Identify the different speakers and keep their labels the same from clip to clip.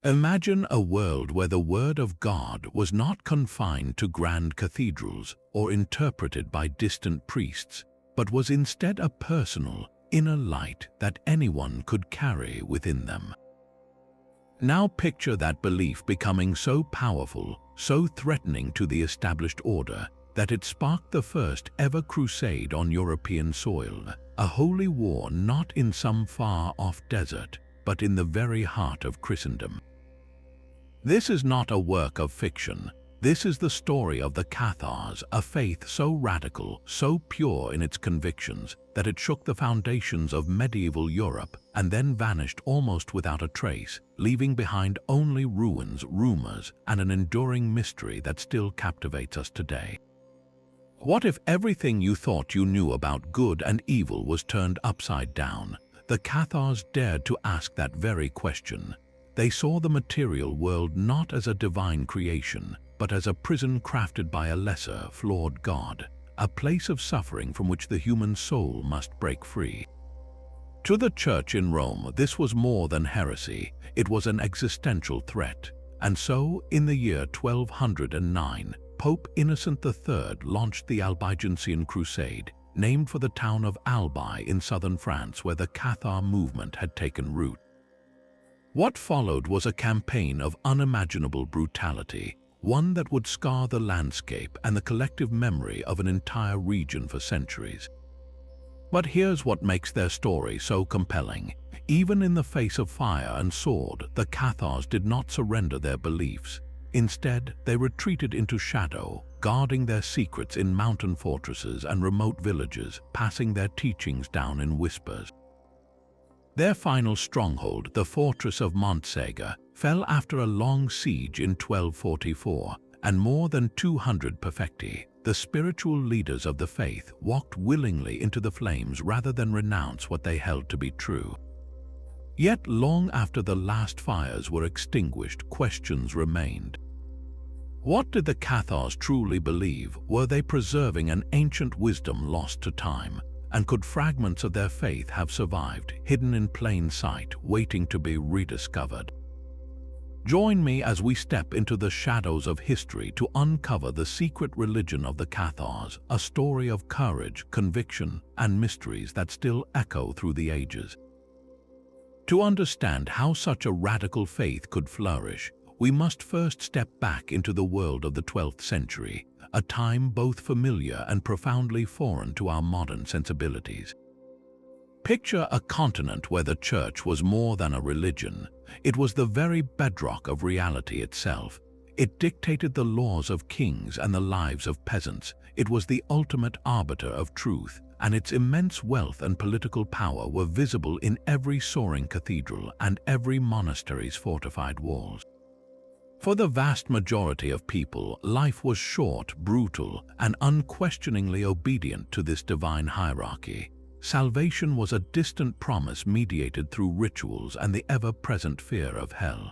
Speaker 1: Imagine a world where the Word of God was not confined to grand cathedrals or interpreted by distant priests, but was instead a personal, inner light that anyone could carry within them. Now picture that belief becoming so powerful, so threatening to the established order, that it sparked the first ever crusade on European soil, a holy war not in some far-off desert, but in the very heart of Christendom. This is not a work of fiction. This is the story of the Cathars, a faith so radical, so pure in its convictions, that it shook the foundations of medieval Europe and then vanished almost without a trace, leaving behind only ruins, rumors, and an enduring mystery that still captivates us today. What if everything you thought you knew about good and evil was turned upside down? The Cathars dared to ask that very question. They saw the material world not as a divine creation, but as a prison crafted by a lesser, flawed God, a place of suffering from which the human soul must break free. To the Church in Rome, this was more than heresy, it was an existential threat. And so, in the year 1209, Pope Innocent III launched the Albigensian Crusade, named for the town of Albi in southern France where the Cathar movement had taken root. What followed was a campaign of unimaginable brutality, one that would scar the landscape and the collective memory of an entire region for centuries. But here's what makes their story so compelling. Even in the face of fire and sword, the Cathars did not surrender their beliefs. Instead, they retreated into shadow, guarding their secrets in mountain fortresses and remote villages, passing their teachings down in whispers. Their final stronghold, the fortress of Montségur, fell after a long siege in 1244, and more than 200 perfecti, the spiritual leaders of the faith, walked willingly into the flames rather than renounce what they held to be true. Yet long after the last fires were extinguished, questions remained. What did the Cathars truly believe? Were they preserving an ancient wisdom lost to time? And could fragments of their faith have survived, hidden in plain sight, waiting to be rediscovered? Join me as we step into the shadows of history to uncover the secret religion of the Cathars, a story of courage, conviction, and mysteries that still echo through the ages. To understand how such a radical faith could flourish, we must first step back into the world of the 12th century, a time both familiar and profoundly foreign to our modern sensibilities. Picture a continent where the church was more than a religion. It was the very bedrock of reality itself. It dictated the laws of kings and the lives of peasants. It was the ultimate arbiter of truth, and its immense wealth and political power were visible in every soaring cathedral and every monastery's fortified walls. For the vast majority of people, life was short, brutal, and unquestioningly obedient to this divine hierarchy. Salvation was a distant promise mediated through rituals and the ever-present fear of hell.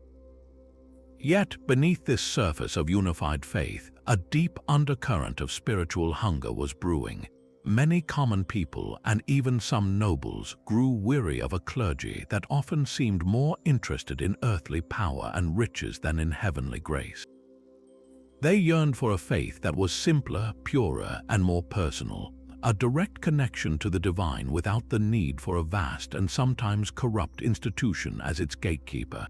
Speaker 1: Yet, beneath this surface of unified faith, a deep undercurrent of spiritual hunger was brewing. Many common people, and even some nobles, grew weary of a clergy that often seemed more interested in earthly power and riches than in heavenly grace. They yearned for a faith that was simpler, purer, and more personal, a direct connection to the divine without the need for a vast and sometimes corrupt institution as its gatekeeper.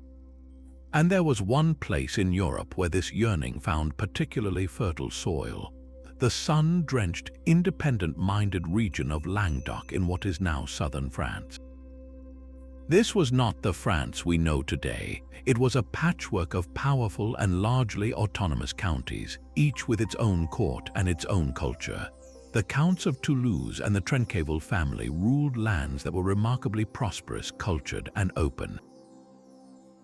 Speaker 1: And there was one place in Europe where this yearning found particularly fertile soil: the sun-drenched, independent-minded region of Languedoc in what is now southern France. This was not the France we know today. It was a patchwork of powerful and largely autonomous counties, each with its own court and its own culture. The Counts of Toulouse and the Trencavel family ruled lands that were remarkably prosperous, cultured, and open.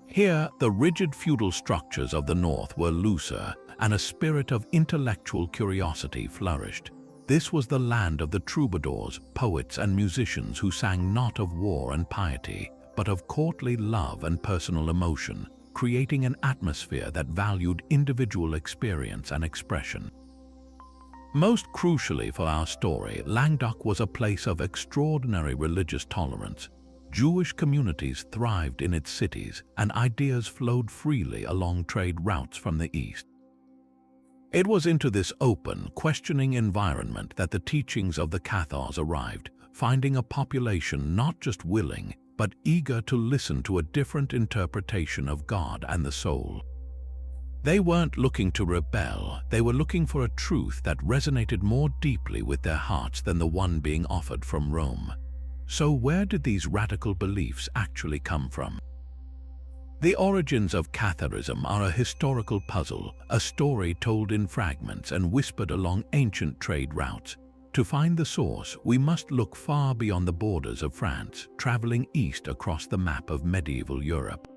Speaker 1: Here, the rigid feudal structures of the north were looser, and a spirit of intellectual curiosity flourished. This was the land of the troubadours, poets, and musicians who sang not of war and piety, but of courtly love and personal emotion, creating an atmosphere that valued individual experience and expression. Most crucially for our story, Languedoc was a place of extraordinary religious tolerance. Jewish communities thrived in its cities, and ideas flowed freely along trade routes from the east. It was into this open, questioning environment that the teachings of the Cathars arrived, finding a population not just willing, but eager to listen to a different interpretation of God and the soul. They weren't looking to rebel, they were looking for a truth that resonated more deeply with their hearts than the one being offered from Rome. So where did these radical beliefs actually come from? The origins of Catharism are a historical puzzle, a story told in fragments and whispered along ancient trade routes. To find the source, we must look far beyond the borders of France, traveling east across the map of medieval Europe.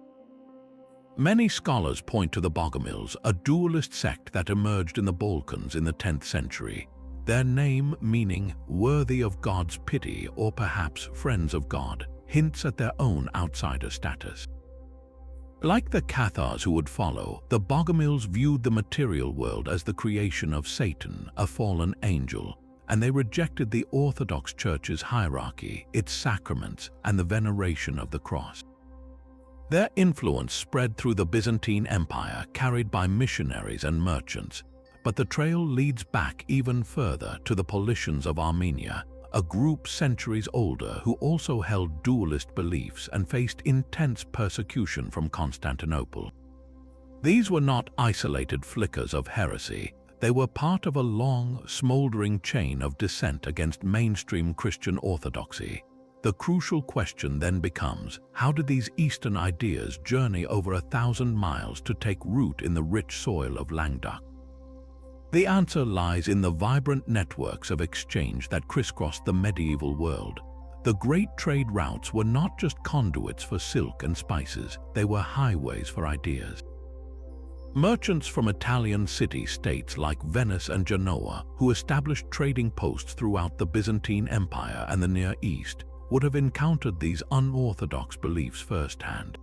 Speaker 1: Many scholars point to the Bogomils, a dualist sect that emerged in the Balkans in the 10th century. Their name, meaning worthy of God's pity or perhaps friends of God, hints at their own outsider status. Like the Cathars who would follow, the Bogomils viewed the material world as the creation of Satan, a fallen angel, and they rejected the Orthodox Church's hierarchy, its sacraments, and the veneration of the cross. Their influence spread through the Byzantine Empire, carried by missionaries and merchants, but the trail leads back even further to the Paulicians of Armenia, a group centuries older who also held dualist beliefs and faced intense persecution from Constantinople. These were not isolated flickers of heresy, they were part of a long, smoldering chain of dissent against mainstream Christian orthodoxy. The crucial question then becomes, how did these Eastern ideas journey over 1,000 miles to take root in the rich soil of Languedoc? The answer lies in the vibrant networks of exchange that crisscrossed the medieval world. The great trade routes were not just conduits for silk and spices, they were highways for ideas. Merchants from Italian city-states like Venice and Genoa, who established trading posts throughout the Byzantine Empire and the Near East, would have encountered these unorthodox beliefs firsthand.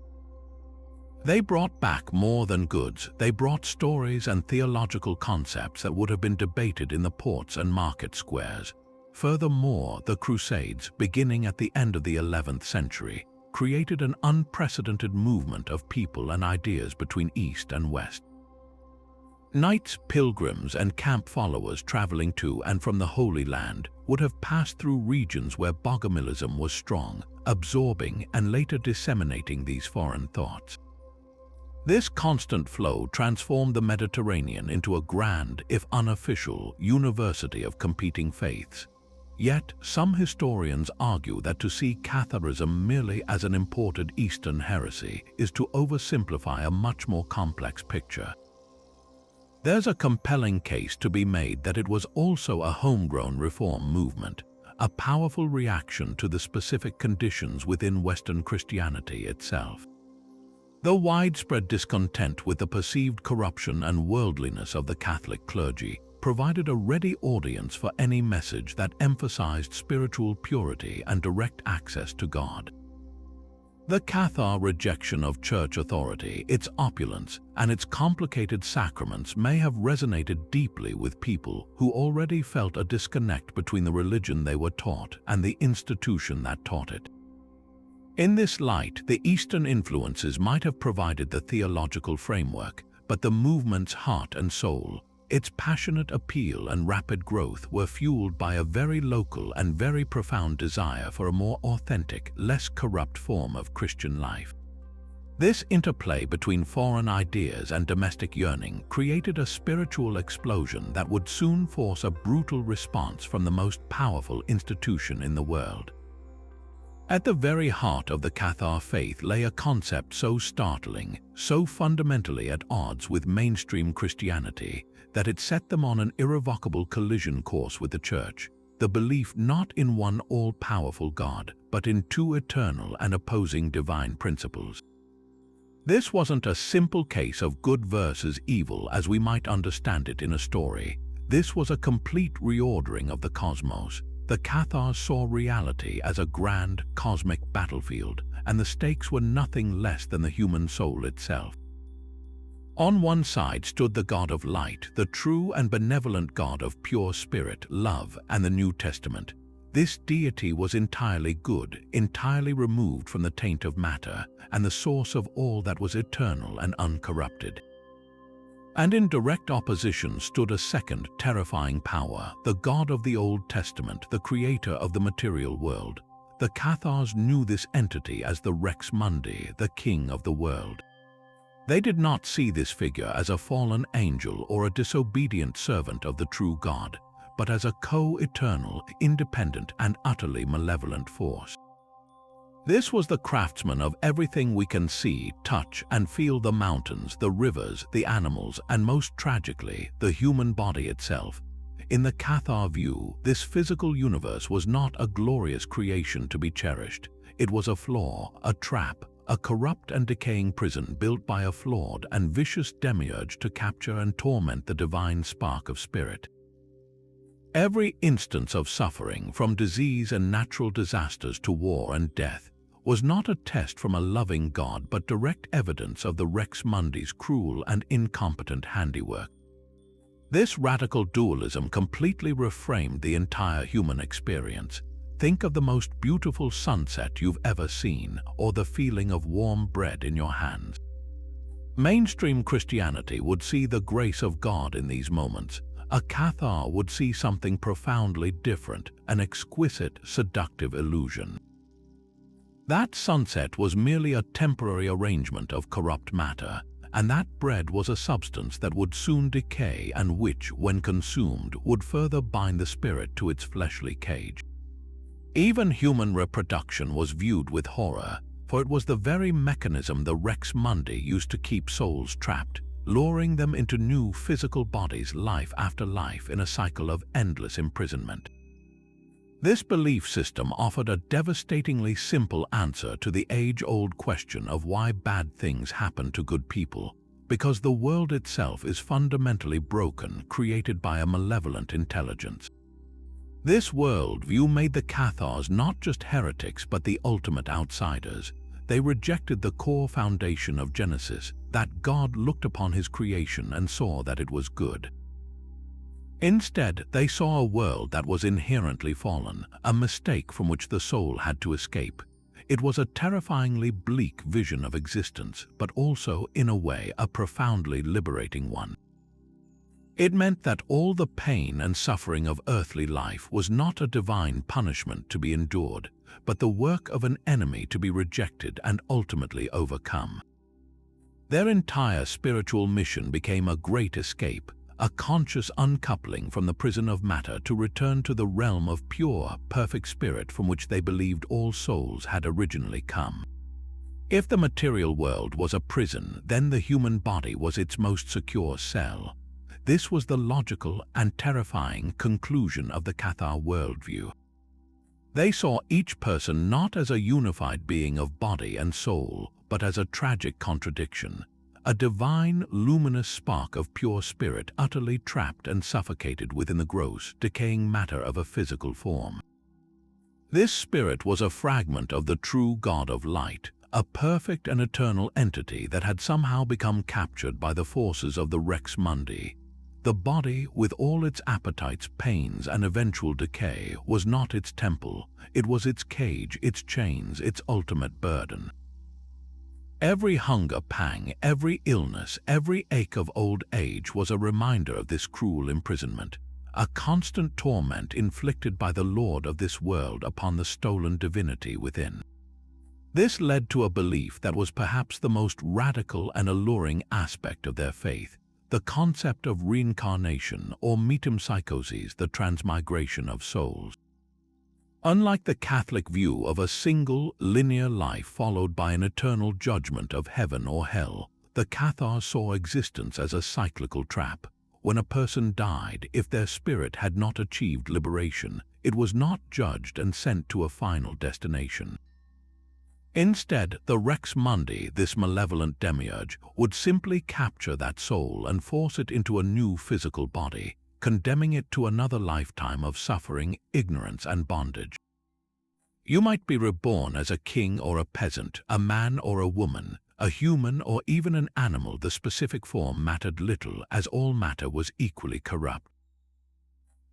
Speaker 1: They brought back more than goods, they brought stories and theological concepts that would have been debated in the ports and market squares. Furthermore, the Crusades, beginning at the end of the 11th century, created an unprecedented movement of people and ideas between East and West. Knights, pilgrims, and camp followers traveling to and from the Holy Land would have passed through regions where Bogomilism was strong, absorbing and later disseminating these foreign thoughts. This constant flow transformed the Mediterranean into a grand, if unofficial, university of competing faiths. Yet, some historians argue that to see Catharism merely as an imported Eastern heresy is to oversimplify a much more complex picture. There's a compelling case to be made that it was also a homegrown reform movement, a powerful reaction to the specific conditions within Western Christianity itself. The widespread discontent with the perceived corruption and worldliness of the Catholic clergy provided a ready audience for any message that emphasized spiritual purity and direct access to God. The Cathar rejection of church authority, its opulence, and its complicated sacraments may have resonated deeply with people who already felt a disconnect between the religion they were taught and the institution that taught it. In this light, the Eastern influences might have provided the theological framework, but the movement's heart and soul, its passionate appeal and rapid growth were fueled by a very local and very profound desire for a more authentic, less corrupt form of Christian life. This interplay between foreign ideas and domestic yearning created a spiritual explosion that would soon force a brutal response from the most powerful institution in the world. At the very heart of the Cathar faith lay a concept so startling, so fundamentally at odds with mainstream Christianity, that it set them on an irrevocable collision course with the Church, the belief not in one all-powerful God, but in two eternal and opposing divine principles. This wasn't a simple case of good versus evil as we might understand it in a story. This was a complete reordering of the cosmos. The Cathars saw reality as a grand, cosmic battlefield, and the stakes were nothing less than the human soul itself. On one side stood the God of light, the true and benevolent God of pure spirit, love, and the New Testament. This deity was entirely good, entirely removed from the taint of matter, and the source of all that was eternal and uncorrupted. And in direct opposition stood a second terrifying power, the God of the Old Testament, the creator of the material world. The Cathars knew this entity as the Rex Mundi, the king of the world. They did not see this figure as a fallen angel or a disobedient servant of the true God, but as a co-eternal, independent, and utterly malevolent force. This was the craftsman of everything we can see, touch, and feel: the mountains, the rivers, the animals, and most tragically, the human body itself. In the Cathar view, this physical universe was not a glorious creation to be cherished. It was a flaw, a trap, a corrupt and decaying prison built by a flawed and vicious demiurge to capture and torment the divine spark of spirit. Every instance of suffering, from disease and natural disasters to war and death, was not a test from a loving God but direct evidence of the Rex Mundi's cruel and incompetent handiwork. This radical dualism completely reframed the entire human experience. Think of the most beautiful sunset you've ever seen, or the feeling of warm bread in your hands. Mainstream Christianity would see the grace of God in these moments. A Cathar would see something profoundly different, an exquisite, seductive illusion. That sunset was merely a temporary arrangement of corrupt matter, and that bread was a substance that would soon decay and which, when consumed, would further bind the spirit to its fleshly cage. Even human reproduction was viewed with horror, for it was the very mechanism the Rex Mundi used to keep souls trapped, luring them into new physical bodies life after life in a cycle of endless imprisonment. This belief system offered a devastatingly simple answer to the age-old question of why bad things happen to good people: because the world itself is fundamentally broken, created by a malevolent intelligence. This worldview made the Cathars not just heretics but the ultimate outsiders. They rejected the core foundation of Genesis, that God looked upon his creation and saw that it was good. Instead, they saw a world that was inherently fallen, a mistake from which the soul had to escape. It was a terrifyingly bleak vision of existence, but also, in a way, a profoundly liberating one. It meant that all the pain and suffering of earthly life was not a divine punishment to be endured, but the work of an enemy to be rejected and ultimately overcome. Their entire spiritual mission became a great escape, a conscious uncoupling from the prison of matter to return to the realm of pure, perfect spirit from which they believed all souls had originally come. If the material world was a prison, then the human body was its most secure cell. This was the logical and terrifying conclusion of the Cathar worldview. They saw each person not as a unified being of body and soul, but as a tragic contradiction, a divine, luminous spark of pure spirit utterly trapped and suffocated within the gross, decaying matter of a physical form. This spirit was a fragment of the true God of light, a perfect and eternal entity that had somehow become captured by the forces of the Rex Mundi. The body, with all its appetites, pains, and eventual decay, was not its temple. It was its cage, its chains, its ultimate burden. Every hunger pang, every illness, every ache of old age was a reminder of this cruel imprisonment, a constant torment inflicted by the Lord of this world upon the stolen divinity within. This led to a belief that was perhaps the most radical and alluring aspect of their faith, the concept of reincarnation, or metempsychosis, the transmigration of souls. Unlike the Catholic view of a single, linear life followed by an eternal judgment of heaven or hell, the Cathars saw existence as a cyclical trap. When a person died, if their spirit had not achieved liberation, it was not judged and sent to a final destination. Instead, the Rex Mundi, this malevolent demiurge, would simply capture that soul and force it into a new physical body, condemning it to another lifetime of suffering, ignorance, and bondage. You might be reborn as a king or a peasant, a man or a woman, a human or even an animal. The specific form mattered little, as all matter was equally corrupt.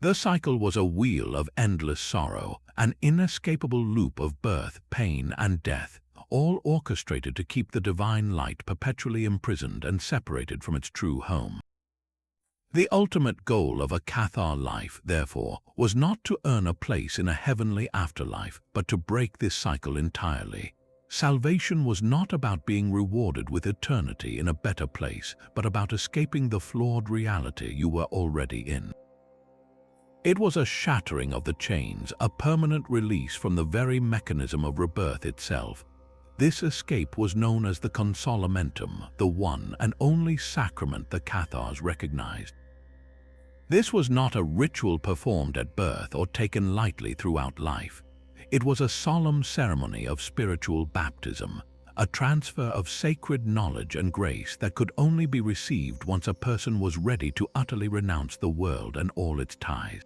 Speaker 1: The cycle was a wheel of endless sorrow, an inescapable loop of birth, pain, and death, all orchestrated to keep the divine light perpetually imprisoned and separated from its true home. The ultimate goal of a Cathar life, therefore, was not to earn a place in a heavenly afterlife, but to break this cycle entirely. Salvation was not about being rewarded with eternity in a better place, but about escaping the flawed reality you were already in. It was a shattering of the chains, a permanent release from the very mechanism of rebirth itself. This escape was known as the consolamentum, the one and only sacrament the Cathars recognized. This was not a ritual performed at birth or taken lightly throughout life. It was a solemn ceremony of spiritual baptism, a transfer of sacred knowledge and grace that could only be received once a person was ready to utterly renounce the world and all its ties.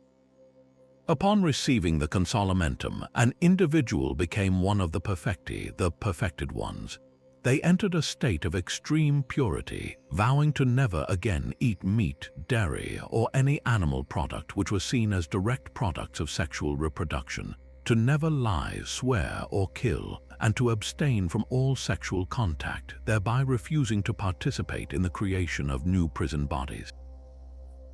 Speaker 1: Upon receiving the consolamentum, an individual became one of the perfecti, the perfected ones. They entered a state of extreme purity, vowing to never again eat meat, dairy, or any animal product which was seen as direct products of sexual reproduction, to never lie, swear, or kill, and to abstain from all sexual contact, thereby refusing to participate in the creation of new prison bodies.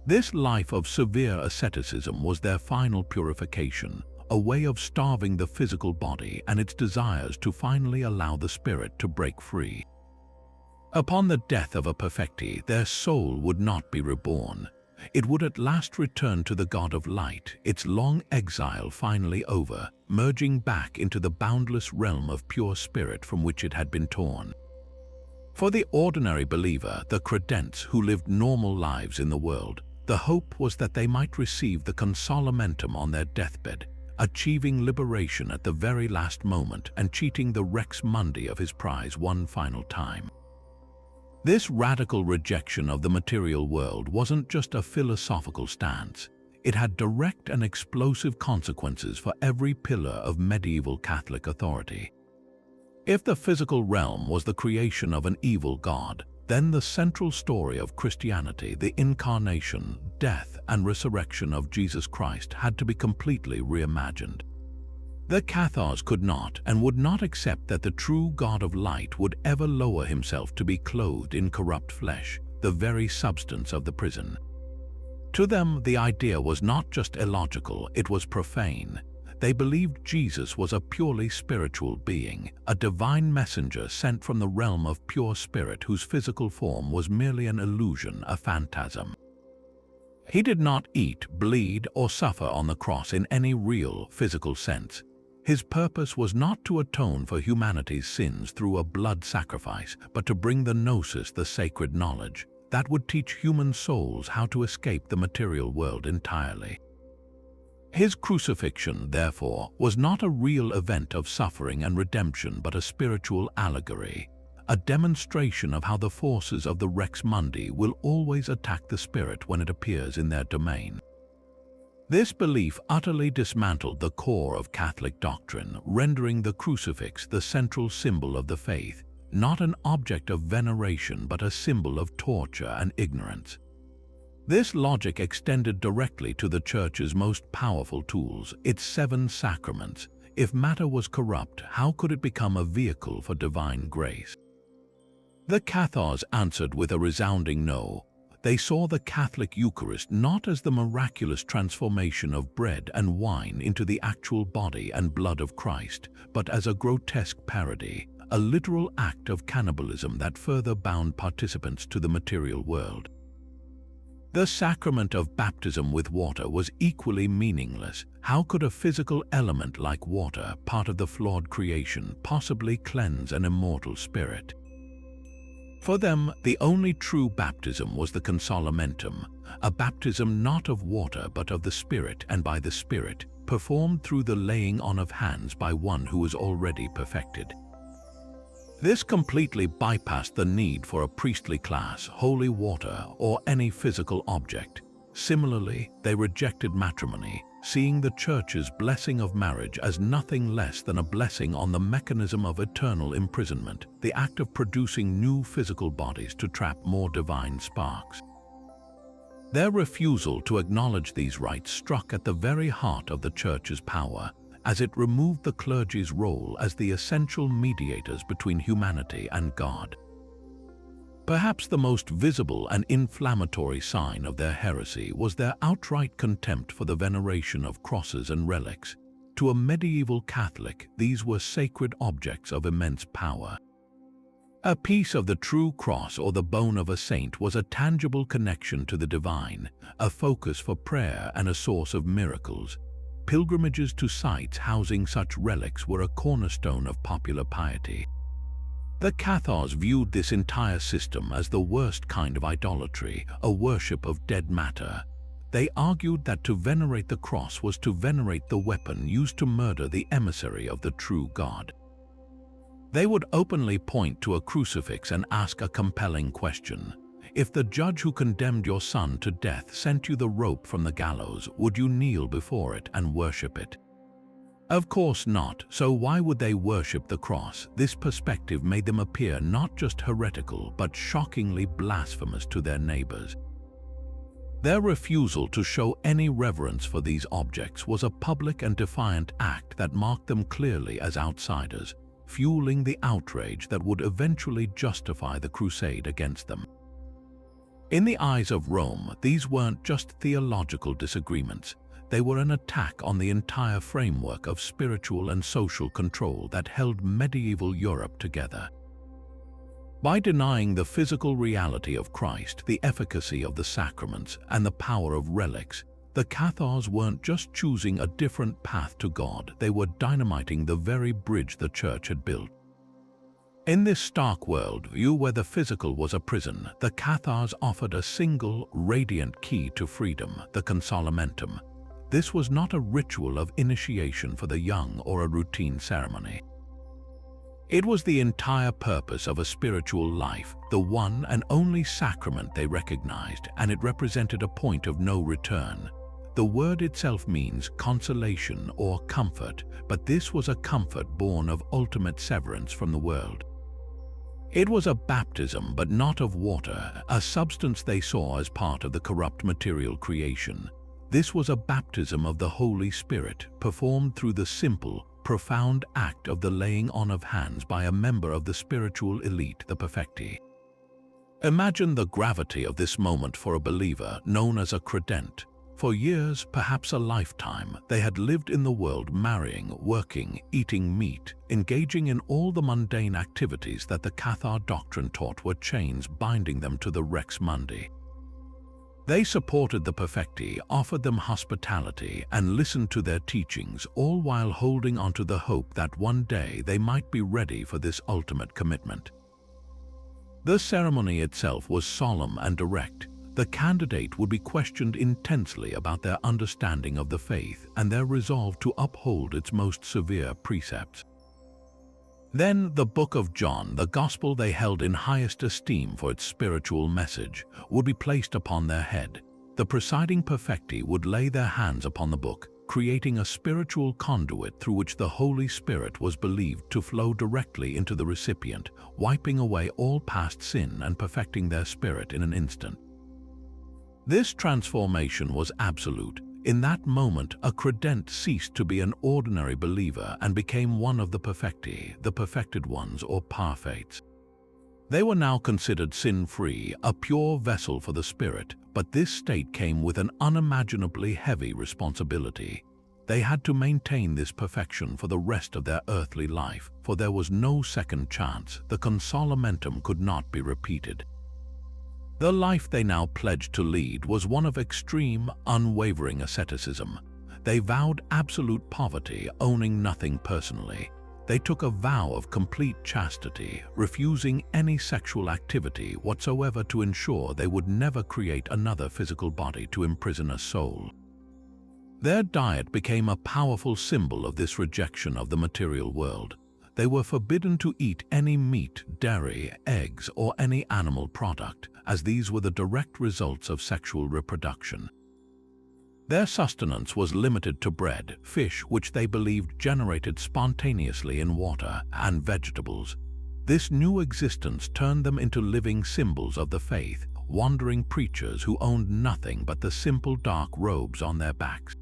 Speaker 1: This life of severe asceticism was their final purification, a way of starving the physical body and its desires to finally allow the spirit to break free. Upon the death of a perfecti, their soul would not be reborn. It would at last return to the God of light, its long exile finally over, merging back into the boundless realm of pure spirit from which it had been torn. For the ordinary believer, the credents who lived normal lives in the world, the hope was that they might receive the consolamentum on their deathbed, achieving liberation at the very last moment and cheating the Rex Mundi of his prize one final time. This radical rejection of the material world wasn't just a philosophical stance. It had direct and explosive consequences for every pillar of medieval Catholic authority. If the physical realm was the creation of an evil god, then the central story of Christianity, the incarnation, death, and resurrection of Jesus Christ, had to be completely reimagined. The Cathars could not and would not accept that the true God of light would ever lower himself to be clothed in corrupt flesh, the very substance of the prison. To them, the idea was not just illogical, it was profane. They believed Jesus was a purely spiritual being, a divine messenger sent from the realm of pure spirit whose physical form was merely an illusion, a phantasm. He did not eat, bleed, or suffer on the cross in any real, physical sense. His purpose was not to atone for humanity's sins through a blood sacrifice, but to bring the gnosis, the sacred knowledge, that would teach human souls how to escape the material world entirely. His crucifixion, therefore, was not a real event of suffering and redemption, but a spiritual allegory, a demonstration of how the forces of the Rex Mundi will always attack the spirit when it appears in their domain. This belief utterly dismantled the core of Catholic doctrine, rendering the crucifix the central symbol of the faith, not an object of veneration but a symbol of torture and ignorance. This logic extended directly to the Church's most powerful tools, its 7 sacraments. If matter was corrupt, how could it become a vehicle for divine grace? The Cathars answered with a resounding no. They saw the Catholic Eucharist not as the miraculous transformation of bread and wine into the actual body and blood of Christ, but as a grotesque parody, a literal act of cannibalism that further bound participants to the material world. The sacrament of baptism with water was equally meaningless. How could a physical element like water, part of the flawed creation, possibly cleanse an immortal spirit? For them, the only true baptism was the consolamentum, a baptism not of water but of the Spirit and by the Spirit, performed through the laying on of hands by one who was already perfected. This completely bypassed the need for a priestly class, holy water, or any physical object. Similarly, they rejected matrimony, seeing the Church's blessing of marriage as nothing less than a blessing on the mechanism of eternal imprisonment, the act of producing new physical bodies to trap more divine sparks. Their refusal to acknowledge these rites struck at the very heart of the Church's power, as it removed the clergy's role as the essential mediators between humanity and God. Perhaps the most visible and inflammatory sign of their heresy was their outright contempt for the veneration of crosses and relics. To a medieval Catholic, these were sacred objects of immense power. A piece of the true cross or the bone of a saint was a tangible connection to the divine, a focus for prayer and a source of miracles. Pilgrimages to sites housing such relics were a cornerstone of popular piety. The Cathars viewed this entire system as the worst kind of idolatry, a worship of dead matter. They argued that to venerate the cross was to venerate the weapon used to murder the emissary of the true God. They would openly point to a crucifix and ask a compelling question. If the judge who condemned your son to death sent you the rope from the gallows, would you kneel before it and worship it? Of course not, so why would they worship the cross? This perspective made them appear not just heretical but shockingly blasphemous to their neighbors. Their refusal to show any reverence for these objects was a public and defiant act that marked them clearly as outsiders, fueling the outrage that would eventually justify the crusade against them. In the eyes of Rome, these weren't just theological disagreements. They were an attack on the entire framework of spiritual and social control that held medieval Europe together. By denying the physical reality of Christ, the efficacy of the sacraments, and the power of relics, the Cathars weren't just choosing a different path to God, they were dynamiting the very bridge the Church had built. In this stark worldview where the physical was a prison, the Cathars offered a single, radiant key to freedom, the consolamentum. This was not a ritual of initiation for the young or a routine ceremony. It was the entire purpose of a spiritual life, the one and only sacrament they recognized, and it represented a point of no return. The word itself means consolation or comfort, but this was a comfort born of ultimate severance from the world. It was a baptism, but not of water, a substance they saw as part of the corrupt material creation. This was a baptism of the Holy Spirit, performed through the simple, profound act of the laying on of hands by a member of the spiritual elite, the perfecti. Imagine the gravity of this moment for a believer, known as a credent. For years, perhaps a lifetime, they had lived in the world marrying, working, eating meat, engaging in all the mundane activities that the Cathar doctrine taught were chains binding them to the Rex Mundi. They supported the perfecti, offered them hospitality, and listened to their teachings, all while holding onto the hope that one day they might be ready for this ultimate commitment. The ceremony itself was solemn and direct. The candidate would be questioned intensely about their understanding of the faith and their resolve to uphold its most severe precepts. Then the Book of John, the gospel they held in highest esteem for its spiritual message, would be placed upon their head. The presiding perfecti would lay their hands upon the book, creating a spiritual conduit through which the Holy Spirit was believed to flow directly into the recipient, wiping away all past sin and perfecting their spirit in an instant. This transformation was absolute. In that moment, a credent ceased to be an ordinary believer and became one of the perfecti, the perfected ones or parfaits. They were now considered sin-free, a pure vessel for the Spirit, but this state came with an unimaginably heavy responsibility. They had to maintain this perfection for the rest of their earthly life, for there was no second chance. The consolamentum could not be repeated. The life they now pledged to lead was one of extreme, unwavering asceticism. They vowed absolute poverty, owning nothing personally. They took a vow of complete chastity, refusing any sexual activity whatsoever to ensure they would never create another physical body to imprison a soul. Their diet became a powerful symbol of this rejection of the material world. They were forbidden to eat any meat, dairy, eggs, or any animal product, as these were the direct results of sexual reproduction. Their sustenance was limited to bread, fish which they believed generated spontaneously in water, and vegetables. This new existence turned them into living symbols of the faith, wandering preachers who owned nothing but the simple dark robes on their backs.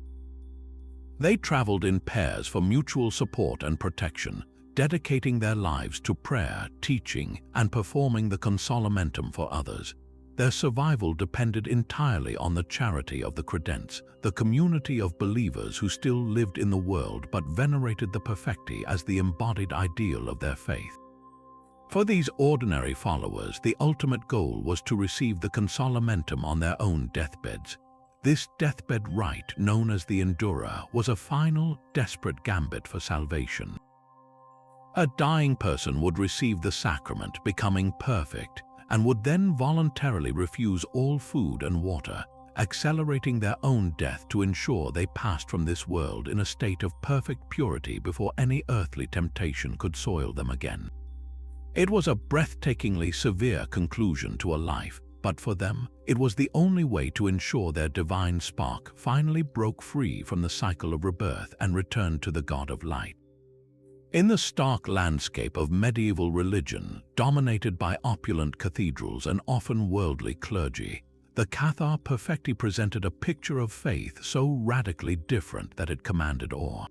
Speaker 1: They traveled in pairs for mutual support and protection, dedicating their lives to prayer, teaching, and performing the consolamentum for others. Their survival depended entirely on the charity of the credents, the community of believers who still lived in the world but venerated the perfecti as the embodied ideal of their faith. For these ordinary followers, the ultimate goal was to receive the consolamentum on their own deathbeds. This deathbed rite, known as the endura, was a final, desperate gambit for salvation. A dying person would receive the sacrament, becoming perfect, and would then voluntarily refuse all food and water, accelerating their own death to ensure they passed from this world in a state of perfect purity before any earthly temptation could soil them again. It was a breathtakingly severe conclusion to a life, but for them, it was the only way to ensure their divine spark finally broke free from the cycle of rebirth and returned to the God of light. In the stark landscape of medieval religion, dominated by opulent cathedrals and often worldly clergy, the Cathar perfecti presented a picture of faith so radically different that it commanded awe.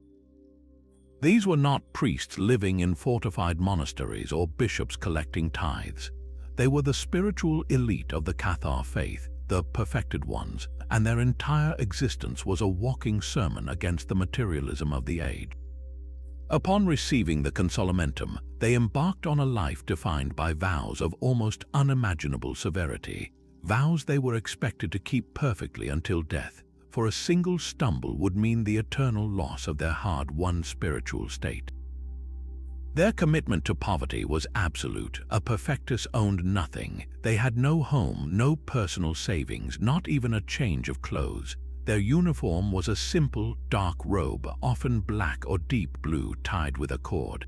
Speaker 1: These were not priests living in fortified monasteries or bishops collecting tithes. They were the spiritual elite of the Cathar faith, the perfected ones, and their entire existence was a walking sermon against the materialism of the age. Upon receiving the consolamentum, they embarked on a life defined by vows of almost unimaginable severity, vows they were expected to keep perfectly until death, for a single stumble would mean the eternal loss of their hard-won spiritual state. Their commitment to poverty was absolute. A perfectus owned nothing. They had no home, no personal savings, not even a change of clothes. Their uniform was a simple, dark robe, often black or deep blue, tied with a cord.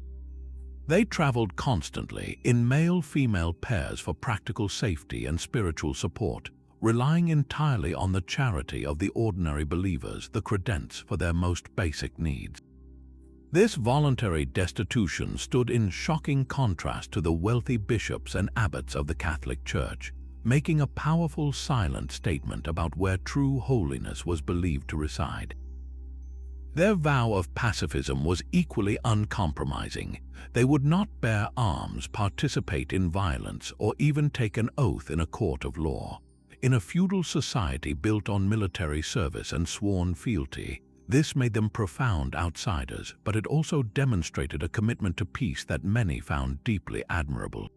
Speaker 1: They traveled constantly in male-female pairs for practical safety and spiritual support, relying entirely on the charity of the ordinary believers, the credents, for their most basic needs. This voluntary destitution stood in shocking contrast to the wealthy bishops and abbots of the Catholic Church, making a powerful silent statement about where true holiness was believed to reside. Their vow of pacifism was equally uncompromising. They would not bear arms, participate in violence, or even take an oath in a court of law. In a feudal society built on military service and sworn fealty, this made them profound outsiders, but it also demonstrated a commitment to peace that many found deeply admirable.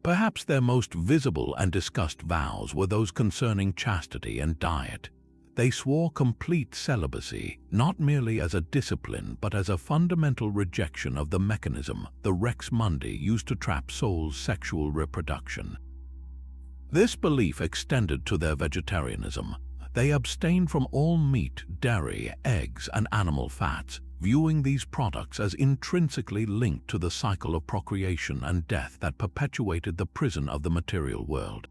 Speaker 1: Perhaps their most visible and discussed vows were those concerning chastity and diet. They swore complete celibacy, not merely as a discipline but as a fundamental rejection of the mechanism, the rex mundi, used to trap souls' sexual reproduction. This belief extended to their vegetarianism. They abstained from all meat, dairy, eggs, and animal fats, viewing these products as intrinsically linked to the cycle of procreation and death that perpetuated the prison of the material world.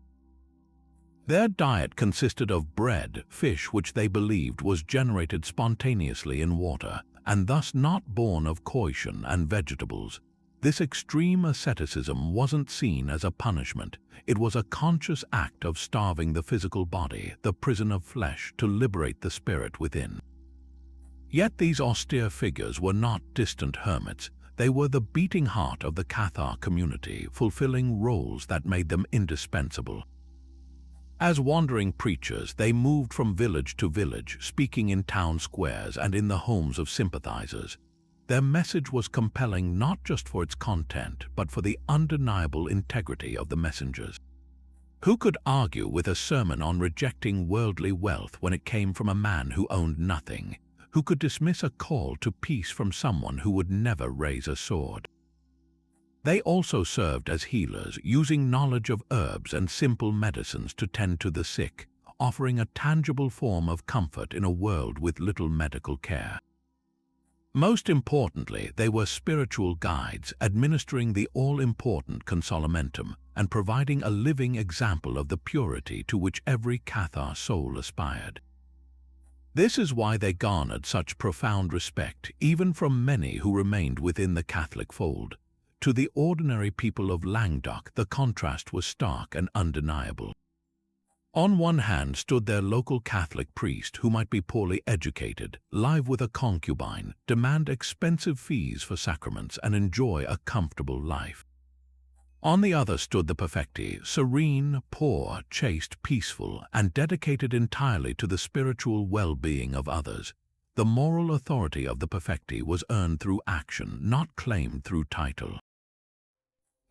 Speaker 1: Their diet consisted of bread, fish which they believed was generated spontaneously in water, and thus not born of coition, and vegetables. This extreme asceticism wasn't seen as a punishment. It was a conscious act of starving the physical body, the prison of flesh, to liberate the spirit within. Yet these austere figures were not distant hermits. They were the beating heart of the Cathar community, fulfilling roles that made them indispensable. As wandering preachers, they moved from village to village, speaking in town squares and in the homes of sympathizers. Their message was compelling not just for its content, but for the undeniable integrity of the messengers. Who could argue with a sermon on rejecting worldly wealth when it came from a man who owned nothing? Who could dismiss a call to peace from someone who would never raise a sword? They also served as healers, using knowledge of herbs and simple medicines to tend to the sick, offering a tangible form of comfort in a world with little medical care. Most importantly, they were spiritual guides, administering the all-important consolamentum and providing a living example of the purity to which every Cathar soul aspired. This is why they garnered such profound respect, even from many who remained within the Catholic fold. To the ordinary people of Languedoc, the contrast was stark and undeniable. On one hand stood their local Catholic priest, who might be poorly educated, live with a concubine, demand expensive fees for sacraments, and enjoy a comfortable life. On the other stood the perfecti, serene, poor, chaste, peaceful, and dedicated entirely to the spiritual well-being of others. The moral authority of the perfecti was earned through action, not claimed through title.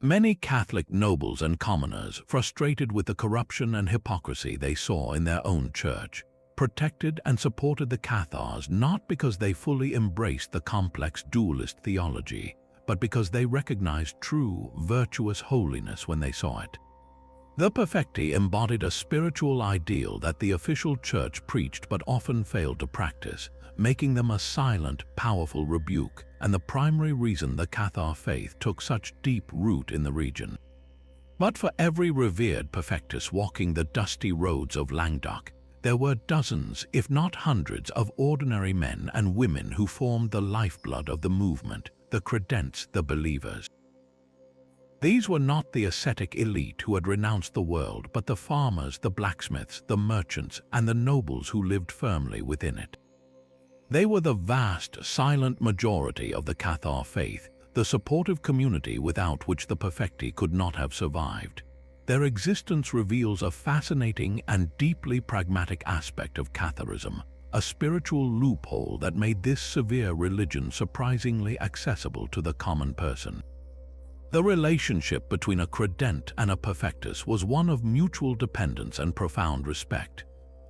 Speaker 1: Many Catholic nobles and commoners, frustrated with the corruption and hypocrisy they saw in their own church, protected and supported the Cathars not because they fully embraced the complex dualist theology, but because they recognized true, virtuous holiness when they saw it. The perfecti embodied a spiritual ideal that the official church preached but often failed to practice, making them a silent, powerful rebuke, and the primary reason the Cathar faith took such deep root in the region. But for every revered perfectus walking the dusty roads of Languedoc, there were dozens, if not hundreds, of ordinary men and women who formed the lifeblood of the movement, the credents, the believers. These were not the ascetic elite who had renounced the world, but the farmers, the blacksmiths, the merchants, and the nobles who lived firmly within it. They were the vast, silent majority of the Cathar faith, the supportive community without which the perfecti could not have survived. Their existence reveals a fascinating and deeply pragmatic aspect of Catharism, a spiritual loophole that made this severe religion surprisingly accessible to the common person. The relationship between a credent and a perfectus was one of mutual dependence and profound respect.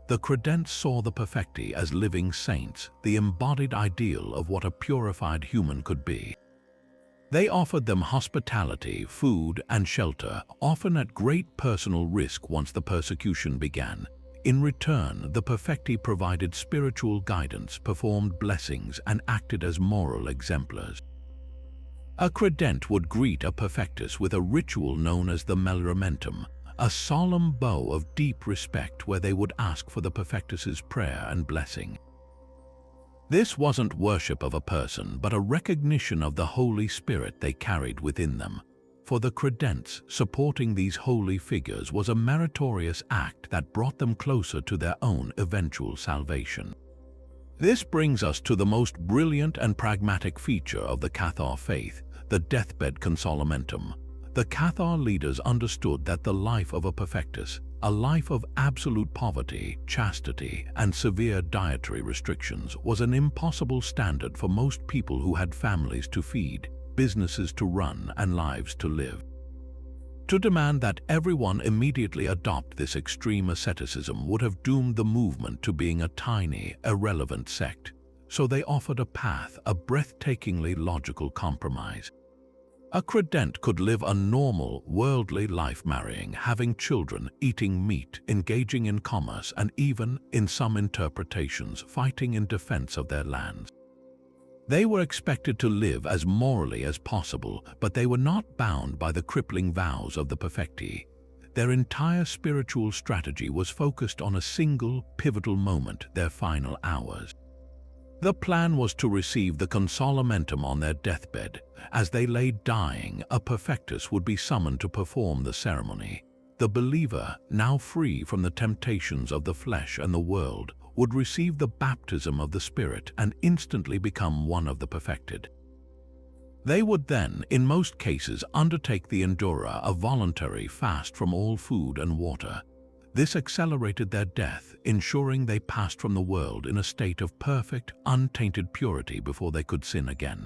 Speaker 1: The credents saw the perfecti as living saints, the embodied ideal of what a purified human could be. They offered them hospitality, food, and shelter, often at great personal risk once the persecution began. In return, the perfecti provided spiritual guidance, performed blessings, and acted as moral exemplars. A credent would greet a perfectus with a ritual known as the meloramentum, a solemn bow of deep respect where they would ask for the perfectus's prayer and blessing. This wasn't worship of a person, but a recognition of the Holy Spirit they carried within them. For the credents, supporting these holy figures was a meritorious act that brought them closer to their own eventual salvation. This brings us to the most brilliant and pragmatic feature of the Cathar faith, the deathbed consolamentum. The Cathar leaders understood that the life of a perfectus, a life of absolute poverty, chastity, and severe dietary restrictions, was an impossible standard for most people who had families to feed, businesses to run, and lives to live. To demand that everyone immediately adopt this extreme asceticism would have doomed the movement to being a tiny, irrelevant sect, so they offered a path, a breathtakingly logical compromise. A credent could live a normal, worldly life, marrying, having children, eating meat, engaging in commerce, and even, in some interpretations, fighting in defense of their lands. They were expected to live as morally as possible, but they were not bound by the crippling vows of the perfecti. Their entire spiritual strategy was focused on a single, pivotal moment, their final hours. The plan was to receive the consolamentum on their deathbed. As they lay dying, a perfectus would be summoned to perform the ceremony. The believer, now free from the temptations of the flesh and the world, would receive the baptism of the Spirit and instantly become one of the perfected. They would then, in most cases, undertake the endura, a voluntary fast from all food and water. This accelerated their death, ensuring they passed from the world in a state of perfect, untainted purity before they could sin again.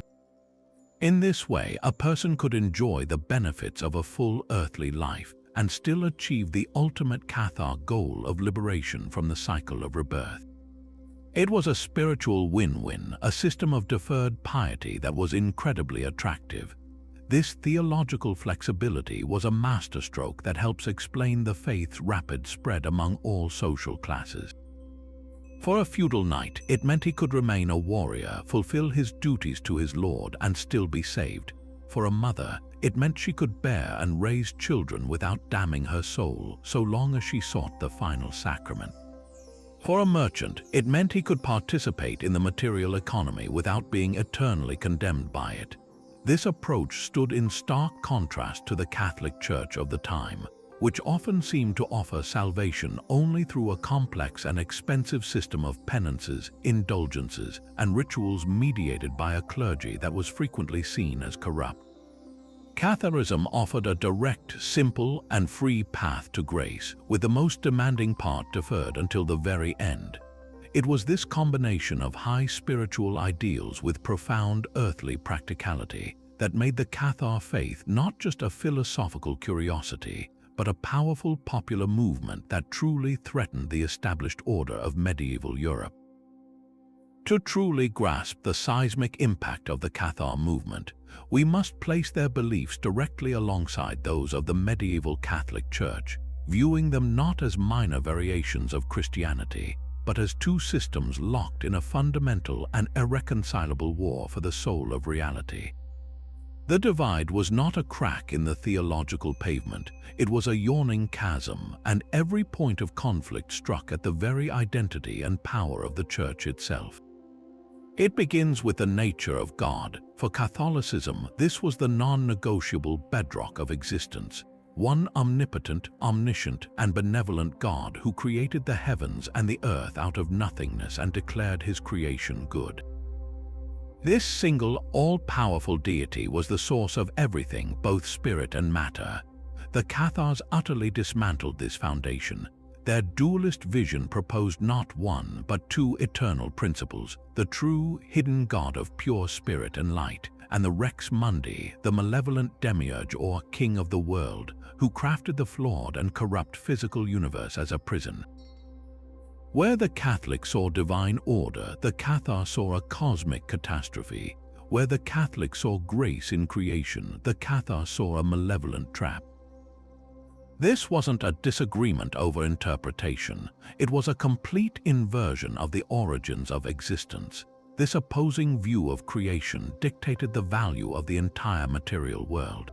Speaker 1: In this way, a person could enjoy the benefits of a full earthly life and still achieve the ultimate Cathar goal of liberation from the cycle of rebirth. It was a spiritual win-win, a system of deferred piety that was incredibly attractive. This theological flexibility was a masterstroke that helps explain the faith's rapid spread among all social classes. For a feudal knight, it meant he could remain a warrior, fulfill his duties to his lord, and still be saved. For a mother, it meant she could bear and raise children without damning her soul, so long as she sought the final sacrament. For a merchant, it meant he could participate in the material economy without being eternally condemned by it. This approach stood in stark contrast to the Catholic Church of the time, which often seemed to offer salvation only through a complex and expensive system of penances, indulgences, and rituals mediated by a clergy that was frequently seen as corrupt. Catharism offered a direct, simple, and free path to grace, with the most demanding part deferred until the very end. It was this combination of high spiritual ideals with profound earthly practicality that made the Cathar faith not just a philosophical curiosity, but a powerful popular movement that truly threatened the established order of medieval Europe. To truly grasp the seismic impact of the Cathar movement, we must place their beliefs directly alongside those of the medieval Catholic Church, viewing them not as minor variations of Christianity, but as two systems locked in a fundamental and irreconcilable war for the soul of reality. The divide was not a crack in the theological pavement, it was a yawning chasm, and every point of conflict struck at the very identity and power of the Church itself. It begins with the nature of God. For Catholicism, this was the non-negotiable bedrock of existence. One omnipotent, omniscient, and benevolent God who created the heavens and the earth out of nothingness and declared his creation good. This single, all-powerful deity was the source of everything, both spirit and matter. The Cathars utterly dismantled this foundation. Their dualist vision proposed not one, but two eternal principles: the true, hidden God of pure spirit and light, and the Rex Mundi, the malevolent demiurge or king of the world, who crafted the flawed and corrupt physical universe as a prison. Where the Catholic saw divine order, the Cathar saw a cosmic catastrophe. Where the Catholic saw grace in creation, the Cathar saw a malevolent trap. This wasn't a disagreement over interpretation, it was a complete inversion of the origins of existence. This opposing view of creation dictated the value of the entire material world.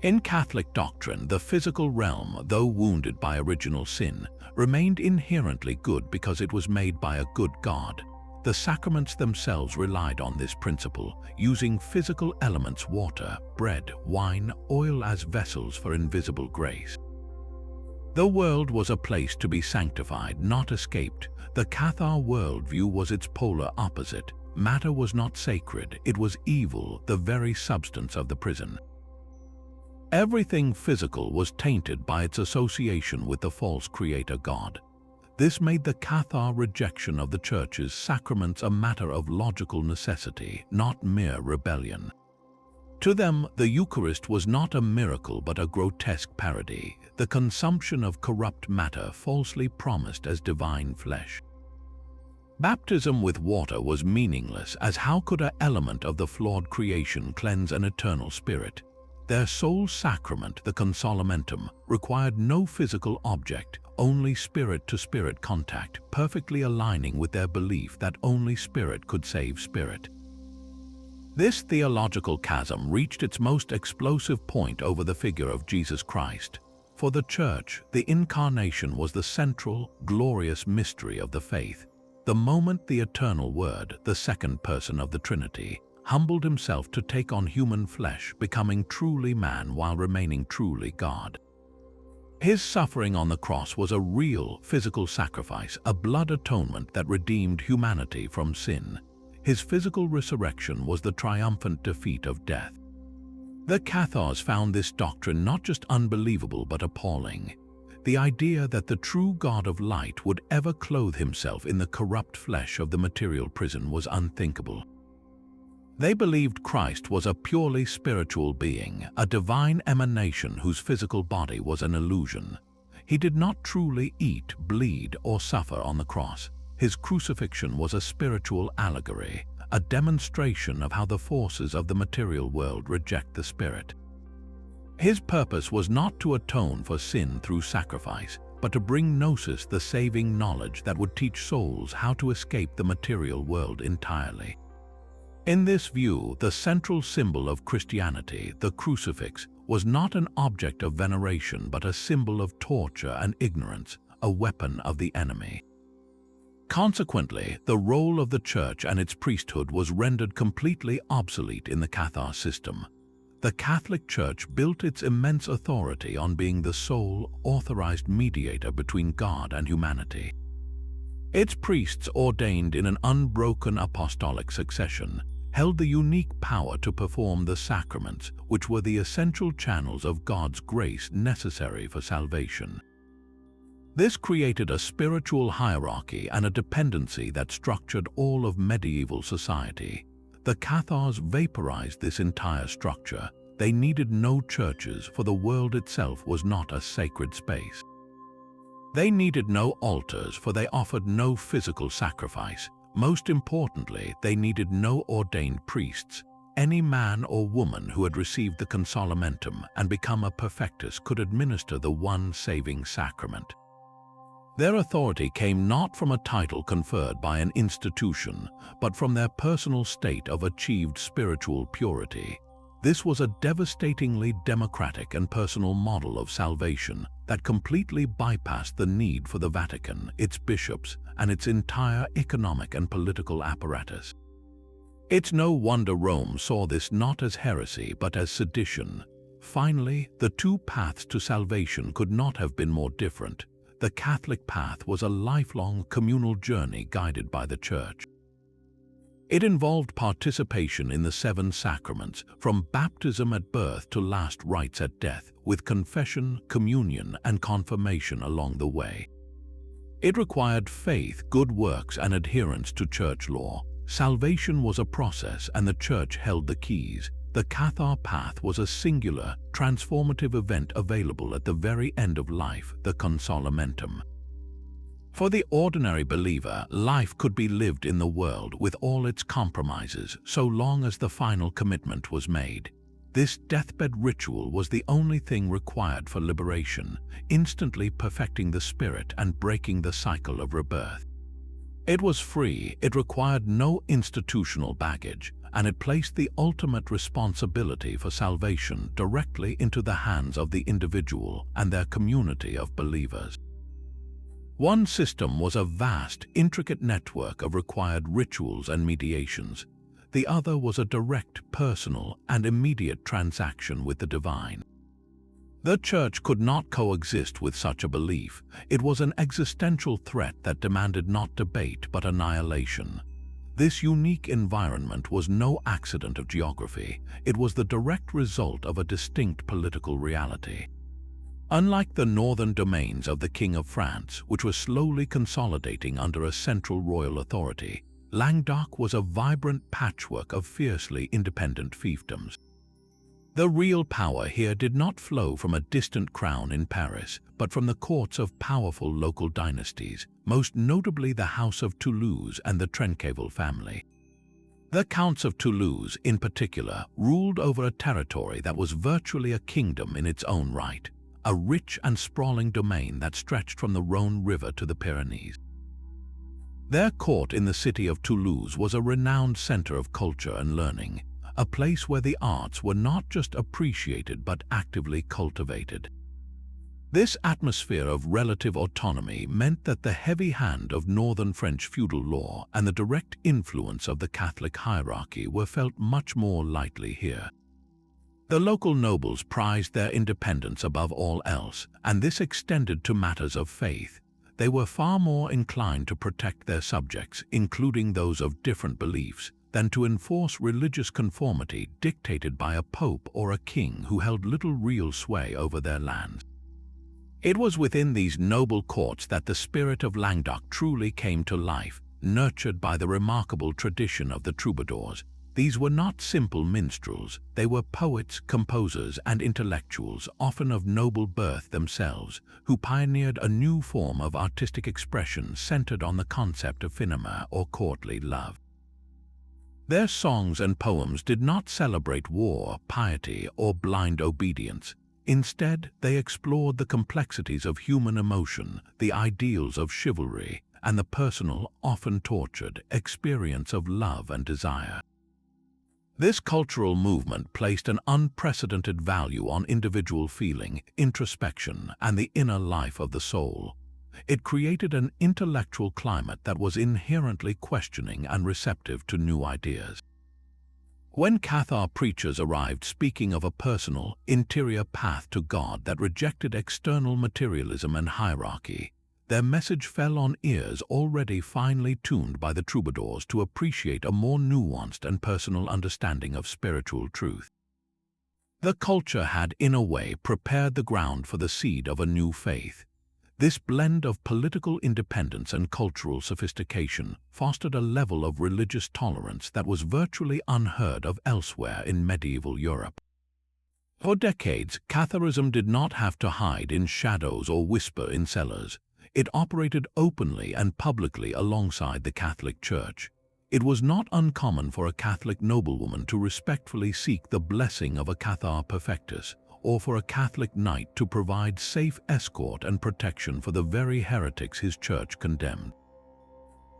Speaker 1: In Catholic doctrine, the physical realm, though wounded by original sin, remained inherently good because it was made by a good God. The sacraments themselves relied on this principle, using physical elements: water, bread, wine, oil as vessels for invisible grace. The world was a place to be sanctified, not escaped. The Cathar worldview was its polar opposite. Matter was not sacred, it was evil, the very substance of the prison. Everything physical was tainted by its association with the false creator God. This made the Cathar rejection of the Church's sacraments a matter of logical necessity, not mere rebellion. To them, the Eucharist was not a miracle but a grotesque parody, the consumption of corrupt matter falsely promised as divine flesh. Baptism with water was meaningless, as how could an element of the flawed creation cleanse an eternal spirit? Their sole sacrament, the consolamentum, required no physical object, only spirit-to-spirit contact, perfectly aligning with their belief that only spirit could save spirit. This theological chasm reached its most explosive point over the figure of Jesus Christ. For the Church, the Incarnation was the central, glorious mystery of the faith. The moment the eternal Word, the second person of the Trinity, humbled himself to take on human flesh, becoming truly man while remaining truly God. His suffering on the cross was a real physical sacrifice, a blood atonement that redeemed humanity from sin. His physical resurrection was the triumphant defeat of death. The Cathars found this doctrine not just unbelievable but appalling. The idea that the true God of light would ever clothe himself in the corrupt flesh of the material prison was unthinkable. They believed Christ was a purely spiritual being, a divine emanation whose physical body was an illusion. He did not truly eat, bleed, or suffer on the cross. His crucifixion was a spiritual allegory, a demonstration of how the forces of the material world reject the spirit. His purpose was not to atone for sin through sacrifice, but to bring gnosis, the saving knowledge that would teach souls how to escape the material world entirely. In this view, the central symbol of Christianity, the crucifix, was not an object of veneration but a symbol of torture and ignorance, a weapon of the enemy. Consequently, the role of the Church and its priesthood was rendered completely obsolete in the Cathar system. the Catholic Church built its immense authority on being the sole authorized mediator between God and humanity. Its priests, ordained in an unbroken apostolic succession, held the unique power to perform the sacraments, which were the essential channels of God's grace necessary for salvation. This created a spiritual hierarchy and a dependency that structured all of medieval society. The Cathars vaporized this entire structure. They needed no churches, for the world itself was not a sacred space. They needed no altars, for they offered no physical sacrifice. Most importantly, they needed no ordained priests. Any man or woman who had received the consolamentum and become a perfectus could administer the one saving sacrament. Their authority came not from a title conferred by an institution, but from their personal state of achieved spiritual purity. This was a devastatingly democratic and personal model of salvation that completely bypassed the need for the Vatican, its bishops, and its entire economic and political apparatus. It's no wonder Rome saw this not as heresy but as sedition. Finally, the two paths to salvation could not have been more different. The Catholic path was a lifelong communal journey guided by the Church. It involved participation in the 7 sacraments, from baptism at birth to last rites at death, with confession, communion, and confirmation along the way. It required faith, good works, and adherence to Church law. Salvation was a process, and the Church held the keys. The Cathar path was a singular, transformative event available at the very end of life, the consolamentum. For the ordinary believer, life could be lived in the world with all its compromises, so long as the final commitment was made. This deathbed ritual was the only thing required for liberation, instantly perfecting the spirit and breaking the cycle of rebirth. It was free, it required no institutional baggage, and it placed the ultimate responsibility for salvation directly into the hands of the individual and their community of believers. One system was a vast, intricate network of required rituals and mediations. The other was a direct, personal, and immediate transaction with the divine. The Church could not coexist with such a belief. It was an existential threat that demanded not debate but annihilation. This unique environment was no accident of geography. It was the direct result of a distinct political reality. Unlike the northern domains of the King of France, which were slowly consolidating under a central royal authority, Languedoc was a vibrant patchwork of fiercely independent fiefdoms. The real power here did not flow from a distant crown in Paris, but from the courts of powerful local dynasties, most notably the House of Toulouse and the Trencavel family. The Counts of Toulouse, in particular, ruled over a territory that was virtually a kingdom in its own right, a rich and sprawling domain that stretched from the Rhône River to the Pyrenees. Their court in the city of Toulouse was a renowned center of culture and learning, a place where the arts were not just appreciated but actively cultivated. This atmosphere of relative autonomy meant that the heavy hand of northern French feudal law and the direct influence of the Catholic hierarchy were felt much more lightly here. The local nobles prized their independence above all else, and this extended to matters of faith. They were far more inclined to protect their subjects, including those of different beliefs, than to enforce religious conformity dictated by a pope or a king who held little real sway over their lands. It was within these noble courts that the spirit of Languedoc truly came to life, nurtured by the remarkable tradition of the troubadours. These were not simple minstrels, they were poets, composers, and intellectuals, often of noble birth themselves, who pioneered a new form of artistic expression centered on the concept of finema or courtly love. Their songs and poems did not celebrate war, piety, or blind obedience. Instead, they explored the complexities of human emotion, the ideals of chivalry, and the personal, often tortured, experience of love and desire. This cultural movement placed an unprecedented value on individual feeling, introspection, and the inner life of the soul. It created an intellectual climate that was inherently questioning and receptive to new ideas. When Cathar preachers arrived speaking of a personal, interior path to God that rejected external materialism and hierarchy, their message fell on ears already finely tuned by the troubadours to appreciate a more nuanced and personal understanding of spiritual truth. The culture had, in a way, prepared the ground for the seed of a new faith. This blend of political independence and cultural sophistication fostered a level of religious tolerance that was virtually unheard of elsewhere in medieval Europe. For decades, Catharism did not have to hide in shadows or whisper in cellars. It operated openly and publicly alongside the Catholic Church. It was not uncommon for a Catholic noblewoman to respectfully seek the blessing of a Cathar perfectus, or for a Catholic knight to provide safe escort and protection for the very heretics his church condemned.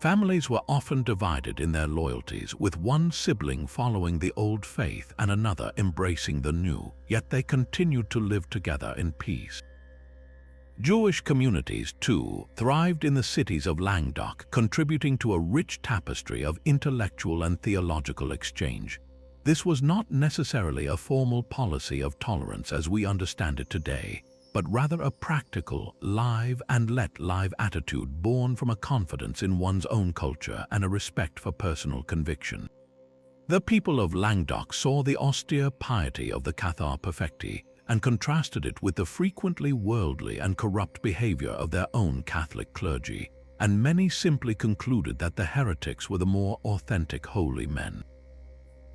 Speaker 1: Families were often divided in their loyalties, with one sibling following the old faith and another embracing the new, yet they continued to live together in peace. Jewish communities, too, thrived in the cities of Languedoc, contributing to a rich tapestry of intellectual and theological exchange. This was not necessarily a formal policy of tolerance as we understand it today, but rather a practical, live and let live attitude born from a confidence in one's own culture and a respect for personal conviction. The people of Languedoc saw the austere piety of the Cathar perfecti and contrasted it with the frequently worldly and corrupt behavior of their own Catholic clergy, and many simply concluded that the heretics were the more authentic holy men.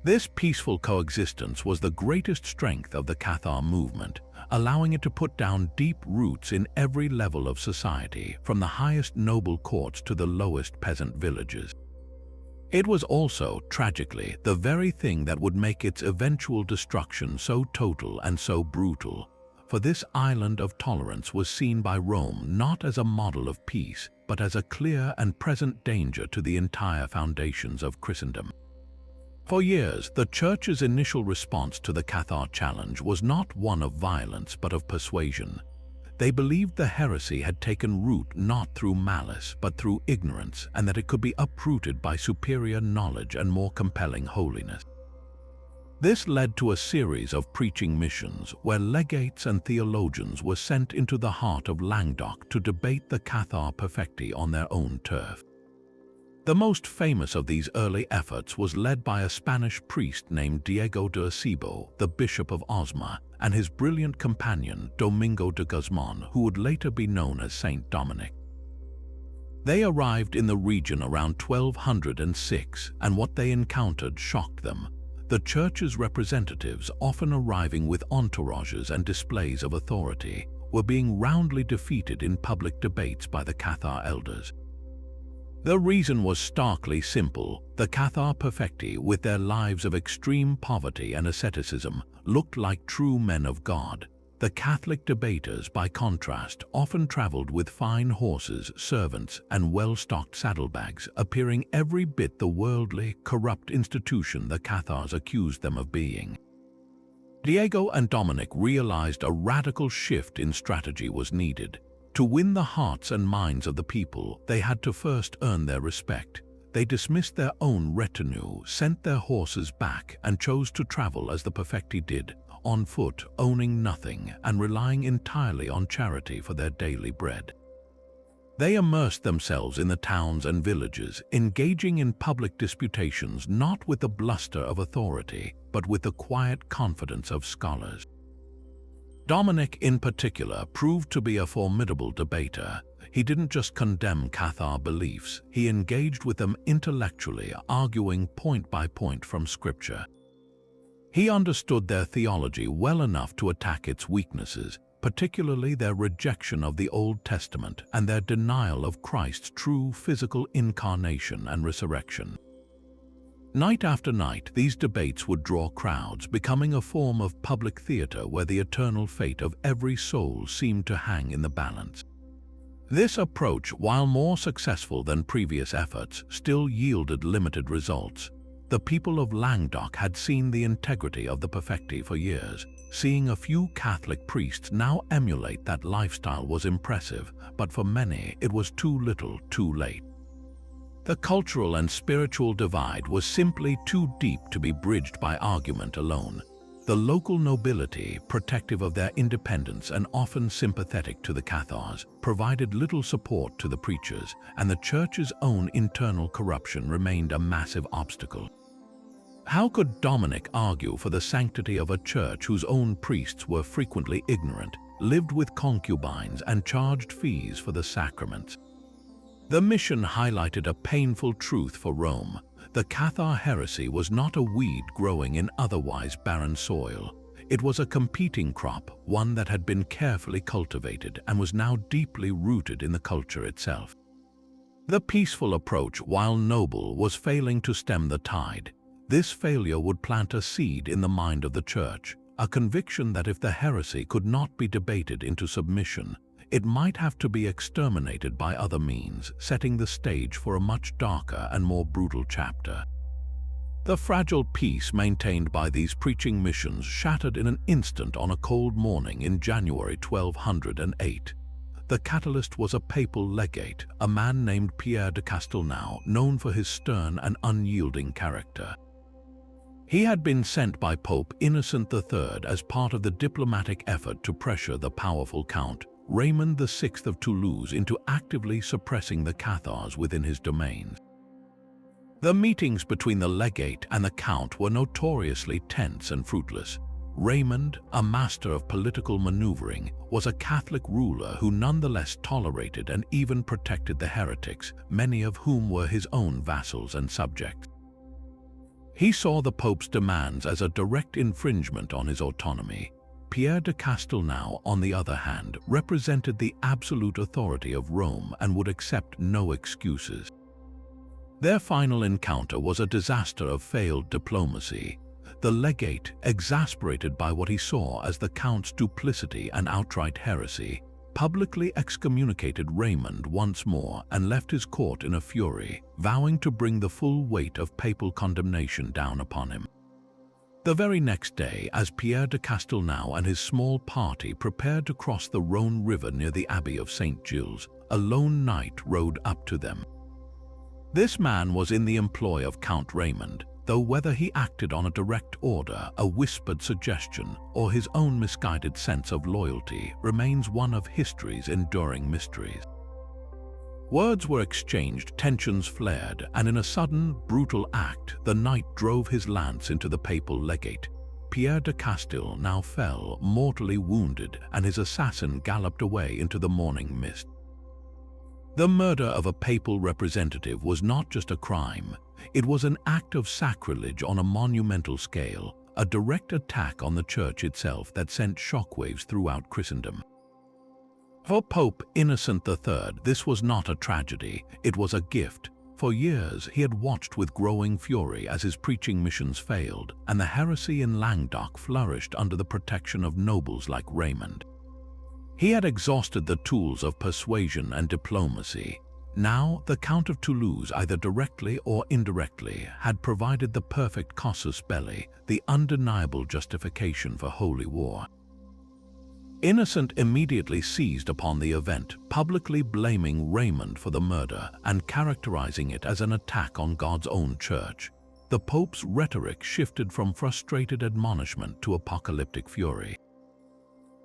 Speaker 1: This peaceful coexistence was the greatest strength of the Cathar movement, allowing it to put down deep roots in every level of society, from the highest noble courts to the lowest peasant villages. It was also, tragically, the very thing that would make its eventual destruction so total and so brutal, for this island of tolerance was seen by Rome not as a model of peace, but as a clear and present danger to the entire foundations of Christendom. For years, the Church's initial response to the Cathar challenge was not one of violence but of persuasion. They believed the heresy had taken root not through malice but through ignorance, and that it could be uprooted by superior knowledge and more compelling holiness. This led to a series of preaching missions where legates and theologians were sent into the heart of Languedoc to debate the Cathar perfecti on their own turf. The most famous of these early efforts was led by a Spanish priest named Diego de Acebo, the Bishop of Osma, and his brilliant companion Domingo de Guzman, who would later be known as Saint Dominic. They arrived in the region around 1206, and what they encountered shocked them. The Church's representatives, often arriving with entourages and displays of authority, were being roundly defeated in public debates by the Cathar elders. The reason was starkly simple. The Cathar perfecti, with their lives of extreme poverty and asceticism, looked like true men of God. The Catholic debaters, by contrast, often traveled with fine horses, servants, and well-stocked saddlebags, appearing every bit the worldly, corrupt institution the Cathars accused them of being. Diego and Dominic realized a radical shift in strategy was needed. To win the hearts and minds of the people, they had to first earn their respect. They dismissed their own retinue, sent their horses back, and chose to travel as the perfecti did, on foot, owning nothing, and relying entirely on charity for their daily bread. They immersed themselves in the towns and villages, engaging in public disputations not with the bluster of authority, but with the quiet confidence of scholars. Dominic, in particular, proved to be a formidable debater. He didn't just condemn Cathar beliefs, he engaged with them intellectually, arguing point by point from Scripture. He understood their theology well enough to attack its weaknesses, particularly their rejection of the Old Testament and their denial of Christ's true physical incarnation and resurrection. Night after night, these debates would draw crowds, becoming a form of public theater where the eternal fate of every soul seemed to hang in the balance. This approach, while more successful than previous efforts, still yielded limited results. The people of Languedoc had seen the integrity of the perfecti for years. Seeing a few Catholic priests now emulate that lifestyle was impressive, but for many it was too little, too late. The cultural and spiritual divide was simply too deep to be bridged by argument alone. The local nobility, protective of their independence and often sympathetic to the Cathars, provided little support to the preachers, and the church's own internal corruption remained a massive obstacle. How could Dominic argue for the sanctity of a church whose own priests were frequently ignorant, lived with concubines, and charged fees for the sacraments? The mission highlighted a painful truth for Rome. The Cathar heresy was not a weed growing in otherwise barren soil. It was a competing crop, one that had been carefully cultivated and was now deeply rooted in the culture itself. The peaceful approach, while noble, was failing to stem the tide. This failure would plant a seed in the mind of the church, a conviction that if the heresy could not be debated into submission, it might have to be exterminated by other means, setting the stage for a much darker and more brutal chapter. The fragile peace maintained by these preaching missions shattered in an instant on a cold morning in January 1208. The catalyst was a papal legate, a man named Pierre de Castelnau, known for his stern and unyielding character. He had been sent by Pope Innocent III as part of the diplomatic effort to pressure the powerful Count Raymond VI of Toulouse into actively suppressing the Cathars within his domains. The meetings between the legate and the Count were notoriously tense and fruitless. Raymond, a master of political maneuvering, was a Catholic ruler who nonetheless tolerated and even protected the heretics, many of whom were his own vassals and subjects. He saw the Pope's demands as a direct infringement on his autonomy. Pierre de Castelnau, on the other hand, represented the absolute authority of Rome and would accept no excuses. Their final encounter was a disaster of failed diplomacy. The legate, exasperated by what he saw as the Count's duplicity and outright heresy, publicly excommunicated Raymond once more and left his court in a fury, vowing to bring the full weight of papal condemnation down upon him. The very next day, as Pierre de Castelnau and his small party prepared to cross the Rhône River near the Abbey of St. Gilles, a lone knight rode up to them. This man was in the employ of Count Raymond, though whether he acted on a direct order, a whispered suggestion, or his own misguided sense of loyalty remains one of history's enduring mysteries. Words were exchanged, tensions flared, and in a sudden, brutal act, the knight drove his lance into the papal legate. Pierre de Castelnau fell, mortally wounded, and his assassin galloped away into the morning mist. The murder of a papal representative was not just a crime, it was an act of sacrilege on a monumental scale, a direct attack on the Church itself that sent shockwaves throughout Christendom. For Pope Innocent III, this was not a tragedy, it was a gift. For years, he had watched with growing fury as his preaching missions failed, and the heresy in Languedoc flourished under the protection of nobles like Raymond. He had exhausted the tools of persuasion and diplomacy. Now, the Count of Toulouse, either directly or indirectly, had provided the perfect casus belli, the undeniable justification for holy war. Innocent immediately seized upon the event, publicly blaming Raymond for the murder and characterizing it as an attack on God's own church. The Pope's rhetoric shifted from frustrated admonishment to apocalyptic fury.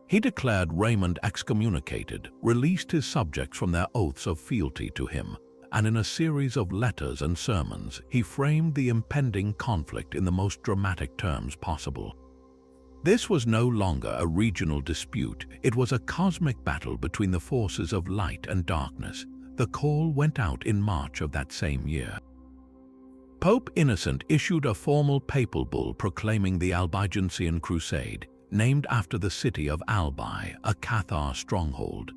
Speaker 1: He declared Raymond excommunicated, released his subjects from their oaths of fealty to him, and in a series of letters and sermons, he framed the impending conflict in the most dramatic terms possible. This was no longer a regional dispute, it was a cosmic battle between the forces of light and darkness. The call went out in March of that same year. Pope Innocent issued a formal papal bull proclaiming the Albigensian Crusade, named after the city of Albi, a Cathar stronghold.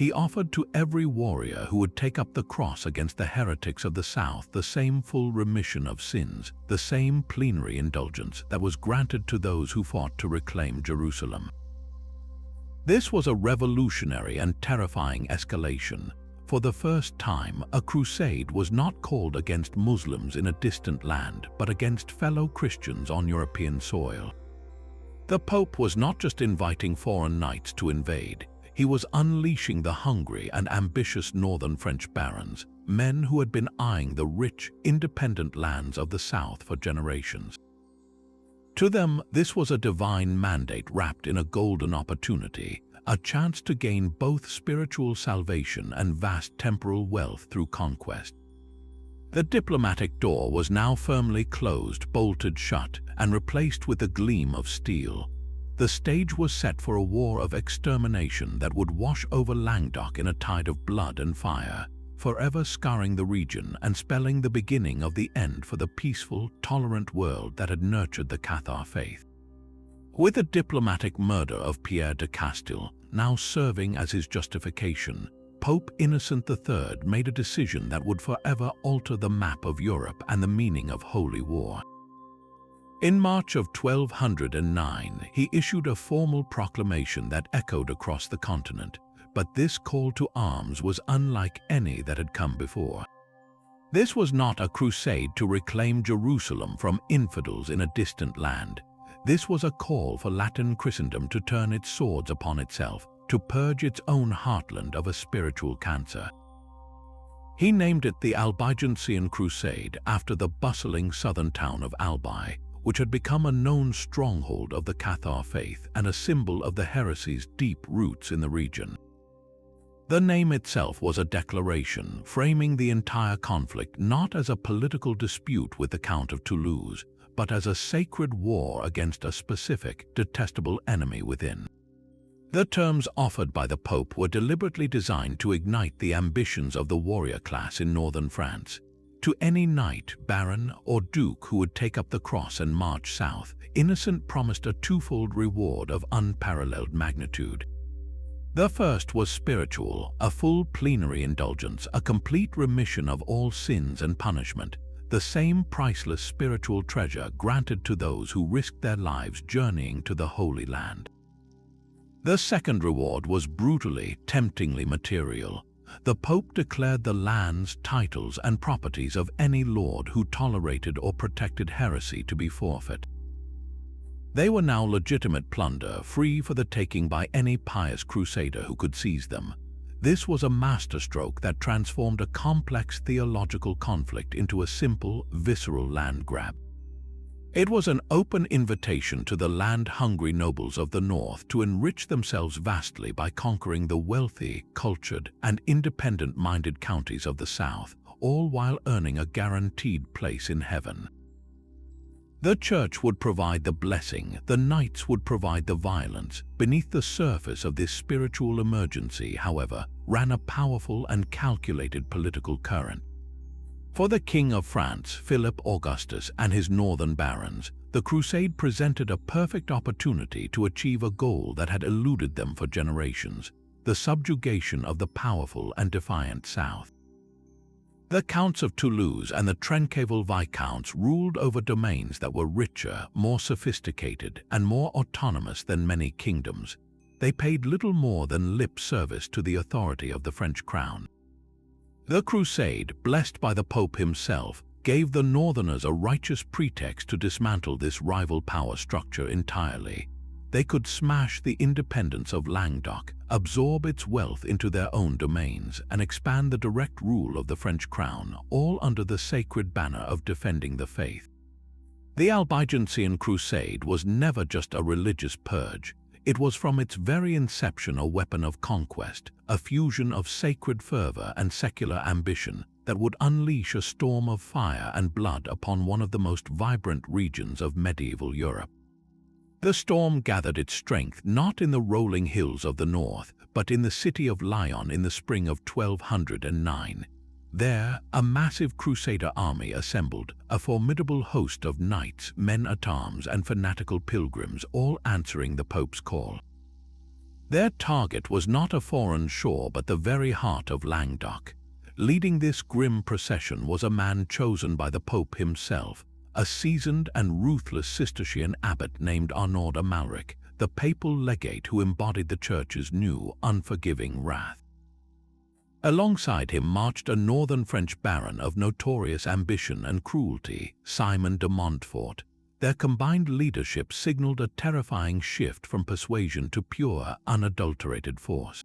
Speaker 1: He offered to every warrior who would take up the cross against the heretics of the south the same full remission of sins, the same plenary indulgence that was granted to those who fought to reclaim Jerusalem. This was a revolutionary and terrifying escalation. For the first time, a crusade was not called against Muslims in a distant land, but against fellow Christians on European soil. The Pope was not just inviting foreign knights to invade, He was unleashing the hungry and ambitious northern French barons, men who had been eyeing the rich, independent lands of the south for generations. To them, this was a divine mandate wrapped in a golden opportunity, a chance to gain both spiritual salvation and vast temporal wealth through conquest. The diplomatic door was now firmly closed, bolted shut, and replaced with a gleam of steel. The stage was set for a war of extermination that would wash over Languedoc in a tide of blood and fire, forever scarring the region and spelling the beginning of the end for the peaceful, tolerant world that had nurtured the Cathar faith. With the diplomatic murder of Pierre de Castile now serving as his justification, Pope Innocent III made a decision that would forever alter the map of Europe and the meaning of holy war. In March of 1209, he issued a formal proclamation that echoed across the continent, but this call to arms was unlike any that had come before. This was not a crusade to reclaim Jerusalem from infidels in a distant land. This was a call for Latin Christendom to turn its swords upon itself, to purge its own heartland of a spiritual cancer. He named it the Albigensian Crusade after the bustling southern town of Albi, which had become a known stronghold of the Cathar faith and a symbol of the heresy's deep roots in the region. The name itself was a declaration, framing the entire conflict not as a political dispute with the Count of Toulouse, but as a sacred war against a specific, detestable enemy within. The terms offered by the Pope were deliberately designed to ignite the ambitions of the warrior class in northern France. To any knight, baron, or duke who would take up the cross and march south, Innocent promised a twofold reward of unparalleled magnitude. The first was spiritual, a full plenary indulgence, a complete remission of all sins and punishment, the same priceless spiritual treasure granted to those who risked their lives journeying to the Holy Land. The second reward was brutally, temptingly material. The Pope declared the lands, titles, and properties of any lord who tolerated or protected heresy to be forfeit. They were now legitimate plunder, free for the taking by any pious crusader who could seize them. This was a masterstroke that transformed a complex theological conflict into a simple, visceral land grab. It was an open invitation to the land-hungry nobles of the north to enrich themselves vastly by conquering the wealthy, cultured, and independent-minded counties of the south, all while earning a guaranteed place in heaven. The church would provide the blessing, the knights would provide the violence. Beneath the surface of this spiritual emergency, however, ran a powerful and calculated political current. For the King of France, Philip Augustus, and his northern barons, the crusade presented a perfect opportunity to achieve a goal that had eluded them for generations: the subjugation of the powerful and defiant south. The Counts of Toulouse and the Trencavel Viscounts ruled over domains that were richer, more sophisticated, and more autonomous than many kingdoms. They paid little more than lip service to the authority of the French crown. The crusade, blessed by the Pope himself, gave the northerners a righteous pretext to dismantle this rival power structure entirely. They could smash the independence of Languedoc, absorb its wealth into their own domains, and expand the direct rule of the French crown, all under the sacred banner of defending the faith. The Albigensian Crusade was never just a religious purge. It was from its very inception a weapon of conquest, a fusion of sacred fervor and secular ambition that would unleash a storm of fire and blood upon one of the most vibrant regions of medieval Europe. The storm gathered its strength not in the rolling hills of the north, but in the city of Lyon in the spring of 1209. There, a massive crusader army assembled, a formidable host of knights, men-at-arms, and fanatical pilgrims, all answering the Pope's call. Their target was not a foreign shore but the very heart of Languedoc. Leading this grim procession was a man chosen by the Pope himself, a seasoned and ruthless Cistercian abbot named Arnaud Amalric, the papal legate who embodied the Church's new, unforgiving wrath. Alongside him marched a northern French baron of notorious ambition and cruelty, Simon de Montfort. Their combined leadership signaled a terrifying shift from persuasion to pure, unadulterated force.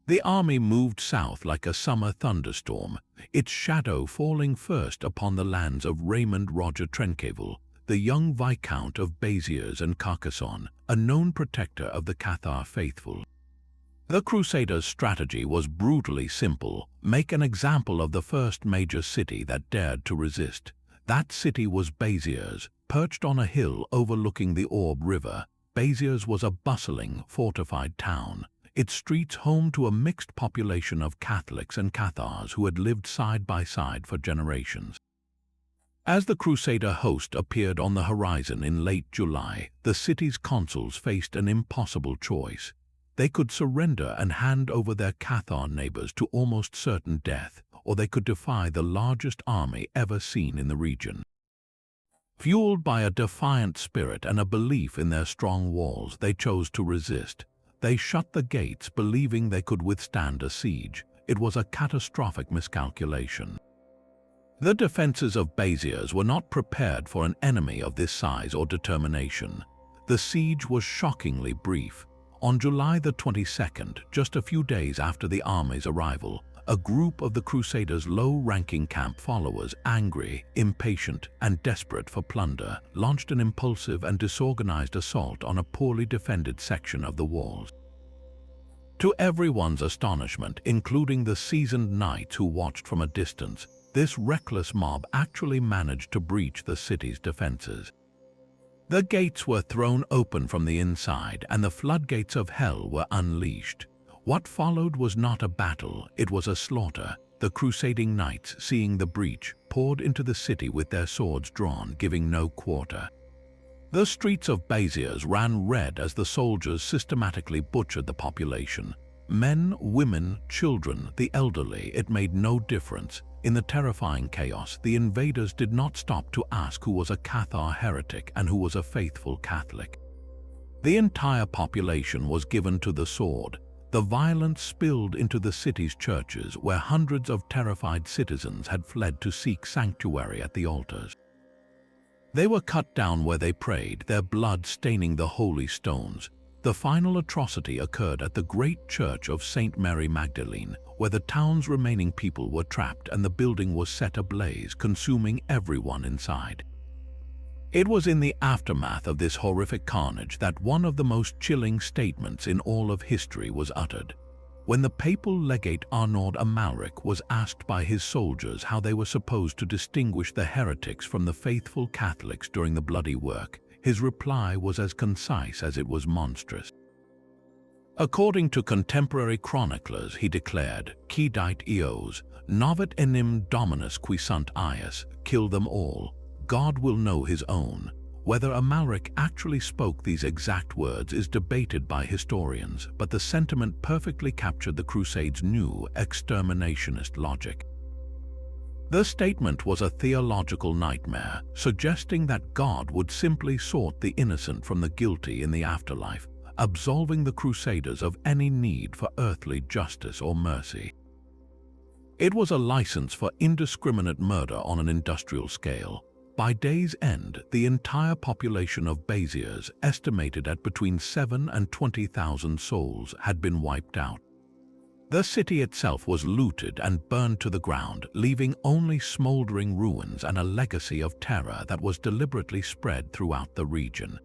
Speaker 1: The army moved south like a summer thunderstorm, its shadow falling first upon the lands of Raymond Roger Trencavel, the young Viscount of Béziers and Carcassonne, a known protector of the Cathar faithful. The Crusaders' strategy was brutally simple: make an example of the first major city that dared to resist. That city was Béziers, perched on a hill overlooking the Orbe River. Béziers was a bustling, fortified town, its streets home to a mixed population of Catholics and Cathars who had lived side by side for generations. As the Crusader host appeared on the horizon in late July, the city's consuls faced an impossible choice. They could surrender and hand over their Cathar neighbors to almost certain death, or they could defy the largest army ever seen in the region. Fueled by a defiant spirit and a belief in their strong walls, they chose to resist. They shut the gates, believing they could withstand a siege. It was a catastrophic miscalculation. The defenses of Béziers were not prepared for an enemy of this size or determination. The siege was shockingly brief. On July the 22nd, just a few days after the army's arrival, a group of the Crusaders' low-ranking camp followers, angry, impatient, and desperate for plunder, launched an impulsive and disorganized assault on a poorly defended section of the walls. To everyone's astonishment, including the seasoned knights who watched from a distance, this reckless mob actually managed to breach the city's defenses. The gates were thrown open from the inside, and the floodgates of hell were unleashed. What followed was not a battle, it was a slaughter. The crusading knights, seeing the breach, poured into the city with their swords drawn, giving no quarter. The streets of Béziers ran red as the soldiers systematically butchered the population. Men, women, children, the elderly, it made no difference. In the terrifying chaos, the invaders did not stop to ask who was a Cathar heretic and who was a faithful Catholic. The entire population was given to the sword. The violence spilled into the city's churches, where hundreds of terrified citizens had fled to seek sanctuary at the altars. They were cut down where they prayed, their blood staining the holy stones. The final atrocity occurred at the great church of Saint Mary Magdalene, where the town's remaining people were trapped and the building was set ablaze, consuming everyone inside. It was in the aftermath of this horrific carnage that one of the most chilling statements in all of history was uttered. When the papal legate Arnaud Amalric was asked by his soldiers how they were supposed to distinguish the heretics from the faithful Catholics during the bloody work, his reply was as concise as it was monstrous. According to contemporary chroniclers, he declared, "Quidite eos, novit enim dominus qui sunt ius, kill them all. God will know his own." Whether Amalric actually spoke these exact words is debated by historians, but the sentiment perfectly captured the Crusade's new exterminationist logic. The statement was a theological nightmare, suggesting that God would simply sort the innocent from the guilty in the afterlife, absolving the Crusaders of any need for earthly justice or mercy. It was a license for indiscriminate murder on an industrial scale. By day's end, the entire population of Béziers, estimated at between 7,000 and 20,000 souls, had been wiped out. The city itself was looted and burned to the ground, leaving only smoldering ruins and a legacy of terror that was deliberately spread throughout the region.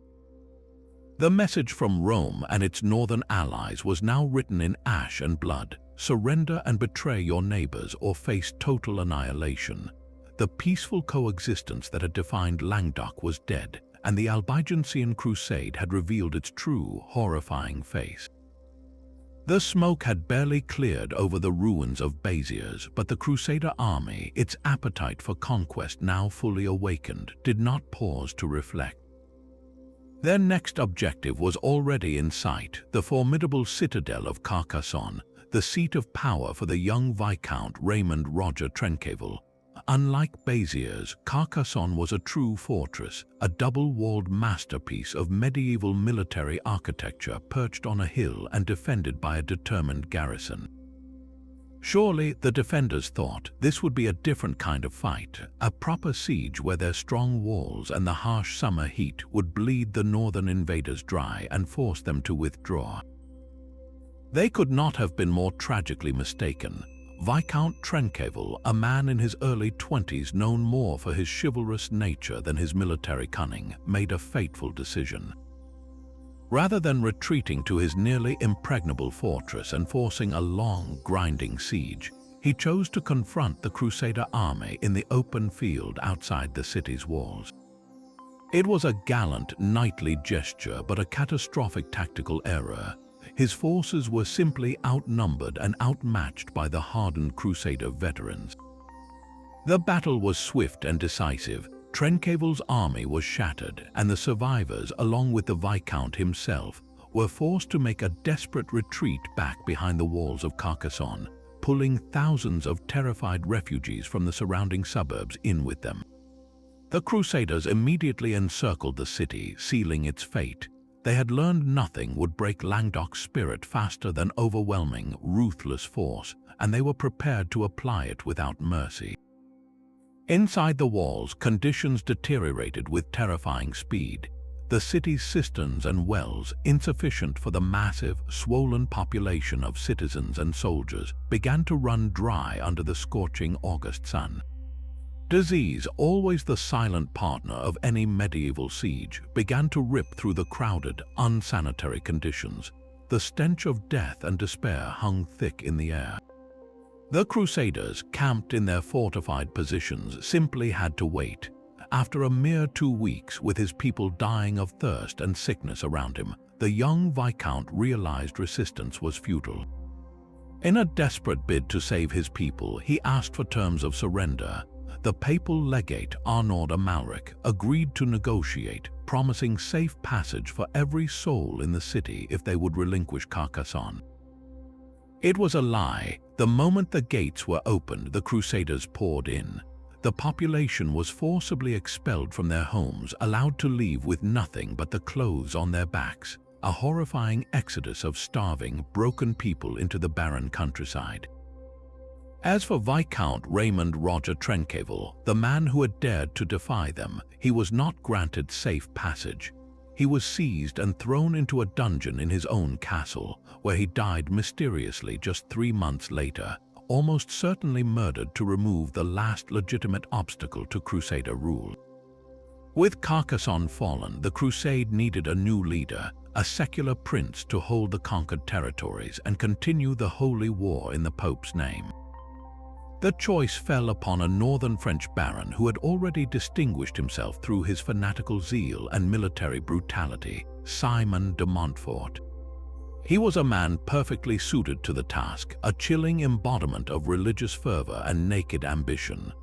Speaker 1: The message from Rome and its northern allies was now written in ash and blood: surrender and betray your neighbors or face total annihilation. The peaceful coexistence that had defined Languedoc was dead, and the Albigensian Crusade had revealed its true, horrifying face. The smoke had barely cleared over the ruins of Béziers, but the Crusader army, its appetite for conquest now fully awakened, did not pause to reflect. Their next objective was already in sight: the formidable citadel of Carcassonne, the seat of power for the young Viscount Raymond Roger Trencavel. Unlike Béziers, Carcassonne was a true fortress, a double-walled masterpiece of medieval military architecture perched on a hill and defended by a determined garrison. Surely, the defenders thought, this would be a different kind of fight, a proper siege where their strong walls and the harsh summer heat would bleed the northern invaders dry and force them to withdraw. They could not have been more tragically mistaken. Viscount Trencavel, a man in his early 20s known more for his chivalrous nature than his military cunning, made a fateful decision. Rather than retreating to his nearly impregnable fortress and forcing a long, grinding siege, he chose to confront the Crusader army in the open field outside the city's walls. It was a gallant, knightly gesture, but a catastrophic tactical error. His forces were simply outnumbered and outmatched by the hardened Crusader veterans. The battle was swift and decisive. Trencavel's army was shattered, and the survivors, along with the Viscount himself, were forced to make a desperate retreat back behind the walls of Carcassonne, pulling thousands of terrified refugees from the surrounding suburbs in with them. The Crusaders immediately encircled the city, sealing its fate. They had learned nothing would break Languedoc's spirit faster than overwhelming, ruthless force, and they were prepared to apply it without mercy. Inside the walls, conditions deteriorated with terrifying speed. The city's cisterns and wells, insufficient for the massive, swollen population of citizens and soldiers, began to run dry under the scorching August sun. Disease, always the silent partner of any medieval siege, began to rip through the crowded, unsanitary conditions. The stench of death and despair hung thick in the air. The Crusaders, camped in their fortified positions, simply had to wait. After a mere 2 weeks, with his people dying of thirst and sickness around him, the young Viscount realized resistance was futile. In a desperate bid to save his people, he asked for terms of surrender. The papal legate, Arnaud Amalric, agreed to negotiate, promising safe passage for every soul in the city if they would relinquish Carcassonne. It was a lie. The moment the gates were opened, the Crusaders poured in. The population was forcibly expelled from their homes, allowed to leave with nothing but the clothes on their backs, a horrifying exodus of starving, broken people into the barren countryside. As for Viscount Raymond Roger Trencavel, the man who had dared to defy them, he was not granted safe passage. He was seized and thrown into a dungeon in his own castle, where he died mysteriously just 3 months later, almost certainly murdered to remove the last legitimate obstacle to Crusader rule. With Carcassonne fallen, the Crusade needed a new leader, a secular prince to hold the conquered territories and continue the holy war in the Pope's name. The choice fell upon a northern French baron who had already distinguished himself through his fanatical zeal and military brutality, Simon de Montfort. He was a man perfectly suited to the task, a chilling embodiment of religious fervor and naked ambition.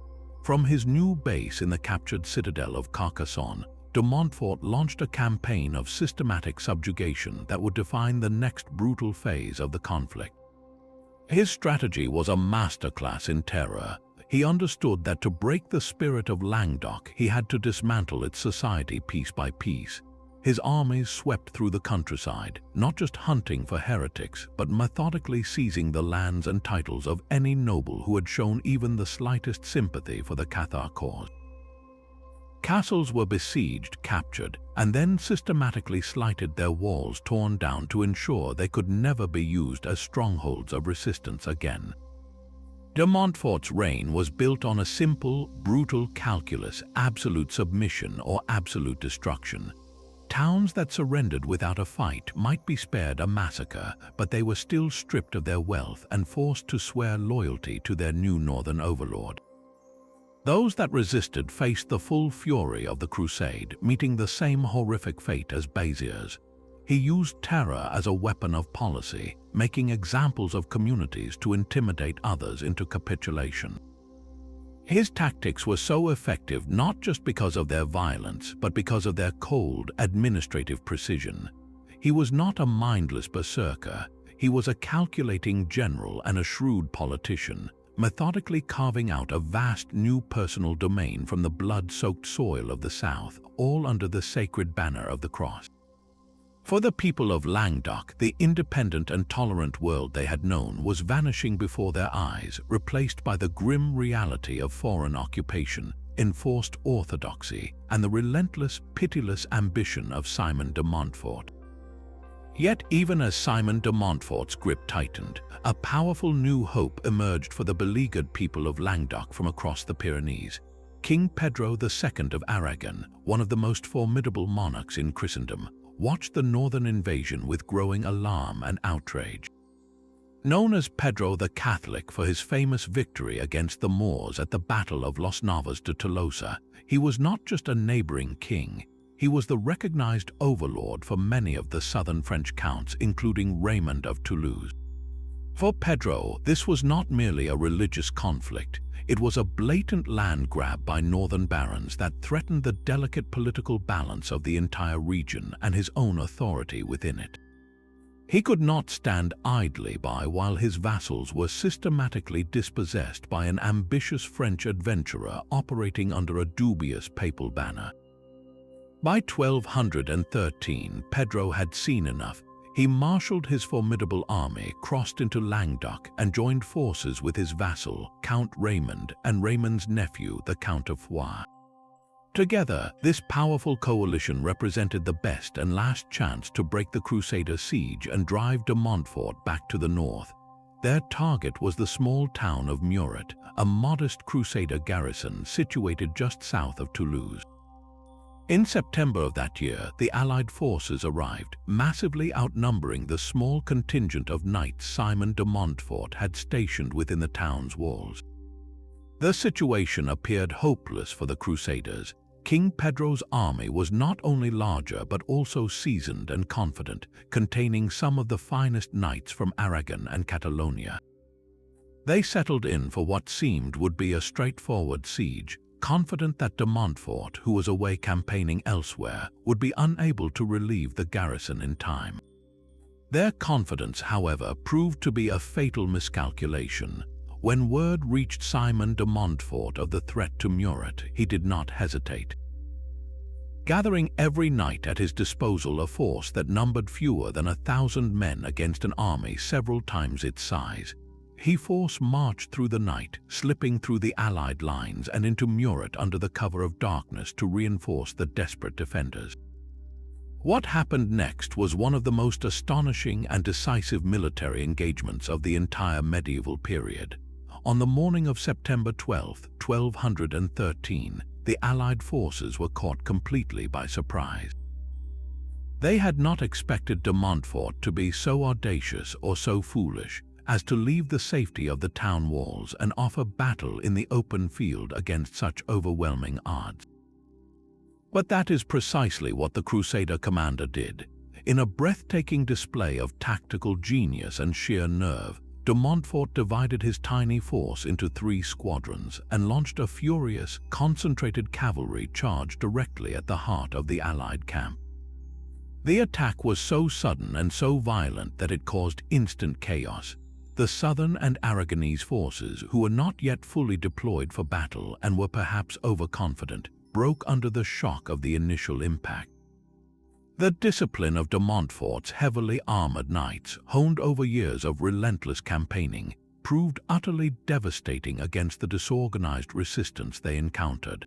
Speaker 1: From his new base in the captured citadel of Carcassonne, de Montfort launched a campaign of systematic subjugation that would define the next brutal phase of the conflict. His strategy was a masterclass in terror. He understood that to break the spirit of Languedoc, he had to dismantle its society piece by piece. His armies swept through the countryside, not just hunting for heretics, but methodically seizing the lands and titles of any noble who had shown even the slightest sympathy for the Cathar cause. Castles were besieged, captured, and then systematically slighted, their walls torn down to ensure they could never be used as strongholds of resistance again. De Montfort's reign was built on a simple, brutal calculus: absolute submission or absolute destruction. Towns that surrendered without a fight might be spared a massacre, but they were still stripped of their wealth and forced to swear loyalty to their new northern overlord. Those that resisted faced the full fury of the Crusade, meeting the same horrific fate as Béziers. He used terror as a weapon of policy, making examples of communities to intimidate others into capitulation. His tactics were so effective not just because of their violence, but because of their cold, administrative precision. He was not a mindless berserker. He was a calculating general and a shrewd politician, methodically carving out a vast new personal domain from the blood-soaked soil of the South, all under the sacred banner of the cross. For the people of Languedoc, the independent and tolerant world they had known was vanishing before their eyes, replaced by the grim reality of foreign occupation, enforced orthodoxy, and the relentless, pitiless ambition of Simon de Montfort. Yet even as Simon de Montfort's grip tightened, a powerful new hope emerged for the beleaguered people of Languedoc from across the Pyrenees. King Pedro II of Aragon, one of the most formidable monarchs in Christendom, watched the northern invasion with growing alarm and outrage. Known as Pedro the Catholic for his famous victory against the Moors at the Battle of Los Navas de Tolosa, he was not just a neighboring king, he was the recognized overlord for many of the southern French counts, including Raymond of Toulouse. For Pedro, this was not merely a religious conflict, it was a blatant land grab by northern barons that threatened the delicate political balance of the entire region and his own authority within it. He could not stand idly by while his vassals were systematically dispossessed by an ambitious French adventurer operating under a dubious papal banner. By 1213, Pedro had seen enough. He marshaled his formidable army, crossed into Languedoc, and joined forces with his vassal, Count Raymond, and Raymond's nephew, the Count of Foix. Together, this powerful coalition represented the best and last chance to break the Crusader siege and drive de Montfort back to the north. Their target was the small town of Muret, a modest Crusader garrison situated just south of Toulouse. In September of that year, the Allied forces arrived, massively outnumbering the small contingent of knights Simon de Montfort had stationed within the town's walls. The situation appeared hopeless for the Crusaders. King Pedro's army was not only larger but also seasoned and confident, containing some of the finest knights from Aragon and Catalonia. They settled in for what seemed would be a straightforward siege, confident that de Montfort, who was away campaigning elsewhere, would be unable to relieve the garrison in time. Their confidence, however, proved to be a fatal miscalculation. When word reached Simon de Montfort of the threat to Muret, he did not hesitate. Gathering every knight at his disposal, a force that numbered fewer than 1,000 men against an army several times its size, he marched through the night, slipping through the Allied lines and into Muret under the cover of darkness to reinforce the desperate defenders. What happened next was one of the most astonishing and decisive military engagements of the entire medieval period. On the morning of September 12, 1213, the Allied forces were caught completely by surprise. They had not expected de Montfort to be so audacious or so foolish as to leave the safety of the town walls and offer battle in the open field against such overwhelming odds. But that is precisely what the Crusader commander did. In a breathtaking display of tactical genius and sheer nerve, de Montfort divided his tiny force into 3 squadrons and launched a furious, concentrated cavalry charge directly at the heart of the Allied camp. The attack was so sudden and so violent that it caused instant chaos. The southern and Aragonese forces, who were not yet fully deployed for battle and were perhaps overconfident, broke under the shock of the initial impact. The discipline of de Montfort's heavily armored knights, honed over years of relentless campaigning, proved utterly devastating against the disorganized resistance they encountered.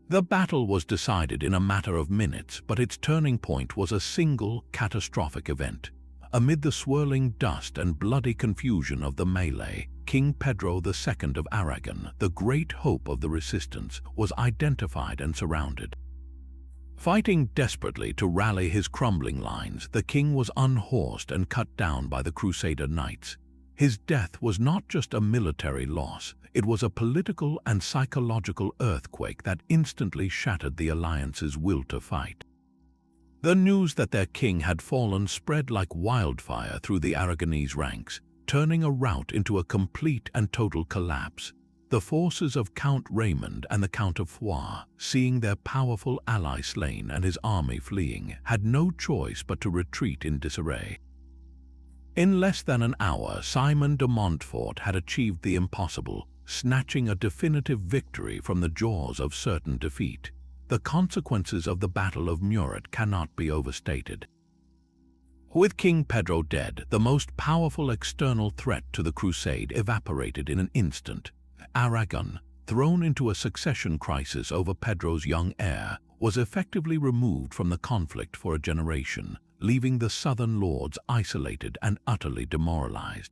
Speaker 1: The battle was decided in a matter of minutes, but its turning point was a single, catastrophic event. Amid the swirling dust and bloody confusion of the melee, King Pedro II of Aragon, the great hope of the resistance, was identified and surrounded. Fighting desperately to rally his crumbling lines, the king was unhorsed and cut down by the Crusader knights. His death was not just a military loss, it was a political and psychological earthquake that instantly shattered the alliance's will to fight. The news that their king had fallen spread like wildfire through the Aragonese ranks, turning a rout into a complete and total collapse. The forces of Count Raymond and the Count of Foix, seeing their powerful ally slain and his army fleeing, had no choice but to retreat in disarray. In less than an hour, Simon de Montfort had achieved the impossible, snatching a definitive victory from the jaws of certain defeat. The consequences of the Battle of Muret cannot be overstated. With King Pedro dead, the most powerful external threat to the Crusade evaporated in an instant. Aragon, thrown into a succession crisis over Pedro's young heir, was effectively removed from the conflict for a generation, leaving the southern lords isolated and utterly demoralized.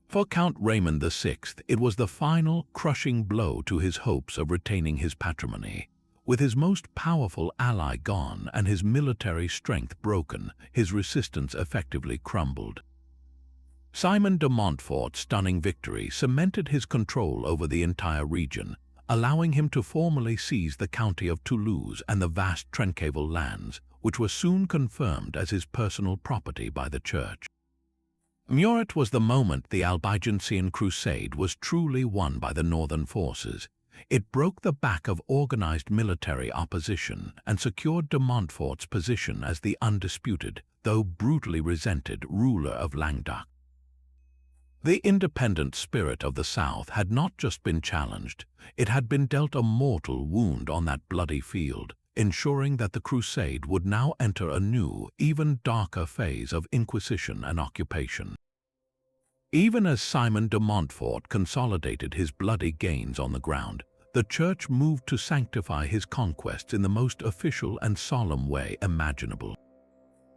Speaker 1: For Count Raymond VI, it was the final, crushing blow to his hopes of retaining his patrimony. With his most powerful ally gone and his military strength broken, his resistance effectively crumbled. Simon de Montfort's stunning victory cemented his control over the entire region, allowing him to formally seize the county of Toulouse and the vast Trecqueval lands, which were soon confirmed as his personal property by the Church. Murat was the moment the Albigensian Crusade was truly won by the northern forces. It broke the back of organized military opposition and secured de Montfort's position as the undisputed, though brutally resented, ruler of Languedoc. The independent spirit of the South had not just been challenged, it had been dealt a mortal wound on that bloody field, ensuring that the Crusade would now enter a new, even darker phase of inquisition and occupation. Even as Simon de Montfort consolidated his bloody gains on the ground, the Church moved to sanctify his conquests in the most official and solemn way imaginable.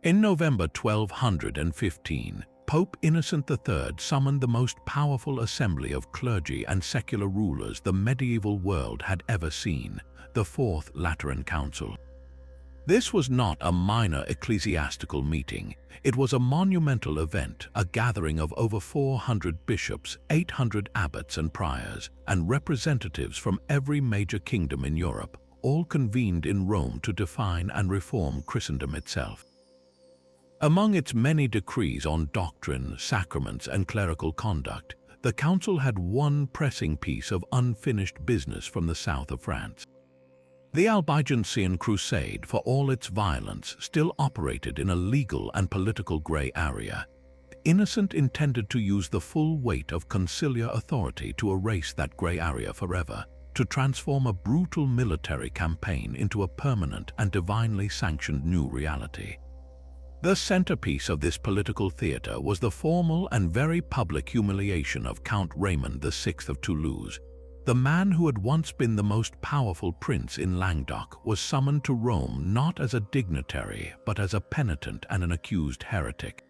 Speaker 1: In November 1215, Pope Innocent III summoned the most powerful assembly of clergy and secular rulers the medieval world had ever seen, the Fourth Lateran Council. This was not a minor ecclesiastical meeting. It was a monumental event, a gathering of over 400 bishops, 800 abbots and priors, and representatives from every major kingdom in Europe, all convened in Rome to define and reform Christendom itself. Among its many decrees on doctrine, sacraments, and clerical conduct, the council had one pressing piece of unfinished business from the south of France. The Albigensian Crusade, for all its violence, still operated in a legal and political grey area. Innocent intended to use the full weight of conciliar authority to erase that grey area forever, to transform a brutal military campaign into a permanent and divinely sanctioned new reality. The centerpiece of this political theater was the formal and very public humiliation of Count Raymond VI of Toulouse. The man who had once been the most powerful prince in Languedoc was summoned to Rome not as a dignitary but as a penitent and an accused heretic.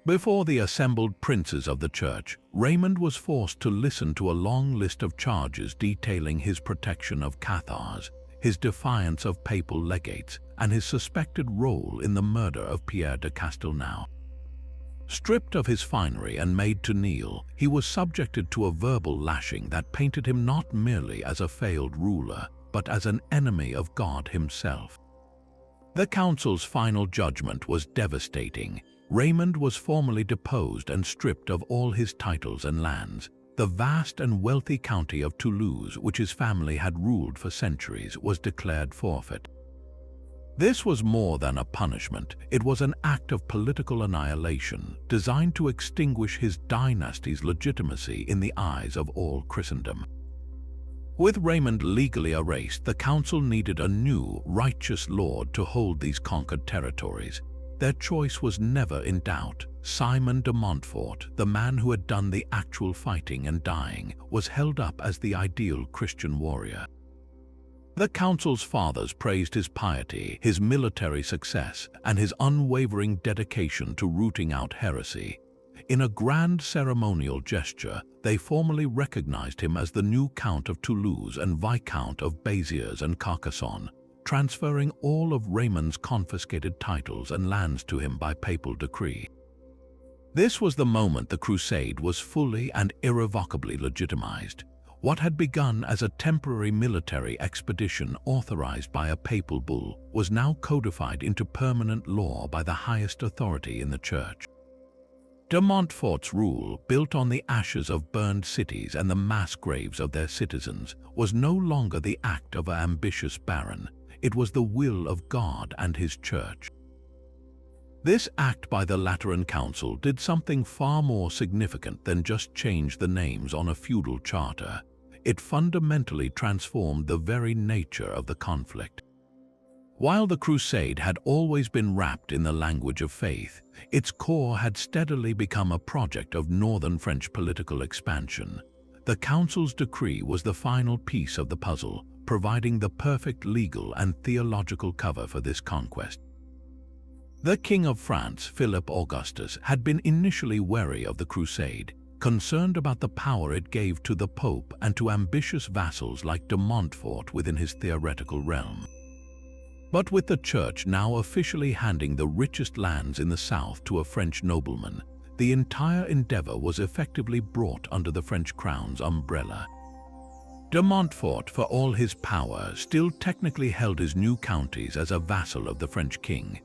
Speaker 1: Before the assembled princes of the Church, Raymond was forced to listen to a long list of charges detailing his protection of Cathars, his defiance of papal legates, and his suspected role in the murder of Pierre de Castelnau. Stripped of his finery and made to kneel, he was subjected to a verbal lashing that painted him not merely as a failed ruler, but as an enemy of God himself. The council's final judgment was devastating. Raymond was formally deposed and stripped of all his titles and lands. The vast and wealthy county of Toulouse, which his family had ruled for centuries, was declared forfeit. This was more than a punishment. It was an act of political annihilation designed to extinguish his dynasty's legitimacy in the eyes of all Christendom. With Raymond legally erased, the council needed a new, righteous lord to hold these conquered territories. Their choice was never in doubt. Simon de Montfort, the man who had done the actual fighting and dying, was held up as the ideal Christian warrior. The council's fathers praised his piety, his military success, and his unwavering dedication to rooting out heresy. In a grand ceremonial gesture, they formally recognized him as the new Count of Toulouse and Viscount of Béziers and Carcassonne, transferring all of Raymond's confiscated titles and lands to him by papal decree. This was the moment the Crusade was fully and irrevocably legitimized. What had begun as a temporary military expedition authorized by a papal bull was now codified into permanent law by the highest authority in the Church. De Montfort's rule, built on the ashes of burned cities and the mass graves of their citizens, was no longer the act of an ambitious baron. It was the will of God and his Church. This act by the Lateran Council did something far more significant than just change the names on a feudal charter. It fundamentally transformed the very nature of the conflict. While the Crusade had always been wrapped in the language of faith, its core had steadily become a project of northern French political expansion. The council's decree was the final piece of the puzzle, providing the perfect legal and theological cover for this conquest. The King of France, Philip Augustus, had been initially wary of the Crusade, concerned about the power it gave to the Pope and to ambitious vassals like de Montfort within his theoretical realm. But with the Church now officially handing the richest lands in the south to a French nobleman, the entire endeavor was effectively brought under the French crown's umbrella. De Montfort, for all his power, still technically held his new counties as a vassal of the French king.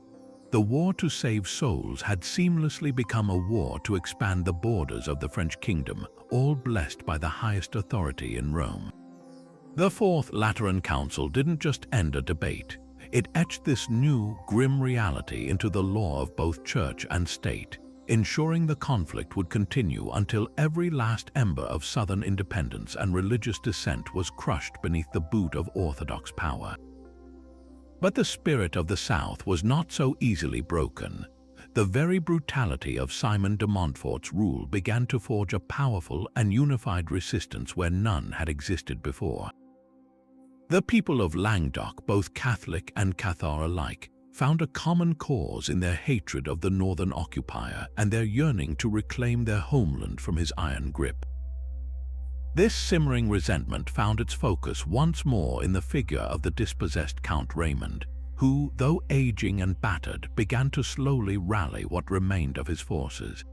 Speaker 1: The war to save souls had seamlessly become a war to expand the borders of the French kingdom, all blessed by the highest authority in Rome. The Fourth Lateran Council didn't just end a debate. It etched this new, grim reality into the law of both church and state, ensuring the conflict would continue until every last ember of southern independence and religious dissent was crushed beneath the boot of orthodox power. But the spirit of the South was not so easily broken. The very brutality of Simon de Montfort's rule began to forge a powerful and unified resistance where none had existed before. The people of Languedoc, both Catholic and Cathar alike, found a common cause in their hatred of the northern occupier and their yearning to reclaim their homeland from his iron grip. This simmering resentment found its focus once more in the figure of the dispossessed Count Raymond, who, though aging and battered, began to slowly rally what remained of his forces.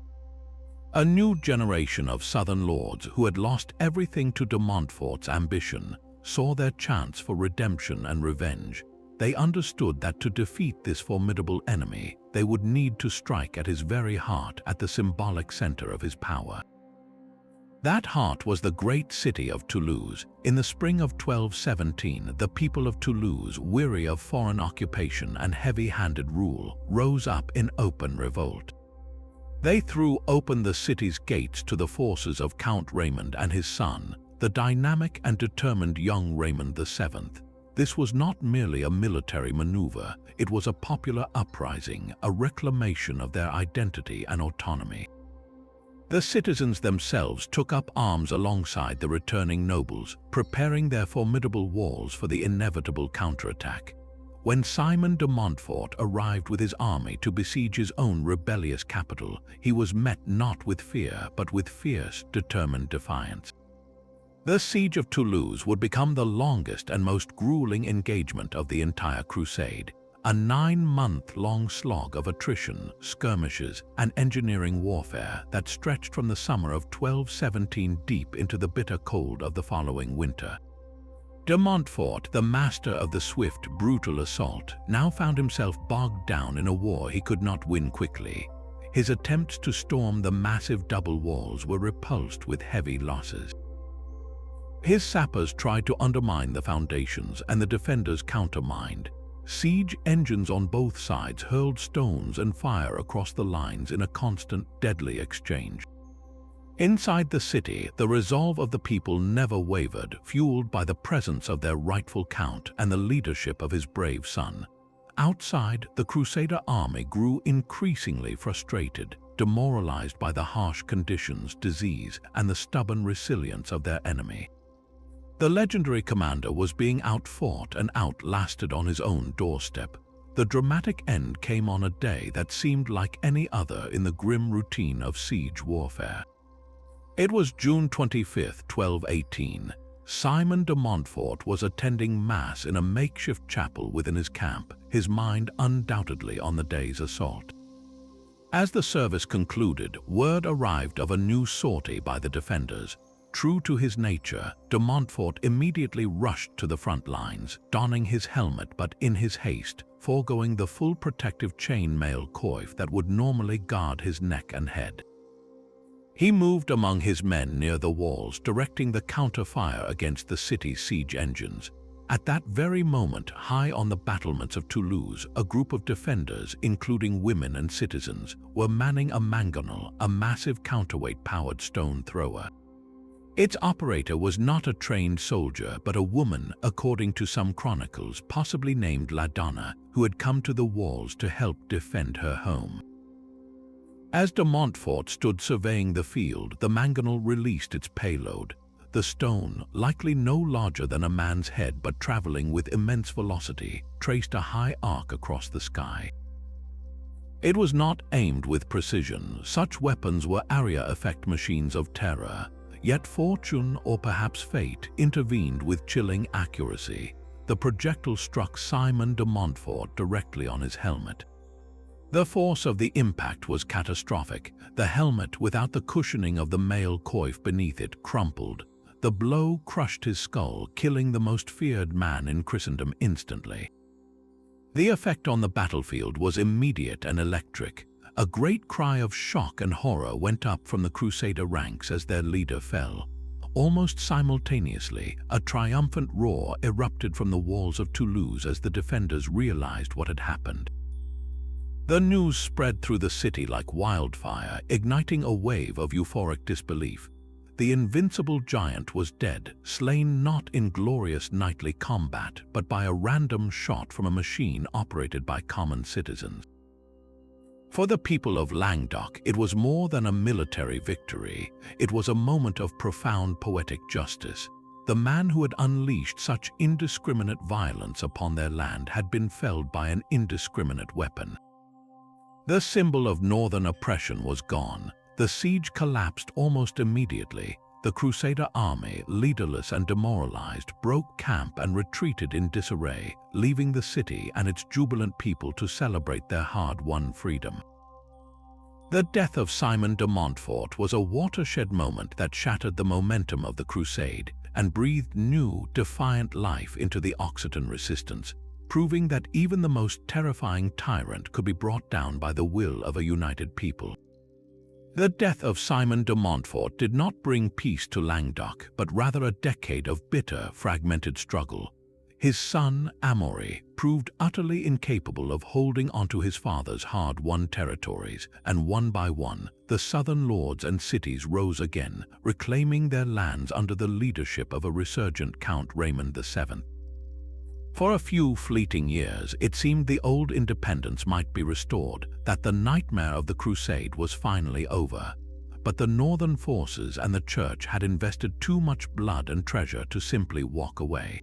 Speaker 1: A new generation of southern lords who had lost everything to de Montfort's ambition saw their chance for redemption and revenge. They understood that to defeat this formidable enemy, they would need to strike at his very heart, at the symbolic center of his power. That heart was the great city of Toulouse. In the spring of 1217, the people of Toulouse, weary of foreign occupation and heavy-handed rule, rose up in open revolt. They threw open the city's gates to the forces of Count Raymond and his son, the dynamic and determined young Raymond VII. This was not merely a military maneuver, it was a popular uprising, a reclamation of their identity and autonomy. The citizens themselves took up arms alongside the returning nobles, preparing their formidable walls for the inevitable counterattack. When Simon de Montfort arrived with his army to besiege his own rebellious capital, he was met not with fear, but with fierce, determined defiance. The siege of Toulouse would become the longest and most grueling engagement of the entire crusade, a 9-month-long slog of attrition, skirmishes, and engineering warfare that stretched from the summer of 1217 deep into the bitter cold of the following winter. De Montfort, the master of the swift, brutal assault, now found himself bogged down in a war he could not win quickly. His attempts to storm the massive double walls were repulsed with heavy losses. His sappers tried to undermine the foundations, and the defenders countermined. Siege engines on both sides hurled stones and fire across the lines in a constant, deadly exchange. Inside the city, the resolve of the people never wavered, fueled by the presence of their rightful count and the leadership of his brave son. Outside, the Crusader army grew increasingly frustrated, demoralized by the harsh conditions, disease, and the stubborn resilience of their enemy. The legendary commander was being outfought and outlasted on his own doorstep. The dramatic end came on a day that seemed like any other in the grim routine of siege warfare. It was June 25, 1218. Simon de Montfort was attending Mass in a makeshift chapel within his camp, his mind undoubtedly on the day's assault. As the service concluded, word arrived of a new sortie by the defenders. True to his nature, de Montfort immediately rushed to the front lines, donning his helmet but in his haste, foregoing the full protective chain-mail coif that would normally guard his neck and head. He moved among his men near the walls, directing the counter-fire against the city's siege engines. At that very moment, high on the battlements of Toulouse, a group of defenders, including women and citizens, were manning a mangonel, a massive counterweight-powered stone thrower. Its operator was not a trained soldier, but a woman, according to some chronicles, possibly named La Donna, who had come to the walls to help defend her home. As de Montfort stood surveying the field, the mangonel released its payload. The stone, likely no larger than a man's head but traveling with immense velocity, traced a high arc across the sky. It was not aimed with precision. Such weapons were area effect machines of terror. Yet fortune, or perhaps fate, intervened with chilling accuracy. The projectile struck Simon de Montfort directly on his helmet. The force of the impact was catastrophic. The helmet, without the cushioning of the mail coif beneath it, crumpled. The blow crushed his skull, killing the most feared man in Christendom instantly. The effect on the battlefield was immediate and electric. A great cry of shock and horror went up from the Crusader ranks as their leader fell. Almost simultaneously, a triumphant roar erupted from the walls of Toulouse as the defenders realized what had happened. The news spread through the city like wildfire, igniting a wave of euphoric disbelief. The invincible giant was dead, slain not in glorious knightly combat, but by a random shot from a machine operated by common citizens. For the people of Languedoc, it was more than a military victory. It was a moment of profound poetic justice. The man who had unleashed such indiscriminate violence upon their land had been felled by an indiscriminate weapon. The symbol of northern oppression was gone. The siege collapsed almost immediately. The Crusader army, leaderless and demoralized, broke camp and retreated in disarray, leaving the city and its jubilant people to celebrate their hard-won freedom. The death of Simon de Montfort was a watershed moment that shattered the momentum of the Crusade and breathed new, defiant life into the Occitan resistance, proving that even the most terrifying tyrant could be brought down by the will of a united people. The death of Simon de Montfort did not bring peace to Languedoc, but rather a decade of bitter, fragmented struggle. His son, Amaury, proved utterly incapable of holding onto his father's hard-won territories, and one by one, the southern lords and cities rose again, reclaiming their lands under the leadership of a resurgent Count Raymond VII. For a few fleeting years, it seemed the old independence might be restored, that the nightmare of the Crusade was finally over. But the northern forces and the church had invested too much blood and treasure to simply walk away.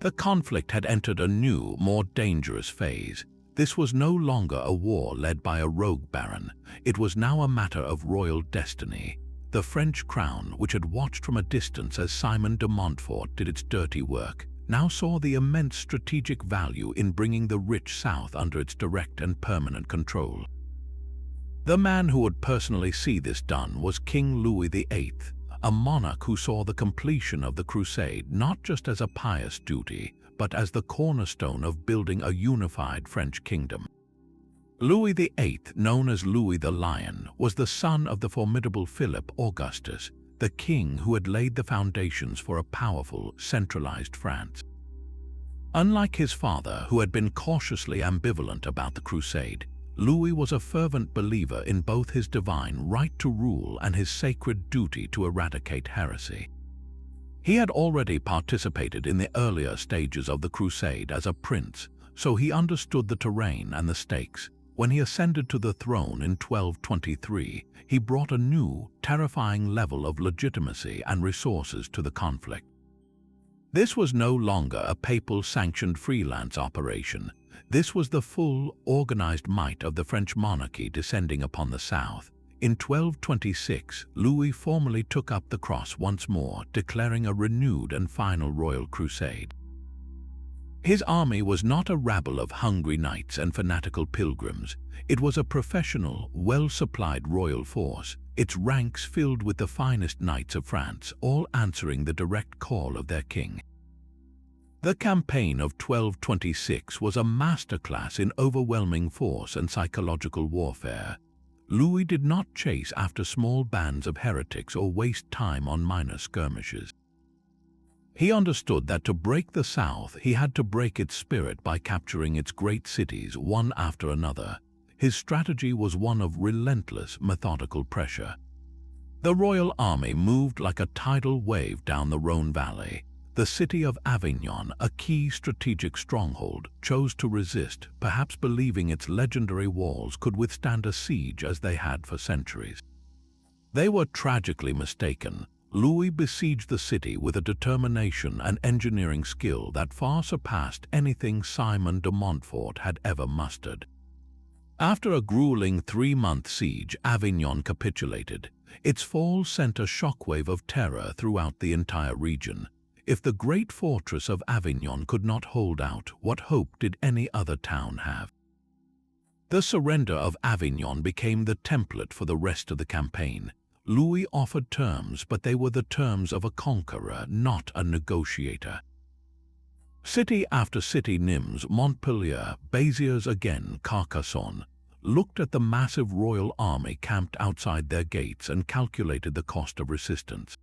Speaker 1: The conflict had entered a new, more dangerous phase. This was no longer a war led by a rogue baron. It was now a matter of royal destiny. The French crown, which had watched from a distance as Simon de Montfort did its dirty work, now saw the immense strategic value in bringing the rich south under its direct and permanent control. The man who would personally see this done was King Louis VIII, a monarch who saw the completion of the Crusade not just as a pious duty, but as the cornerstone of building a unified French kingdom. Louis VIII, known as Louis the Lion, was the son of the formidable Philip Augustus, the king who had laid the foundations for a powerful, centralized France. Unlike his father, who had been cautiously ambivalent about the Crusade, Louis was a fervent believer in both his divine right to rule and his sacred duty to eradicate heresy. He had already participated in the earlier stages of the Crusade as a prince, so he understood the terrain and the stakes. When he ascended to the throne in 1223, he brought a new, terrifying level of legitimacy and resources to the conflict. This was no longer a papal-sanctioned freelance operation. This was the full, organized might of the French monarchy descending upon the south. In 1226, Louis formally took up the cross once more, declaring a renewed and final royal crusade. His army was not a rabble of hungry knights and fanatical pilgrims. It was a professional, well-supplied royal force, its ranks filled with the finest knights of France, all answering the direct call of their king. The campaign of 1226 was a masterclass in overwhelming force and psychological warfare. Louis did not chase after small bands of heretics or waste time on minor skirmishes. He understood that to break the South, he had to break its spirit by capturing its great cities one after another. His strategy was one of relentless, methodical pressure. The royal army moved like a tidal wave down the Rhône valley. The city of Avignon, a key strategic stronghold, chose to resist, perhaps believing its legendary walls could withstand a siege as they had for centuries. They were tragically mistaken. Louis besieged the city with a determination and engineering skill that far surpassed anything Simon de Montfort had ever mustered. After a grueling 3-month siege, Avignon capitulated. Its fall sent a shockwave of terror throughout the entire region. If the great fortress of Avignon could not hold out, what hope did any other town have? The surrender of Avignon became the template for the rest of the campaign. Louis offered terms, but they were the terms of a conqueror, not a negotiator. City after city, Nimes, Montpellier, Béziers again, Carcassonne, looked at the massive royal army camped outside their gates and calculated the cost of resistance.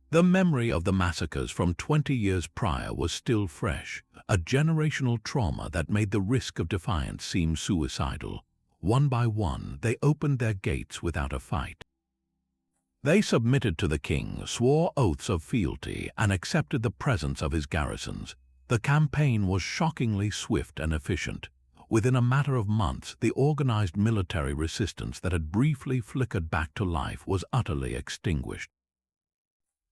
Speaker 1: The memory of the massacres from 20 years prior was still fresh, a generational trauma that made the risk of defiance seem suicidal. One by one, they opened their gates without a fight. They submitted to the king, swore oaths of fealty, and accepted the presence of his garrisons. The campaign was shockingly swift and efficient. Within a matter of months, the organized military resistance that had briefly flickered back to life was utterly extinguished.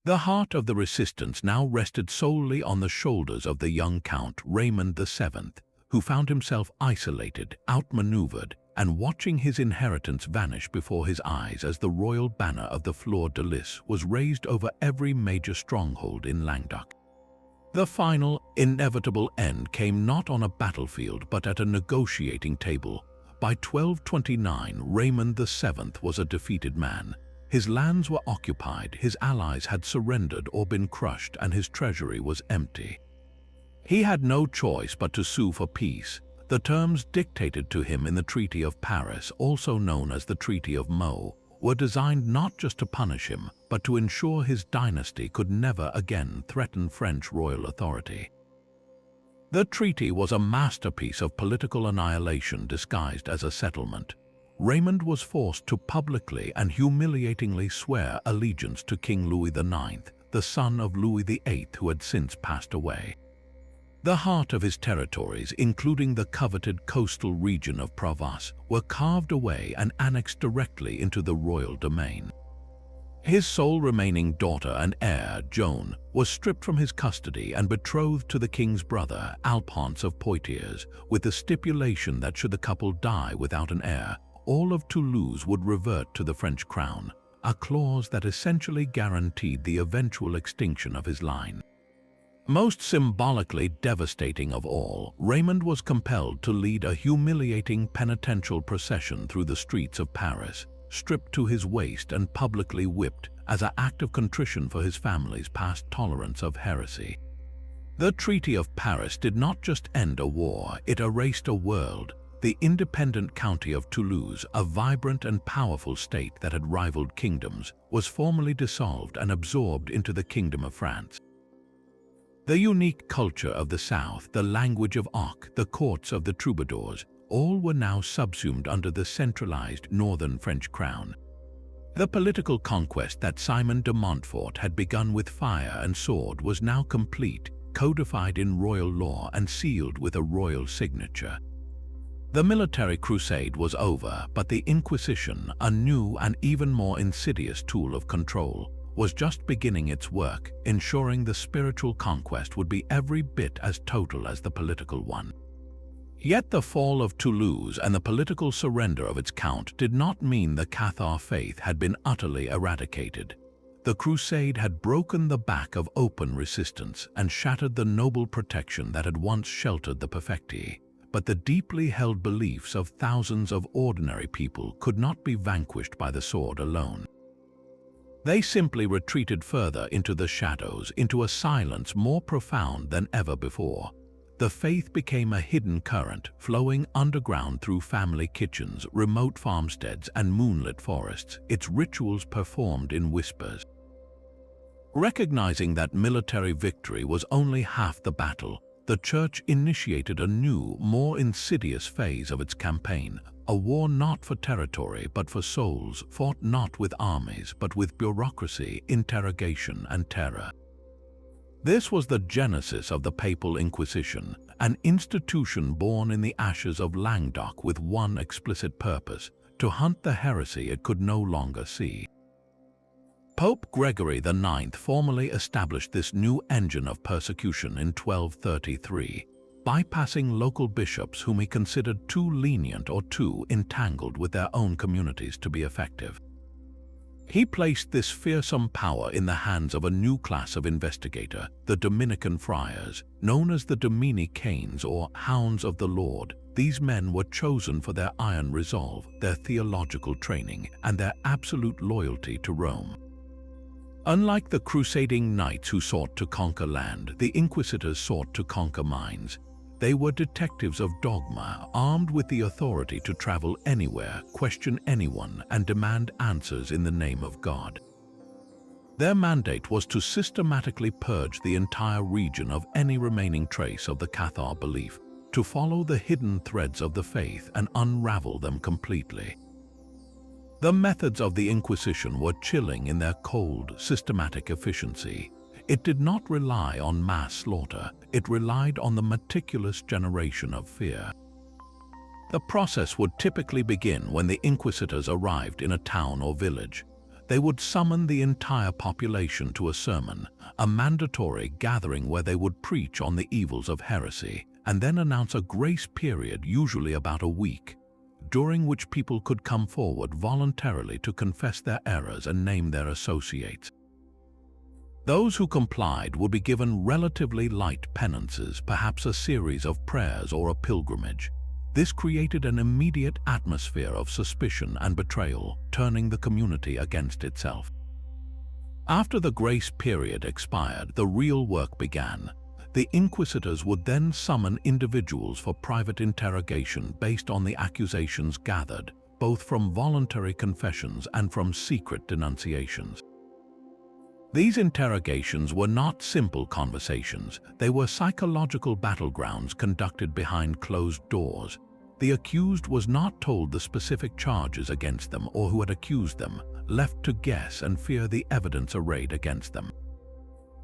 Speaker 1: The heart of the resistance now rested solely on the shoulders of the young Count Raymond VII, who found himself isolated, outmaneuvered, and watching his inheritance vanish before his eyes as the royal banner of the Fleur-de-Lis was raised over every major stronghold in Languedoc. The final, inevitable end came not on a battlefield but at a negotiating table. By 1229, Raymond VII was a defeated man. His lands were occupied, his allies had surrendered or been crushed, and his treasury was empty. He had no choice but to sue for peace. The terms dictated to him in the Treaty of Paris, also known as the Treaty of Meaux, were designed not just to punish him, but to ensure his dynasty could never again threaten French royal authority. The treaty was a masterpiece of political annihilation disguised as a settlement. Raymond was forced to publicly and humiliatingly swear allegiance to King Louis IX, the son of Louis VIII, who had since passed away. The heart of his territories, including the coveted coastal region of Provence, were carved away and annexed directly into the royal domain. His sole remaining daughter and heir, Joan, was stripped from his custody and betrothed to the king's brother, Alphonse of Poitiers, with the stipulation that should the couple die without an heir, all of Toulouse would revert to the French crown, a clause that essentially guaranteed the eventual extinction of his line. Most symbolically devastating of all, Raymond was compelled to lead a humiliating penitential procession through the streets of Paris, stripped to his waist and publicly whipped as an act of contrition for his family's past tolerance of heresy. The Treaty of Paris did not just end a war, it erased a world. The independent county of Toulouse, a vibrant and powerful state that had rivaled kingdoms, was formally dissolved and absorbed into the Kingdom of France. The unique culture of the South, the language of Oc, the courts of the troubadours, all were now subsumed under the centralized northern French crown. The political conquest that Simon de Montfort had begun with fire and sword was now complete, codified in royal law and sealed with a royal signature. The military crusade was over, but the Inquisition, a new and even more insidious tool of control, was just beginning its work, ensuring the spiritual conquest would be every bit as total as the political one. Yet the fall of Toulouse and the political surrender of its count did not mean the Cathar faith had been utterly eradicated. The Crusade had broken the back of open resistance and shattered the noble protection that had once sheltered the perfecti. But the deeply held beliefs of thousands of ordinary people could not be vanquished by the sword alone. They simply retreated further into the shadows, into a silence more profound than ever before. The faith became a hidden current, flowing underground through family kitchens, remote farmsteads, and moonlit forests, its rituals performed in whispers. Recognizing that military victory was only half the battle, the Church initiated a new, more insidious phase of its campaign, a war not for territory but for souls, fought not with armies but with bureaucracy, interrogation, and terror. This was the genesis of the Papal Inquisition, an institution born in the ashes of Languedoc with one explicit purpose: to hunt the heresy it could no longer see. Pope Gregory IX formally established this new engine of persecution in 1233, bypassing local bishops whom he considered too lenient or too entangled with their own communities to be effective. He placed this fearsome power in the hands of a new class of investigator, the Dominican friars, known as the Dominicanes or Hounds of the Lord. These men were chosen for their iron resolve, their theological training, and their absolute loyalty to Rome. Unlike the crusading knights who sought to conquer land, the inquisitors sought to conquer minds. They were detectives of dogma, armed with the authority to travel anywhere, question anyone, and demand answers in the name of God. Their mandate was to systematically purge the entire region of any remaining trace of the Cathar belief, to follow the hidden threads of the faith and unravel them completely. The methods of the Inquisition were chilling in their cold, systematic efficiency. It did not rely on mass slaughter, it relied on the meticulous generation of fear. The process would typically begin when the inquisitors arrived in a town or village. They would summon the entire population to a sermon, a mandatory gathering where they would preach on the evils of heresy, and then announce a grace period, usually about a week, during which people could come forward voluntarily to confess their errors and name their associates. Those who complied would be given relatively light penances, perhaps a series of prayers or a pilgrimage. This created an immediate atmosphere of suspicion and betrayal, turning the community against itself. After the grace period expired, the real work began. The inquisitors would then summon individuals for private interrogation based on the accusations gathered, both from voluntary confessions and from secret denunciations. These interrogations were not simple conversations, they were psychological battlegrounds conducted behind closed doors. The accused was not told the specific charges against them or who had accused them, left to guess and fear the evidence arrayed against them.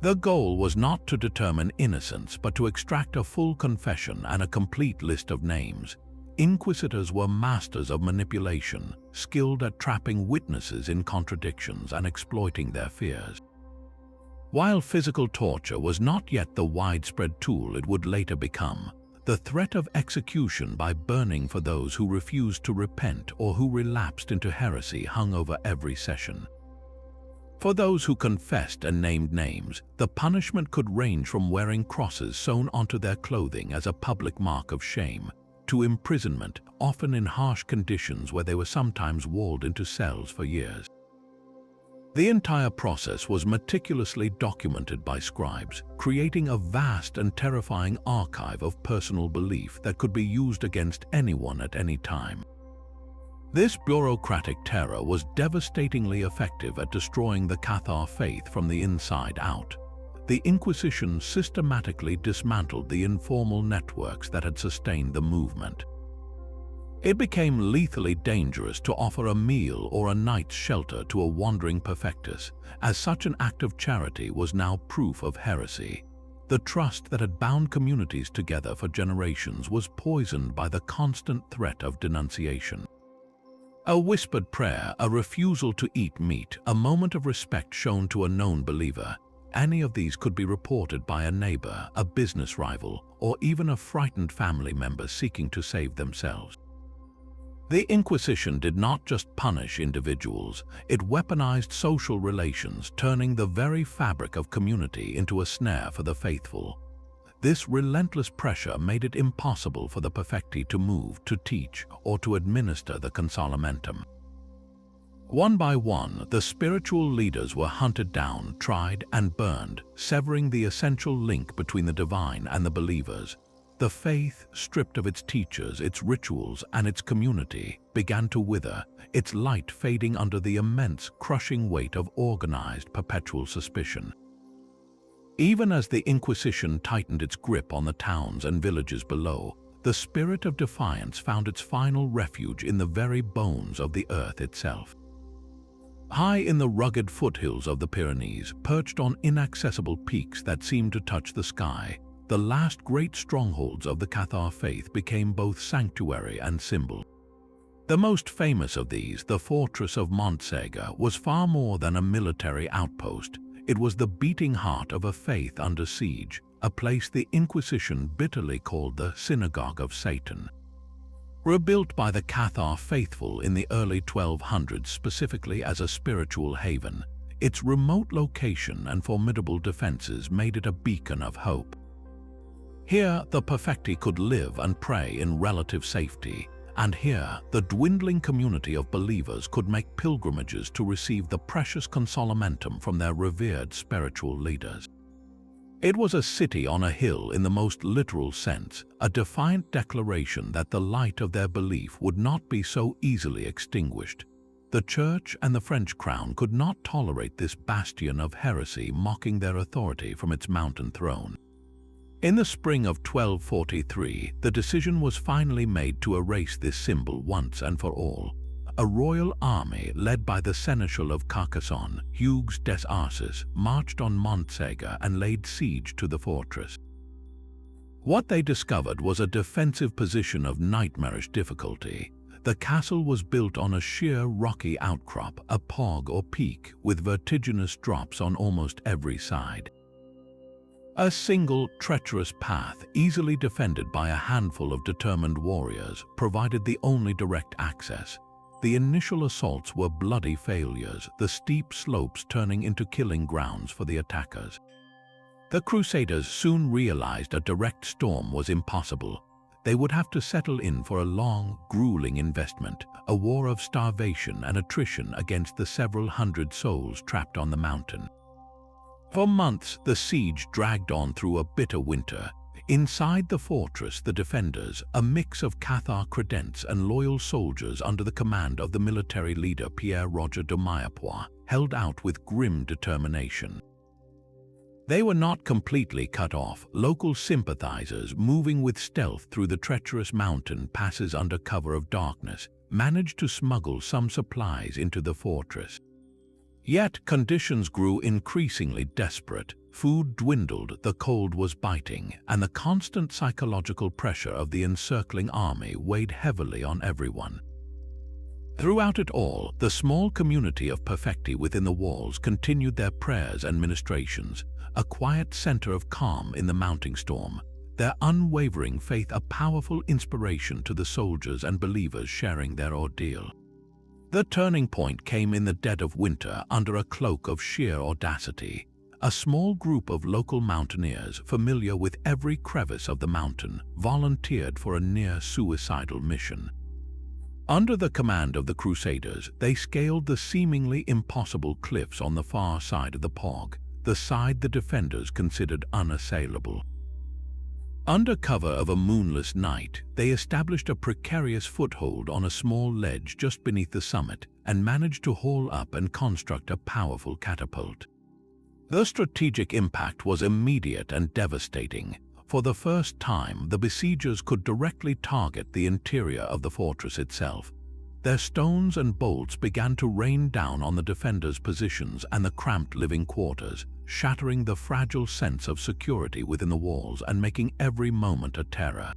Speaker 1: The goal was not to determine innocence, but to extract a full confession and a complete list of names. Inquisitors were masters of manipulation, skilled at trapping witnesses in contradictions and exploiting their fears. While physical torture was not yet the widespread tool it would later become, the threat of execution by burning for those who refused to repent or who relapsed into heresy hung over every session. For those who confessed and named names, the punishment could range from wearing crosses sewn onto their clothing as a public mark of shame, to imprisonment, often in harsh conditions where they were sometimes walled into cells for years. The entire process was meticulously documented by scribes, creating a vast and terrifying archive of personal belief that could be used against anyone at any time. This bureaucratic terror was devastatingly effective at destroying the Cathar faith from the inside out. The Inquisition systematically dismantled the informal networks that had sustained the movement. It became lethally dangerous to offer a meal or a night's shelter to a wandering perfectus, as such an act of charity was now proof of heresy. The trust that had bound communities together for generations was poisoned by the constant threat of denunciation. A whispered prayer, a refusal to eat meat, a moment of respect shown to a known believer, any of these could be reported by a neighbor, a business rival, or even a frightened family member seeking to save themselves. The Inquisition did not just punish individuals, it weaponized social relations, turning the very fabric of community into a snare for the faithful. This relentless pressure made it impossible for the perfecti to move, to teach, or to administer the consolamentum. One by one, the spiritual leaders were hunted down, tried, and burned, severing the essential link between the divine and the believers. The faith, stripped of its teachers, its rituals, and its community, began to wither, its light fading under the immense, crushing weight of organized, perpetual suspicion. Even as the Inquisition tightened its grip on the towns and villages below, the spirit of defiance found its final refuge in the very bones of the earth itself. High in the rugged foothills of the Pyrenees, perched on inaccessible peaks that seemed to touch the sky, the last great strongholds of the Cathar faith became both sanctuary and symbol. The most famous of these, the fortress of Montségur, was far more than a military outpost. It was the beating heart of a faith under siege, a place the Inquisition bitterly called the Synagogue of Satan. Rebuilt by the Cathar faithful in the early 1200s specifically as a spiritual haven, its remote location and formidable defenses made it a beacon of hope. Here, the perfecti could live and pray in relative safety, and here, the dwindling community of believers could make pilgrimages to receive the precious consolamentum from their revered spiritual leaders. It was a city on a hill in the most literal sense, a defiant declaration that the light of their belief would not be so easily extinguished. The Church and the French crown could not tolerate this bastion of heresy mocking their authority from its mountain throne. In the spring of 1243, the decision was finally made to erase this symbol once and for all. A royal army led by the Seneschal of Carcassonne, Hugues des Arces, marched on Montségur and laid siege to the fortress. What they discovered was a defensive position of nightmarish difficulty. The castle was built on a sheer rocky outcrop, a pog or peak, with vertiginous drops on almost every side. A single, treacherous path, easily defended by a handful of determined warriors, provided the only direct access. The initial assaults were bloody failures, the steep slopes turning into killing grounds for the attackers. The Crusaders soon realized a direct storm was impossible. They would have to settle in for a long, grueling investment, a war of starvation and attrition against the several hundred souls trapped on the mountain. For months, the siege dragged on through a bitter winter. Inside the fortress, the defenders, a mix of Cathar credents and loyal soldiers under the command of the military leader Pierre-Roger de Maurepoix, held out with grim determination. They were not completely cut off. Local sympathizers, moving with stealth through the treacherous mountain passes under cover of darkness, managed to smuggle some supplies into the fortress. Yet conditions grew increasingly desperate. Food dwindled, the cold was biting, and the constant psychological pressure of the encircling army weighed heavily on everyone. Throughout it all, the small community of perfecti within the walls continued their prayers and ministrations, a quiet center of calm in the mounting storm, their unwavering faith a powerful inspiration to the soldiers and believers sharing their ordeal. The turning point came in the dead of winter under a cloak of sheer audacity. A small group of local mountaineers, familiar with every crevice of the mountain, volunteered for a near-suicidal mission. Under the command of the Crusaders, they scaled the seemingly impossible cliffs on the far side of the Pog, the side the defenders considered unassailable. Under cover of a moonless night, they established a precarious foothold on a small ledge just beneath the summit and managed to haul up and construct a powerful catapult. The strategic impact was immediate and devastating. For the first time, the besiegers could directly target the interior of the fortress itself. Their stones and bolts began to rain down on the defenders' positions and the cramped living quarters, shattering the fragile sense of security within the walls and making every moment a terror.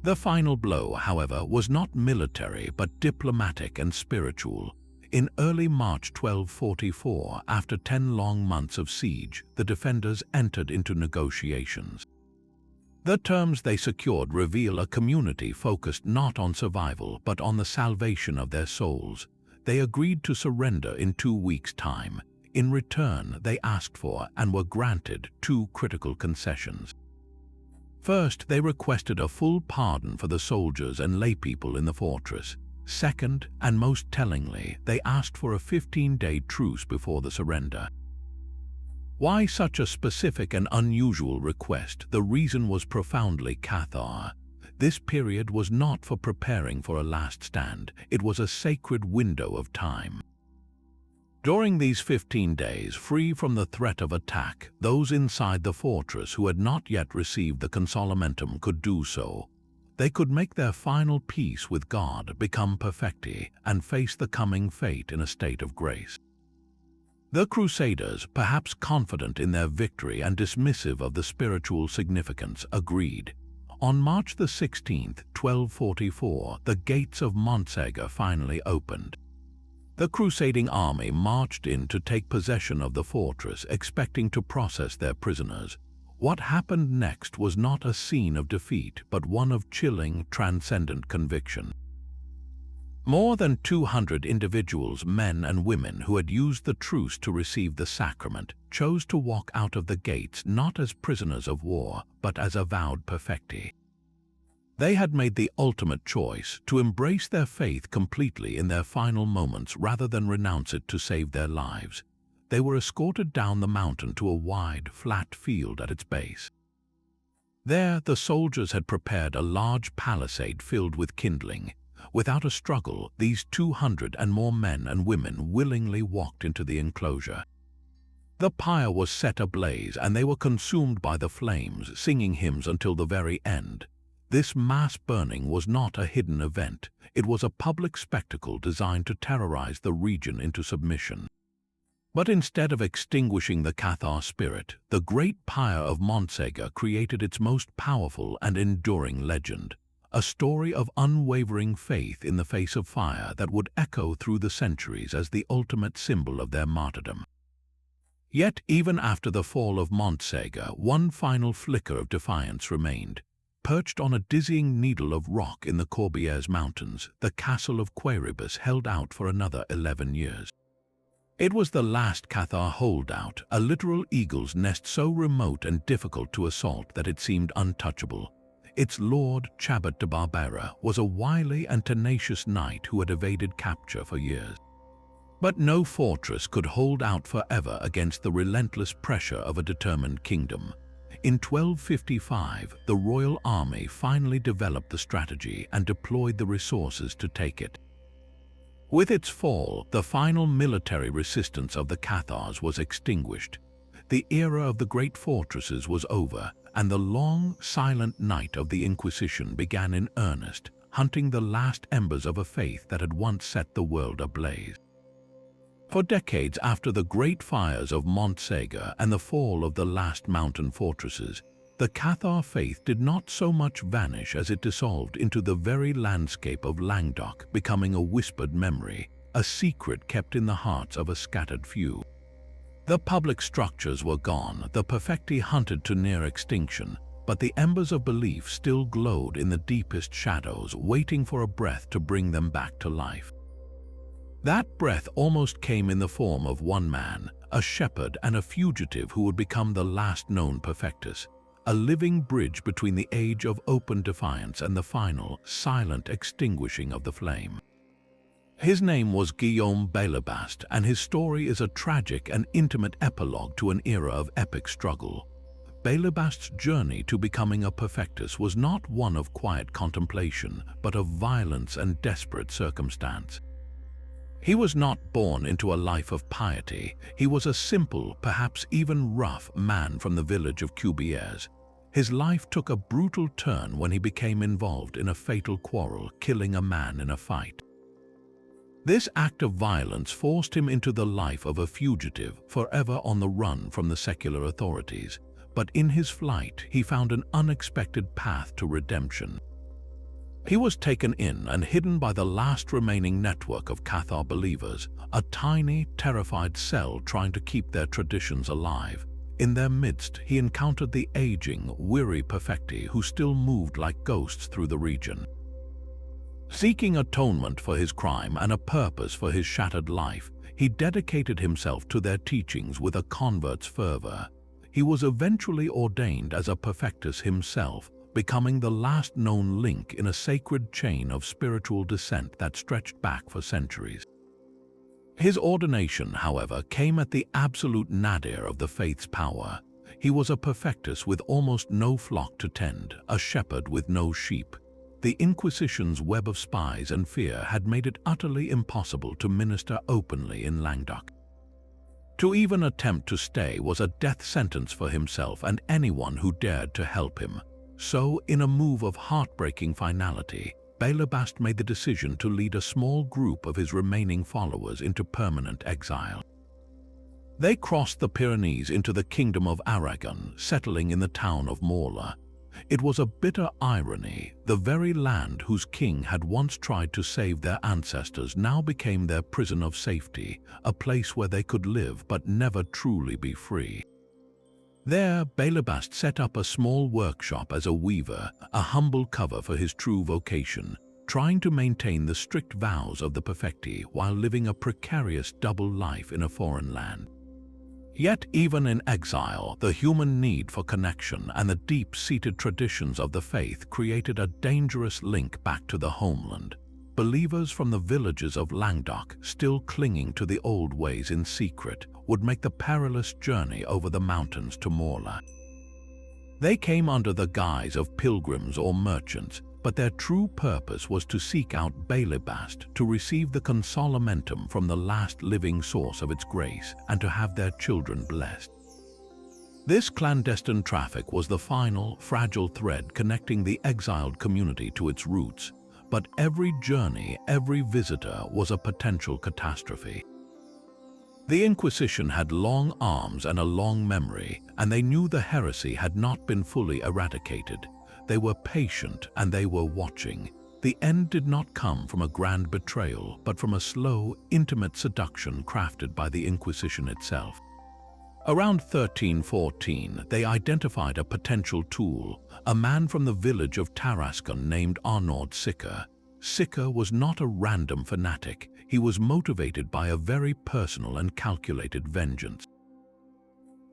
Speaker 1: The final blow, however, was not military but diplomatic and spiritual. In early March 1244, after 10 long months of siege, the defenders entered into negotiations. The terms they secured reveal a community focused not on survival but on the salvation of their souls. They agreed to surrender in 2 weeks' time. In return, they asked for and were granted 2 critical concessions. First, they requested a full pardon for the soldiers and laypeople in the fortress. Second, and most tellingly, they asked for a 15-day truce before the surrender. Why such a specific and unusual request? The reason was profoundly Cathar. This period was not for preparing for a last stand. It was a sacred window of time. During these 15 days, free from the threat of attack, those inside the fortress who had not yet received the consolamentum could do so. They could make their final peace with God, become perfecti, and face the coming fate in a state of grace. The Crusaders, perhaps confident in their victory and dismissive of the spiritual significance, agreed. On March the 16th, 1244, the gates of Montségur finally opened. The crusading army marched in to take possession of the fortress, expecting to process their prisoners. What happened next was not a scene of defeat, but one of chilling, transcendent conviction. More than 200 individuals, men and women who had used the truce to receive the sacrament, chose to walk out of the gates not as prisoners of war, but as avowed perfecti. They had made the ultimate choice to embrace their faith completely in their final moments rather than renounce it to save their lives. They were escorted down the mountain to a wide, flat field at its base. There, the soldiers had prepared a large palisade filled with kindling. Without a struggle, these 200 and more men and women willingly walked into the enclosure. The pyre was set ablaze, and they were consumed by the flames, singing hymns until the very end. This mass burning was not a hidden event. It was a public spectacle designed to terrorize the region into submission. But instead of extinguishing the Cathar spirit, the great pyre of Montségur created its most powerful and enduring legend, a story of unwavering faith in the face of fire that would echo through the centuries as the ultimate symbol of their martyrdom. Yet even after the fall of Montségur, one final flicker of defiance remained. Perched on a dizzying needle of rock in the Corbières Mountains, the castle of Quéribus held out for another 11 years. It was the last Cathar holdout, a literal eagle's nest so remote and difficult to assault that it seemed untouchable. Its lord, Chabot de Barbera, was a wily and tenacious knight who had evaded capture for years. But no fortress could hold out forever against the relentless pressure of a determined kingdom. In 1255, the royal army finally developed the strategy and deployed the resources to take it. With its fall, the final military resistance of the Cathars was extinguished. The era of the great fortresses was over, and the long, silent night of the Inquisition began in earnest, hunting the last embers of a faith that had once set the world ablaze. For decades after the great fires of Montségur and the fall of the last mountain fortresses, the Cathar faith did not so much vanish as it dissolved into the very landscape of Languedoc, becoming a whispered memory, a secret kept in the hearts of a scattered few. The public structures were gone, the perfecti hunted to near extinction, but the embers of belief still glowed in the deepest shadows, waiting for a breath to bring them back to life. That breath almost came in the form of one man, a shepherd and a fugitive who would become the last known perfectus, a living bridge between the age of open defiance and the final, silent extinguishing of the flame. His name was Guillaume Bellebaste, and his story is a tragic and intimate epilogue to an era of epic struggle. Bellebaste's journey to becoming a perfectus was not one of quiet contemplation, but of violence and desperate circumstance. He was not born into a life of piety. He was a simple, perhaps even rough, man from the village of Corbières. His life took a brutal turn when he became involved in a fatal quarrel, killing a man in a fight. This act of violence forced him into the life of a fugitive, forever on the run from the secular authorities. But in his flight, he found an unexpected path to redemption. He was taken in and hidden by the last remaining network of Cathar believers, a tiny, terrified cell trying to keep their traditions alive. In their midst, he encountered the aging, weary perfecti who still moved like ghosts through the region. Seeking atonement for his crime and a purpose for his shattered life, he dedicated himself to their teachings with a convert's fervor. He was eventually ordained as a perfectus himself, becoming the last known link in a sacred chain of spiritual descent that stretched back for centuries. His ordination, however, came at the absolute nadir of the faith's power. He was a perfectus with almost no flock to tend, a shepherd with no sheep. The Inquisition's web of spies and fear had made it utterly impossible to minister openly in Languedoc. To even attempt to stay was a death sentence for himself and anyone who dared to help him. So, in a move of heartbreaking finality, Belebast made the decision to lead a small group of his remaining followers into permanent exile. They crossed the Pyrenees into the Kingdom of Aragon, settling in the town of Morla. It was a bitter irony. The very land whose king had once tried to save their ancestors now became their prison of safety, a place where they could live but never truly be free. There, Belebast set up a small workshop as a weaver, a humble cover for his true vocation, trying to maintain the strict vows of the perfecti while living a precarious double life in a foreign land. Yet even in exile, the human need for connection and the deep-seated traditions of the faith created a dangerous link back to the homeland. Believers from the villages of Languedoc, still clinging to the old ways in secret, would make the perilous journey over the mountains to Morla. They came under the guise of pilgrims or merchants, but their true purpose was to seek out Belebast, to receive the consolamentum from the last living source of its grace, and to have their children blessed. This clandestine traffic was the final, fragile thread connecting the exiled community to its roots, but every journey, every visitor was a potential catastrophe. The Inquisition had long arms and a long memory, and they knew the heresy had not been fully eradicated. They were patient and they were watching. The end did not come from a grand betrayal, but from a slow, intimate seduction crafted by the Inquisition itself. Around 1314, they identified a potential tool, a man from the village of Tarascon named Arnaud Sicker. Sicker was not a random fanatic. He was motivated by a very personal and calculated vengeance.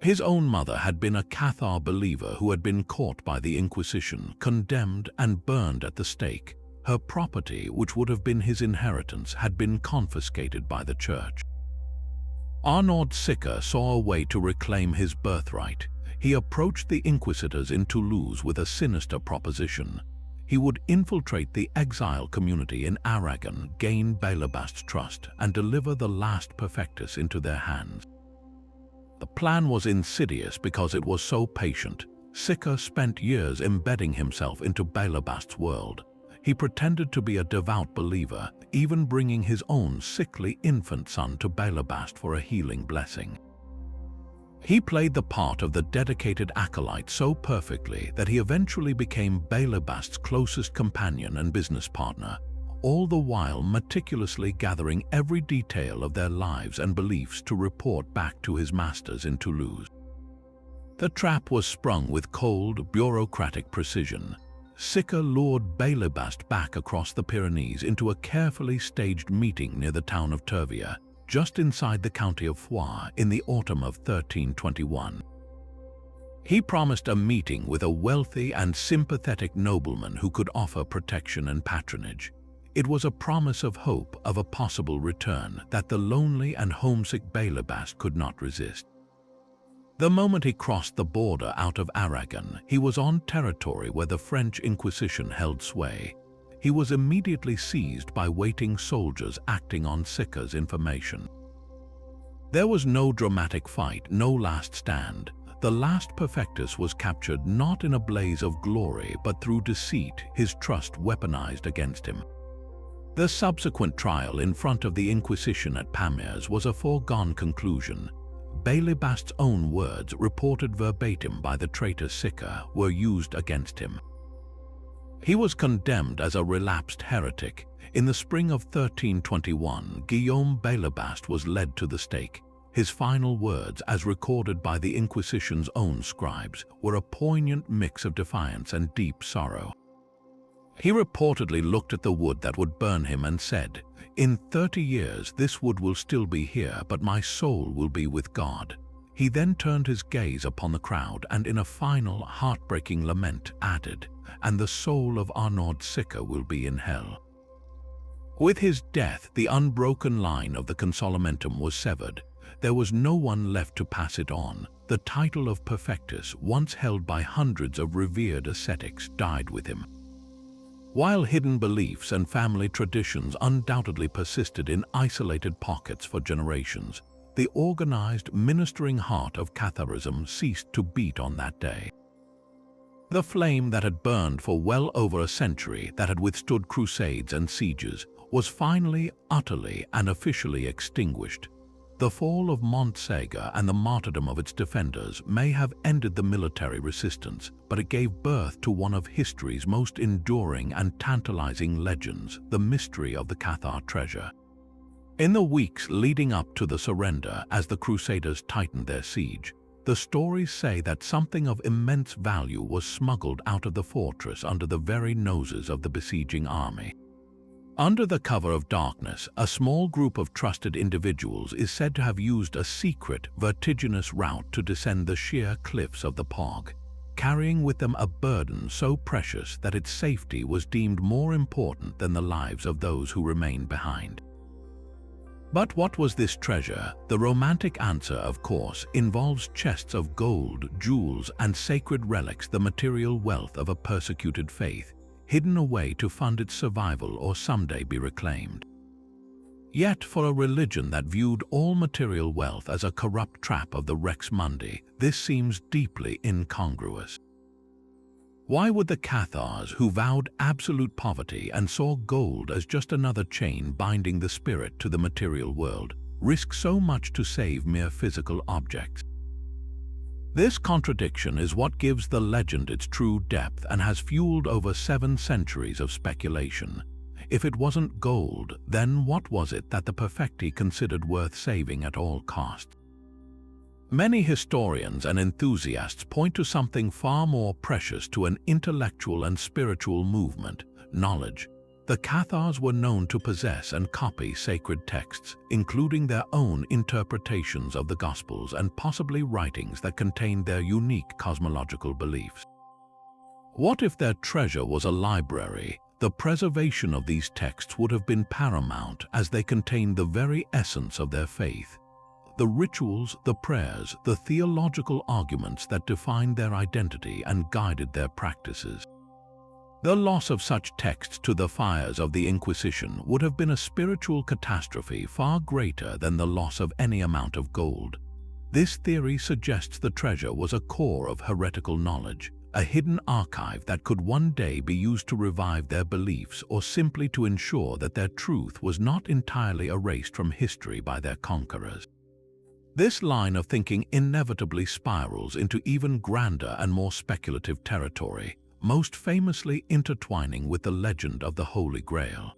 Speaker 1: His own mother had been a Cathar believer who had been caught by the Inquisition, condemned and burned at the stake. Her property, which would have been his inheritance, had been confiscated by the church. Arnaud Sicker saw a way to reclaim his birthright. He approached the inquisitors in Toulouse with a sinister proposition. He would infiltrate the exile community in Aragon, gain Belebast's trust, and deliver the last perfectus into their hands. The plan was insidious because it was so patient. Sicker spent years embedding himself into Belebast's world. He pretended to be a devout believer, even bringing his own sickly infant son to Belebast for a healing blessing. He played the part of the dedicated acolyte so perfectly that he eventually became Belebast's closest companion and business partner, all the while meticulously gathering every detail of their lives and beliefs to report back to his masters in Toulouse. The trap was sprung with cold, bureaucratic precision. Sicker lured Belebast back across the Pyrenees into a carefully staged meeting near the town of Tervia, just inside the county of Foix, in the autumn of 1321. He promised a meeting with a wealthy and sympathetic nobleman who could offer protection and patronage. It was a promise of hope of a possible return that the lonely and homesick Belebast could not resist. The moment he crossed the border out of Aragon, he was on territory where the French Inquisition held sway. He was immediately seized by waiting soldiers acting on Sicker's information. There was no dramatic fight, no last stand. The last perfectus was captured not in a blaze of glory, but through deceit, his trust weaponized against him. The subsequent trial in front of the Inquisition at Pamiers was a foregone conclusion. Belebast's own words, reported verbatim by the traitor Sicker, were used against him. He was condemned as a relapsed heretic. In the spring of 1321, Guillaume Belebast was led to the stake. His final words, as recorded by the Inquisition's own scribes, were a poignant mix of defiance and deep sorrow. He reportedly looked at the wood that would burn him and said, "In 30 years this wood will still be here, but my soul will be with God." He then turned his gaze upon the crowd and in a final, heartbreaking lament added, "And the soul of Arnaud Sicker will be in hell." With his death, the unbroken line of the consolamentum was severed. There was no one left to pass it on. The title of perfectus, once held by hundreds of revered ascetics, died with him. While hidden beliefs and family traditions undoubtedly persisted in isolated pockets for generations, the organized, ministering heart of Catharism ceased to beat on that day. The flame that had burned for well over a century, that had withstood crusades and sieges, was finally, utterly, and officially extinguished. The fall of Montségur and the martyrdom of its defenders may have ended the military resistance, but it gave birth to one of history's most enduring and tantalizing legends, the mystery of the Cathar treasure. In the weeks leading up to the surrender, as the Crusaders tightened their siege, the stories say that something of immense value was smuggled out of the fortress under the very noses of the besieging army. Under the cover of darkness, a small group of trusted individuals is said to have used a secret, vertiginous route to descend the sheer cliffs of the Pog, carrying with them a burden so precious that its safety was deemed more important than the lives of those who remained behind. But what was this treasure? The romantic answer, of course, involves chests of gold, jewels, and sacred relics, the material wealth of a persecuted faith, hidden away to fund its survival or someday be reclaimed. Yet, for a religion that viewed all material wealth as a corrupt trap of the Rex Mundi, this seems deeply incongruous. Why would the Cathars, who vowed absolute poverty and saw gold as just another chain binding the spirit to the material world, risk so much to save mere physical objects? This contradiction is what gives the legend its true depth and has fueled over 7 centuries of speculation. If it wasn't gold, then what was it that the perfecti considered worth saving at all costs? Many historians and enthusiasts point to something far more precious to an intellectual and spiritual movement: knowledge. The Cathars were known to possess and copy sacred texts, including their own interpretations of the Gospels and possibly writings that contained their unique cosmological beliefs. What if their treasure was a library? The preservation of these texts would have been paramount, as they contained the very essence of their faith. The rituals, the prayers, the theological arguments that defined their identity and guided their practices. The loss of such texts to the fires of the Inquisition would have been a spiritual catastrophe far greater than the loss of any amount of gold. This theory suggests the treasure was a core of heretical knowledge, a hidden archive that could one day be used to revive their beliefs or simply to ensure that their truth was not entirely erased from history by their conquerors. This line of thinking inevitably spirals into even grander and more speculative territory, most famously intertwining with the legend of the Holy Grail.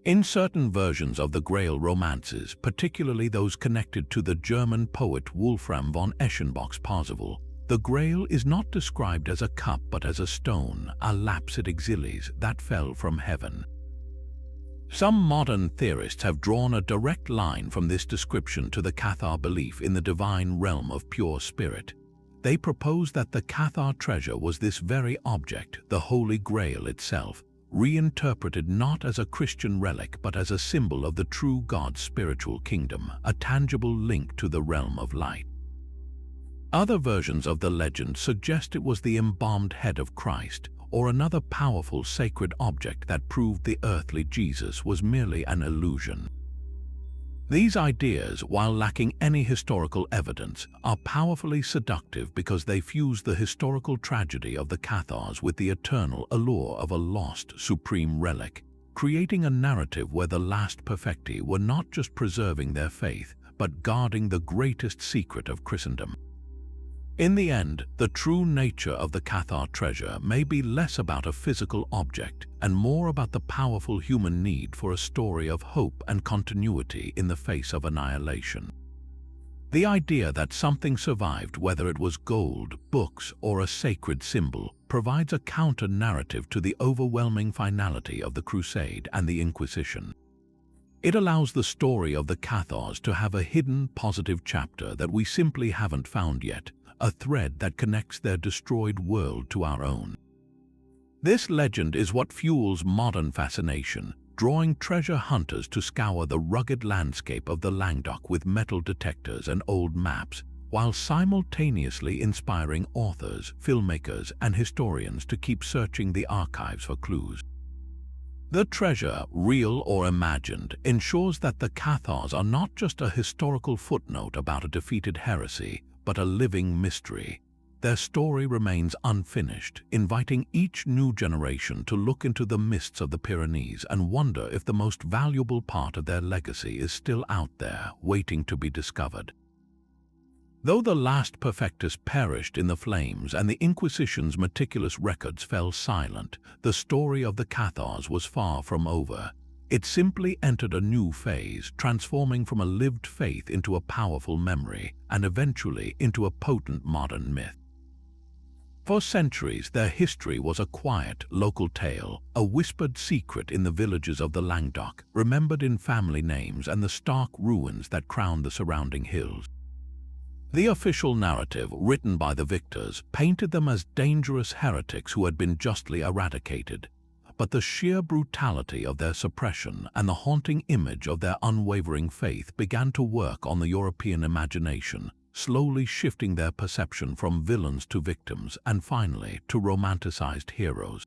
Speaker 1: In certain versions of the Grail romances, particularly those connected to the German poet Wolfram von Eschenbach's Parzival, the Grail is not described as a cup but as a stone, a lapsid exilis, that fell from heaven. Some modern theorists have drawn a direct line from this description to the Cathar belief in the divine realm of pure spirit. They propose that the Cathar treasure was this very object, the Holy Grail itself, reinterpreted not as a Christian relic but as a symbol of the true God's spiritual kingdom, a tangible link to the realm of light. Other versions of the legend suggest it was the embalmed head of Christ, or another powerful sacred object that proved the earthly Jesus was merely an illusion. These ideas, while lacking any historical evidence, are powerfully seductive because they fuse the historical tragedy of the Cathars with the eternal allure of a lost supreme relic, creating a narrative where the last perfecti were not just preserving their faith, but guarding the greatest secret of Christendom. In the end, the true nature of the Cathar treasure may be less about a physical object and more about the powerful human need for a story of hope and continuity in the face of annihilation. The idea that something survived, whether it was gold, books, or a sacred symbol, provides a counter-narrative to the overwhelming finality of the Crusade and the Inquisition. It allows the story of the Cathars to have a hidden, positive chapter that we simply haven't found yet, a thread that connects their destroyed world to our own. This legend is what fuels modern fascination, drawing treasure hunters to scour the rugged landscape of the Languedoc with metal detectors and old maps, while simultaneously inspiring authors, filmmakers, and historians to keep searching the archives for clues. The treasure, real or imagined, ensures that the Cathars are not just a historical footnote about a defeated heresy, but a living mystery. Their story remains unfinished, inviting each new generation to look into the mists of the Pyrenees and wonder if the most valuable part of their legacy is still out there, waiting to be discovered. Though the last perfectus perished in the flames and the Inquisition's meticulous records fell silent, the story of the Cathars was far from over. It simply entered a new phase, transforming from a lived faith into a powerful memory, and eventually into a potent modern myth. For centuries, their history was a quiet, local tale, a whispered secret in the villages of the Languedoc, remembered in family names and the stark ruins that crowned the surrounding hills. The official narrative, written by the victors, painted them as dangerous heretics who had been justly eradicated. But the sheer brutality of their suppression and the haunting image of their unwavering faith began to work on the European imagination, slowly shifting their perception from villains to victims and finally to romanticized heroes.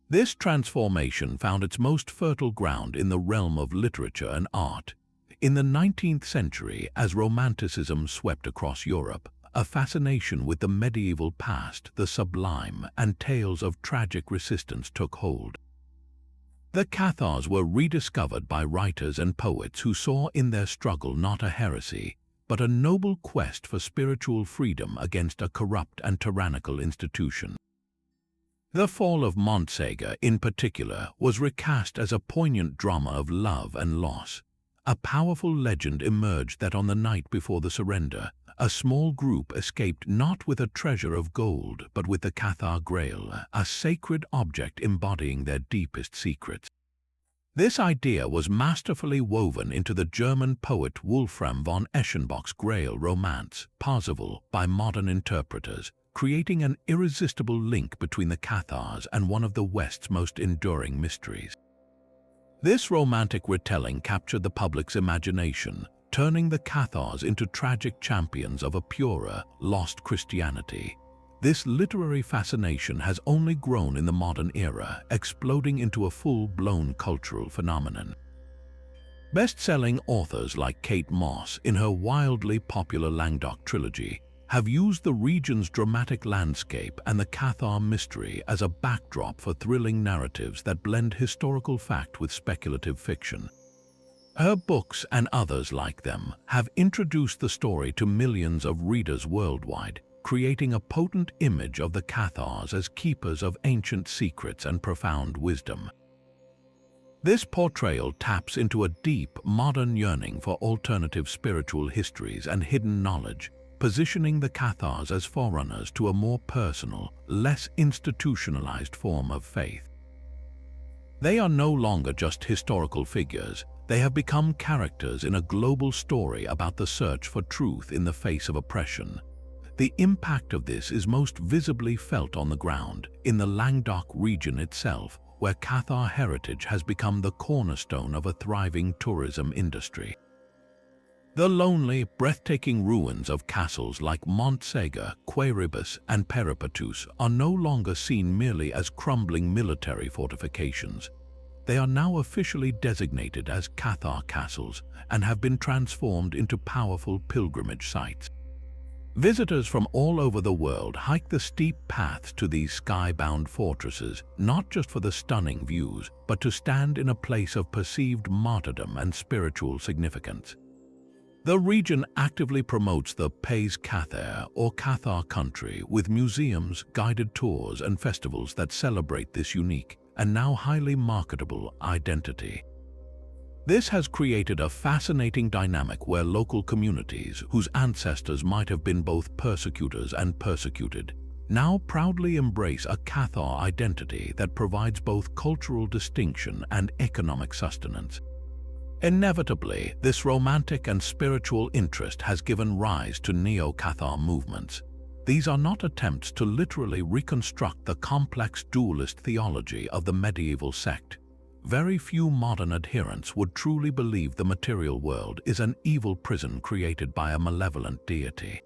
Speaker 1: This transformation found its most fertile ground in the realm of literature and art. In the 19th century, as Romanticism swept across Europe, a fascination with the medieval past, the sublime, and tales of tragic resistance took hold. The Cathars were rediscovered by writers and poets who saw in their struggle not a heresy, but a noble quest for spiritual freedom against a corrupt and tyrannical institution. The fall of Montségur, in particular, was recast as a poignant drama of love and loss. A powerful legend emerged that on the night before the surrender, a small group escaped not with a treasure of gold, but with the Cathar Grail, a sacred object embodying their deepest secrets. This idea was masterfully woven into the German poet Wolfram von Eschenbach's Grail romance, Parzival, by modern interpreters, creating an irresistible link between the Cathars and one of the West's most enduring mysteries. This romantic retelling captured the public's imagination, turning the Cathars into tragic champions of a purer, lost Christianity. This literary fascination has only grown in the modern era, exploding into a full-blown cultural phenomenon. Best-selling authors like Kate Moss, in her wildly popular Languedoc trilogy, have used the region's dramatic landscape and the Cathar mystery as a backdrop for thrilling narratives that blend historical fact with speculative fiction. Her books, and others like them, have introduced the story to millions of readers worldwide, creating a potent image of the Cathars as keepers of ancient secrets and profound wisdom. This portrayal taps into a deep, modern yearning for alternative spiritual histories and hidden knowledge, positioning the Cathars as forerunners to a more personal, less institutionalized form of faith. They are no longer just historical figures. They have become characters in a global story about the search for truth in the face of oppression. The impact of this is most visibly felt on the ground, in the Languedoc region itself, where Cathar heritage has become the cornerstone of a thriving tourism industry. The lonely, breathtaking ruins of castles like Montségur, Quéribus, and Peripatus are no longer seen merely as crumbling military fortifications. They are now officially designated as Cathar castles and have been transformed into powerful pilgrimage sites. Visitors from all over the world hike the steep paths to these sky-bound fortresses, not just for the stunning views, but to stand in a place of perceived martyrdom and spiritual significance. The region actively promotes the Pays Cathar, or Cathar country, with museums, guided tours, and festivals that celebrate this unique and now highly marketable identity. This has created a fascinating dynamic where local communities, whose ancestors might have been both persecutors and persecuted, now proudly embrace a Cathar identity that provides both cultural distinction and economic sustenance. Inevitably, this romantic and spiritual interest has given rise to neo-Cathar movements. These are not attempts to literally reconstruct the complex dualist theology of the medieval sect. Very few modern adherents would truly believe the material world is an evil prison created by a malevolent deity.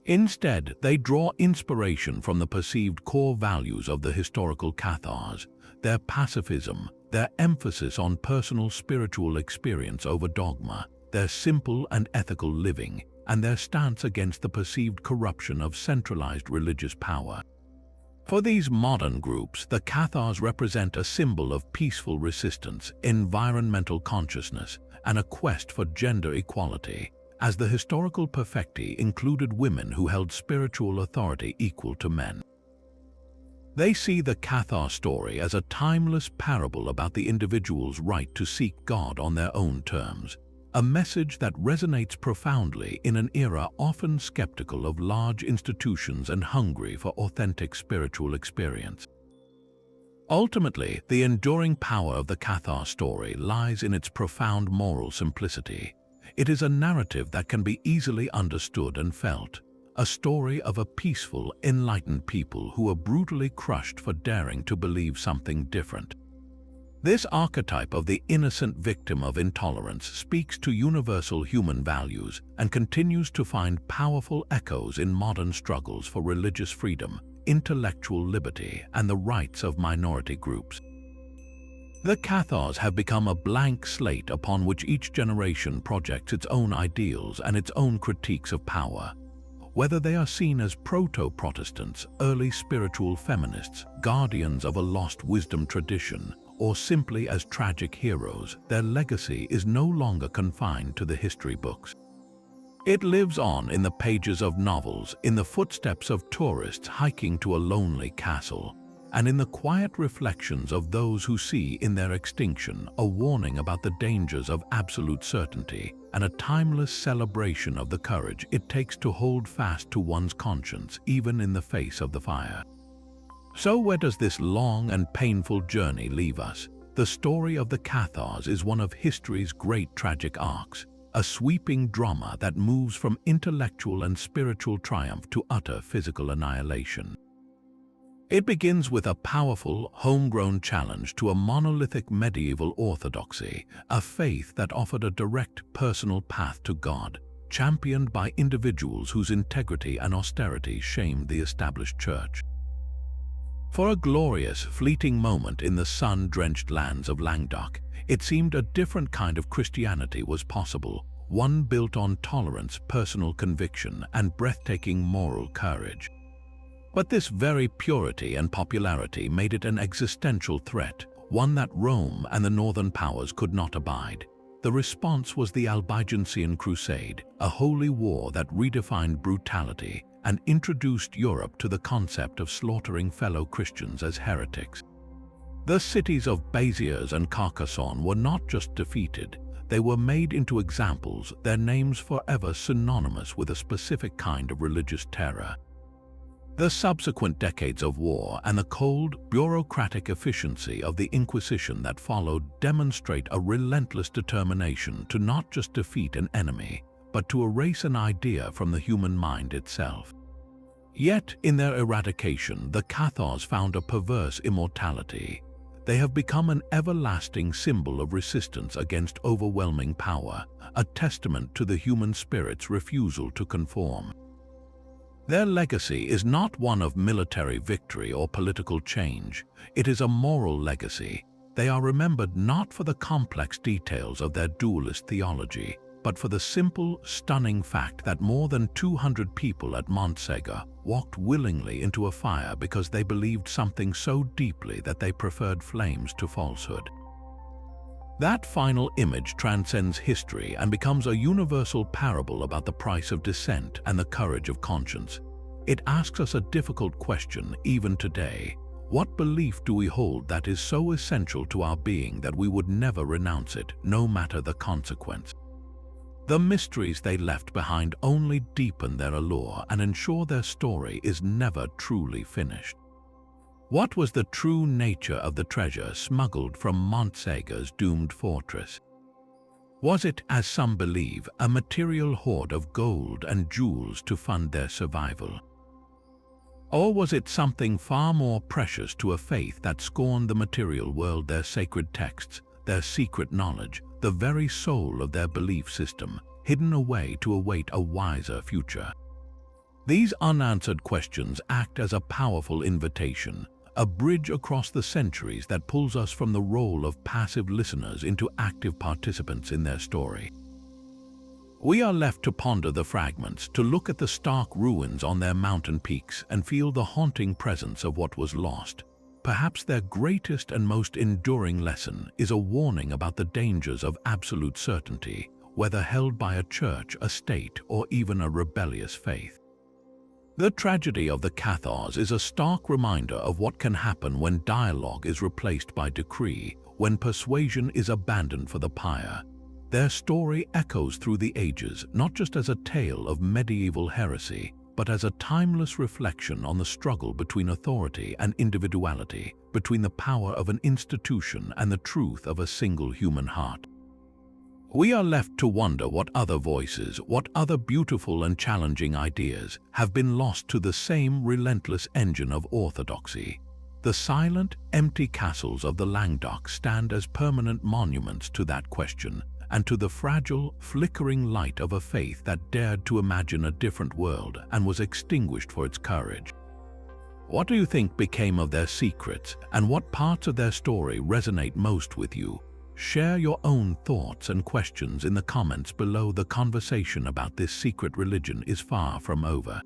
Speaker 1: Instead, they draw inspiration from the perceived core values of the historical Cathars: their pacifism, their emphasis on personal spiritual experience over dogma, their simple and ethical living, and their stance against the perceived corruption of centralized religious power. For these modern groups, the Cathars represent a symbol of peaceful resistance, environmental consciousness, and a quest for gender equality, as the historical perfecti included women who held spiritual authority equal to men. They see the Cathar story as a timeless parable about the individual's right to seek God on their own terms, a message that resonates profoundly in an era often skeptical of large institutions and hungry for authentic spiritual experience. Ultimately, the enduring power of the Cathar story lies in its profound moral simplicity. It is a narrative that can be easily understood and felt, a story of a peaceful, enlightened people who were brutally crushed for daring to believe something different. This archetype of the innocent victim of intolerance speaks to universal human values and continues to find powerful echoes in modern struggles for religious freedom, intellectual liberty, and the rights of minority groups. The Cathars have become a blank slate upon which each generation projects its own ideals and its own critiques of power. Whether they are seen as proto-Protestants, early spiritual feminists, guardians of a lost wisdom tradition, or simply as tragic heroes, their legacy is no longer confined to the history books. It lives on in the pages of novels, in the footsteps of tourists hiking to a lonely castle, and in the quiet reflections of those who see in their extinction a warning about the dangers of absolute certainty and a timeless celebration of the courage it takes to hold fast to one's conscience even in the face of the fire. So where does this long and painful journey leave us? The story of the Cathars is one of history's great tragic arcs, a sweeping drama that moves from intellectual and spiritual triumph to utter physical annihilation. It begins with a powerful, homegrown challenge to a monolithic medieval orthodoxy, a faith that offered a direct personal path to God, championed by individuals whose integrity and austerity shamed the established church. For a glorious, fleeting moment in the sun-drenched lands of Languedoc, it seemed a different kind of Christianity was possible, one built on tolerance, personal conviction, and breathtaking moral courage. But this very purity and popularity made it an existential threat, one that Rome and the northern powers could not abide. The response was the Albigensian Crusade, a holy war that redefined brutality and introduced Europe to the concept of slaughtering fellow Christians as heretics. The cities of Béziers and Carcassonne were not just defeated, they were made into examples, their names forever synonymous with a specific kind of religious terror. The subsequent decades of war and the cold, bureaucratic efficiency of the Inquisition that followed demonstrate a relentless determination to not just defeat an enemy, but to erase an idea from the human mind itself. Yet, in their eradication, the Cathars found a perverse immortality. They have become an everlasting symbol of resistance against overwhelming power, a testament to the human spirit's refusal to conform. Their legacy is not one of military victory or political change. It is a moral legacy. They are remembered not for the complex details of their dualist theology, but for the simple, stunning fact that more than 200 people at Montségur walked willingly into a fire because they believed something so deeply that they preferred flames to falsehood. That final image transcends history and becomes a universal parable about the price of dissent and the courage of conscience. It asks us a difficult question even today. What belief do we hold that is so essential to our being that we would never renounce it, no matter the consequence? The mysteries they left behind only deepen their allure and ensure their story is never truly finished. What was the true nature of the treasure smuggled from Montségur's doomed fortress? Was it, as some believe, a material hoard of gold and jewels to fund their survival? Or was it something far more precious to a faith that scorned the material world, their sacred texts, their secret knowledge, the very soul of their belief system, hidden away to await a wiser future? These unanswered questions act as a powerful invitation, a bridge across the centuries that pulls us from the role of passive listeners into active participants in their story. We are left to ponder the fragments, to look at the stark ruins on their mountain peaks and feel the haunting presence of what was lost. Perhaps their greatest and most enduring lesson is a warning about the dangers of absolute certainty, whether held by a church, a state, or even a rebellious faith. The tragedy of the Cathars is a stark reminder of what can happen when dialogue is replaced by decree, when persuasion is abandoned for the pyre. Their story echoes through the ages, not just as a tale of medieval heresy, but as a timeless reflection on the struggle between authority and individuality, between the power of an institution and the truth of a single human heart. We are left to wonder what other voices, what other beautiful and challenging ideas have been lost to the same relentless engine of orthodoxy. The silent, empty castles of the Languedoc stand as permanent monuments to that question, and to the fragile, flickering light of a faith that dared to imagine a different world and was extinguished for its courage. What do you think became of their secrets, and what parts of their story resonate most with you? Share your own thoughts and questions in the comments below. The conversation about this secret religion is far from over.